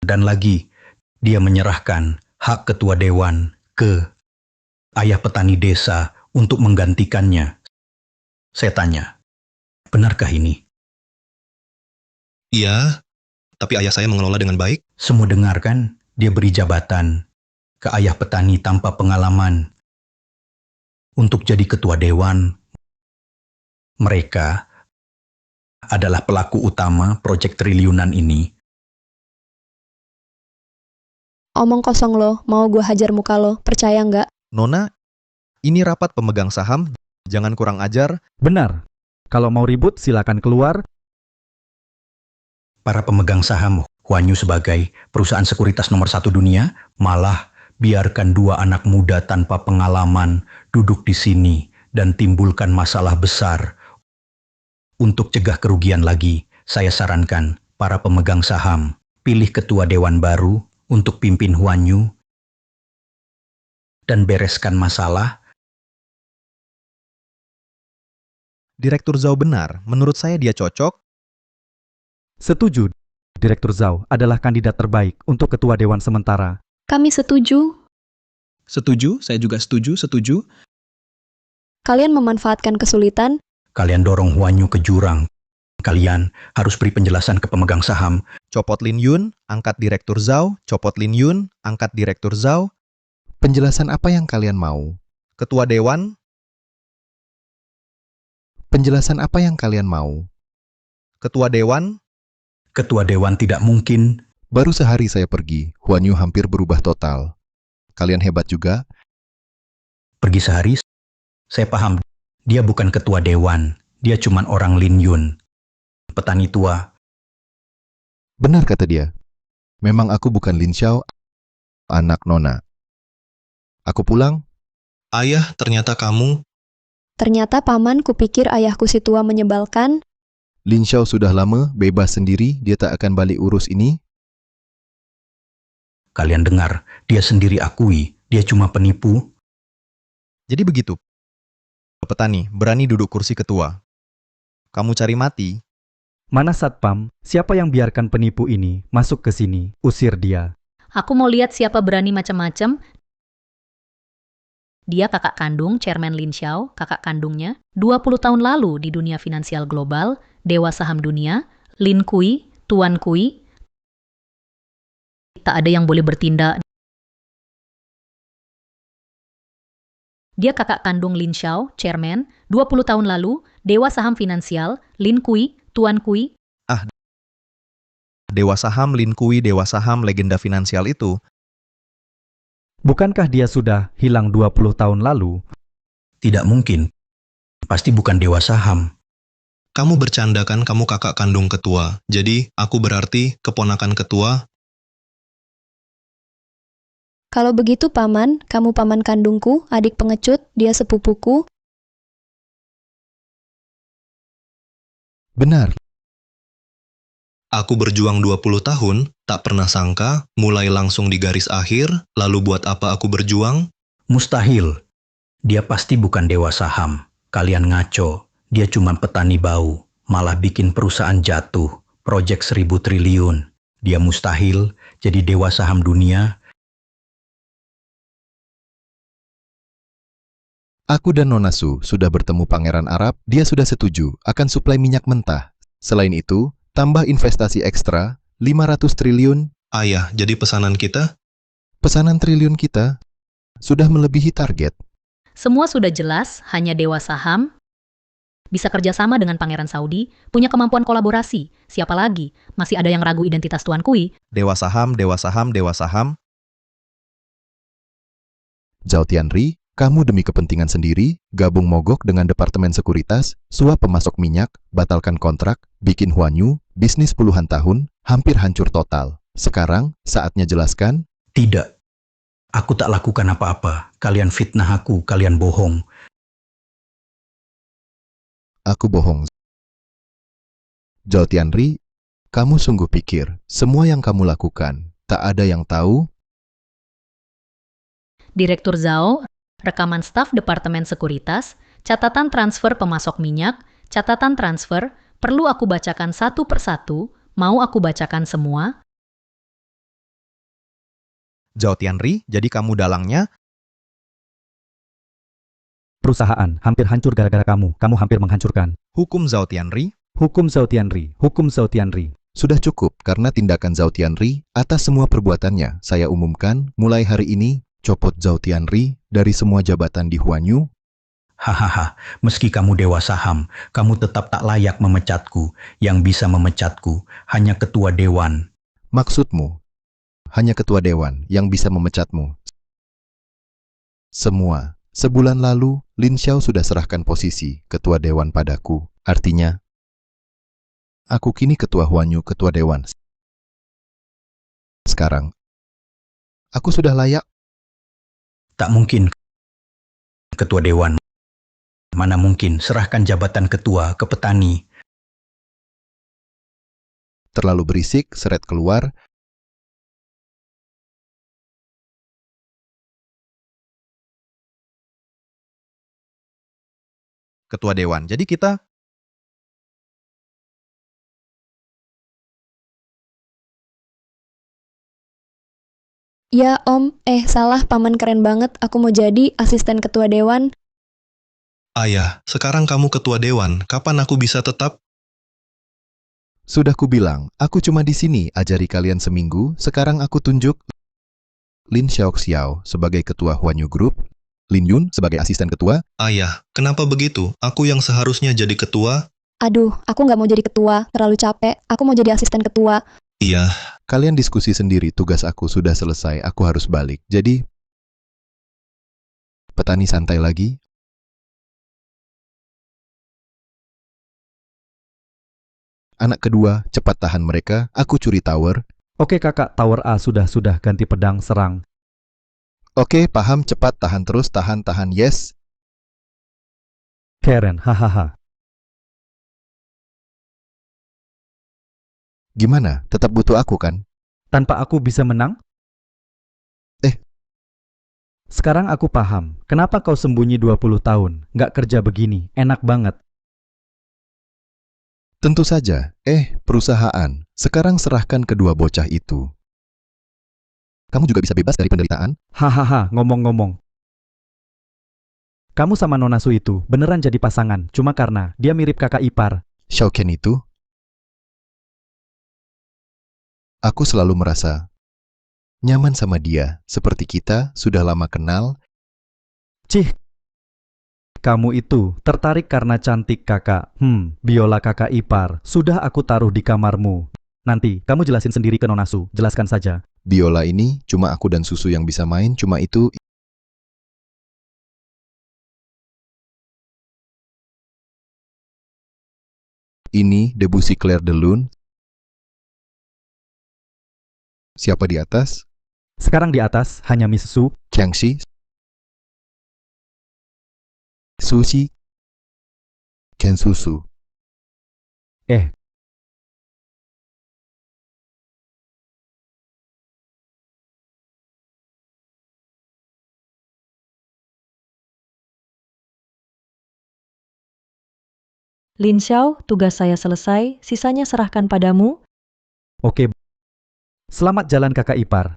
Dan lagi, dia menyerahkan hak ketua dewan ke ayah petani desa untuk menggantikannya. Saya tanya, benarkah ini? iya, tapi ayah saya mengelola dengan baik. Semua dengar kan? Dia beri jabatan ke ayah petani tanpa pengalaman untuk jadi ketua dewan. Mereka adalah pelaku utama proyek triliunan ini. Omong kosong lo, mau gue hajar muka lo, percaya nggak? Nona, ini rapat pemegang saham, jangan kurang ajar. Benar. Kalau mau ribut, silakan keluar. Para pemegang saham Huanyu sebagai perusahaan sekuritas nomor 1 dunia, malah biarkan 2 anak muda tanpa pengalaman duduk di sini dan timbulkan masalah besar. Untuk cegah kerugian lagi, saya sarankan para pemegang saham, pilih ketua dewan baru untuk pimpin Huanyu dan bereskan masalah. Direktur Zhao benar, menurut saya dia cocok. Setuju. Direktur Zhao adalah kandidat terbaik untuk ketua dewan sementara. Kami setuju. Setuju, saya juga setuju. Kalian memanfaatkan kesulitan. Kalian dorong Huanyu ke jurang. Kalian harus beri penjelasan ke pemegang saham. Copot Lin Yun, angkat Direktur Zhao. Copot Lin Yun, angkat Direktur Zhao. Penjelasan apa yang kalian mau? Ketua Dewan? Penjelasan apa yang kalian mau? Ketua Dewan? Ketua dewan tidak mungkin. Baru sehari saya pergi, Huanyu hampir berubah total. Kalian hebat juga. Pergi sehari, saya paham. Dia bukan ketua dewan. Dia cuman orang Lin Yun. Petani tua. Benar kata dia. Memang aku bukan Lin Xiao, anak Nona. Aku pulang. Ayah, ternyata kamu. Ternyata paman kupikir ayahku si tua menyebalkan. Lin Xiao sudah lama bebas sendiri, dia tak akan balik urus ini. Kalian dengar, dia sendiri akui, dia cuma penipu. Jadi begitu. Petani, berani duduk kursi ketua. Kamu cari mati? Mana Satpam? Siapa yang biarkan penipu ini masuk ke sini? Usir dia. Aku mau lihat siapa berani macam-macam. Dia kakak kandung Chairman Lin Xiao, kakak kandungnya, 20 tahun lalu di dunia finansial global, dewa saham dunia, Lin Kui, Tuan Kui. Tak ada yang boleh bertindak. Dia kakak kandung Lin Xiao, Chairman, 20 tahun lalu, dewa saham finansial, Lin Kui, Tuan Kui. Dewa saham Lin Kui, dewa saham legenda finansial itu. Bukankah dia sudah hilang 20 tahun lalu? Tidak mungkin. Pasti bukan dewa saham. Kamu bercanda kan, kamu kakak kandung ketua. Jadi, aku berarti keponakan ketua. Kalau begitu paman, kamu paman kandungku, adik pengecut, dia sepupuku. Benar. Aku berjuang 20 tahun, tak pernah sangka, mulai langsung di garis akhir, lalu buat apa aku berjuang? Mustahil. Dia pasti bukan dewa saham. Kalian ngaco. Dia cuma petani bau. Malah bikin perusahaan jatuh. Proyek 1000 triliun. Dia mustahil jadi dewa saham dunia. Aku dan Nona Su sudah bertemu Pangeran Arab, dia sudah setuju akan suplai minyak mentah. Selain itu, tambah investasi ekstra, 500 triliun. Ayah, jadi pesanan kita? Pesanan triliun kita sudah melebihi target. Semua sudah jelas, hanya dewa saham bisa kerjasama dengan Pangeran Saudi, punya kemampuan kolaborasi. Siapa lagi? Masih ada yang ragu identitas Tuan Kui? Dewa saham, dewa saham, dewa saham. Zhao Tianri, kamu demi kepentingan sendiri, gabung mogok dengan Departemen Sekuritas, suap pemasok minyak, batalkan kontrak, bikin Huanyu, bisnis puluhan tahun, hampir hancur total. Sekarang, saatnya jelaskan. Tidak. Aku tak lakukan apa-apa. Kalian fitnah aku, kalian bohong. Aku bohong. Zhao Tianri, kamu sungguh pikir, semua yang kamu lakukan, tak ada yang tahu? Direktur Zhao, rekaman staf Departemen Sekuritas, catatan transfer pemasok minyak, catatan transfer, perlu aku bacakan satu persatu, mau aku bacakan semua? Zhao Tianri, jadi kamu dalangnya? Perusahaan hampir hancur gara-gara kamu. Kamu hampir menghancurkan. Hukum Zhao Tianri? Hukum Zhao Tianri. Hukum Zhao Tianri. Sudah cukup karena tindakan Zhao Tianri atas semua perbuatannya. Saya umumkan, mulai hari ini, copot Zhao Tianri dari semua jabatan di Huanyu. Hahaha, meski kamu dewa saham, kamu tetap tak layak memecatku. Yang bisa memecatku hanya ketua dewan. Maksudmu, hanya ketua dewan yang bisa memecatmu. Semua. Sebulan lalu, Lin Xiao sudah serahkan posisi ketua dewan padaku. Artinya, aku kini ketua Huanyu, ketua dewan. Sekarang, aku sudah layak. Tak mungkin, ketua dewan. Mana mungkin serahkan jabatan ketua ke petani. Terlalu berisik, seret keluar. Ketua dewan. Jadi kita... Ya om, salah, paman keren banget, aku mau jadi asisten ketua dewan. Ayah, sekarang kamu ketua dewan. Kapan aku bisa tetap? Sudah kubilang, aku cuma di sini ajari kalian seminggu, sekarang aku tunjuk Lin Xiaoxiao sebagai ketua Huanyu Group, Lin Yun sebagai asisten ketua. Ayah, kenapa begitu? Aku yang seharusnya jadi ketua? Aduh, aku nggak mau jadi ketua, terlalu capek, aku mau jadi asisten ketua. Iya. Kalian diskusi sendiri, tugas aku sudah selesai, aku harus balik. Jadi, petani santai lagi. Anak kedua, cepat tahan mereka, aku curi tower. Oke kakak, tower A sudah ganti pedang serang. Oke, paham, cepat tahan terus, tahan, yes. Karen, hahaha. Gimana? Tetap butuh aku kan? Tanpa aku bisa menang? Eh. Sekarang aku paham. Kenapa kau sembunyi 20 tahun? Nggak kerja begini. Enak banget. Tentu saja. Perusahaan. Sekarang serahkan kedua bocah itu. Kamu juga bisa bebas dari penderitaan? Hahaha, ngomong-ngomong. Kamu sama Nona Su itu beneran jadi pasangan. Cuma karena dia mirip kakak ipar. Shouken itu? Aku selalu merasa nyaman sama dia. Seperti kita sudah lama kenal. Cih. Kamu itu tertarik karena cantik kakak. Biola kakak ipar. Sudah aku taruh di kamarmu. Nanti, kamu jelasin sendiri ke Nona Su. Jelaskan saja. Biola ini cuma aku dan Susu yang bisa main, cuma itu. Ini Debussy Clair de Lune. Siapa di atas? Sekarang di atas hanya Miss Su. Qiangxi. Sushi. Ken Susu. Eh. Lin Xiao, tugas saya selesai, sisanya serahkan padamu. Oke. Selamat jalan kakak ipar.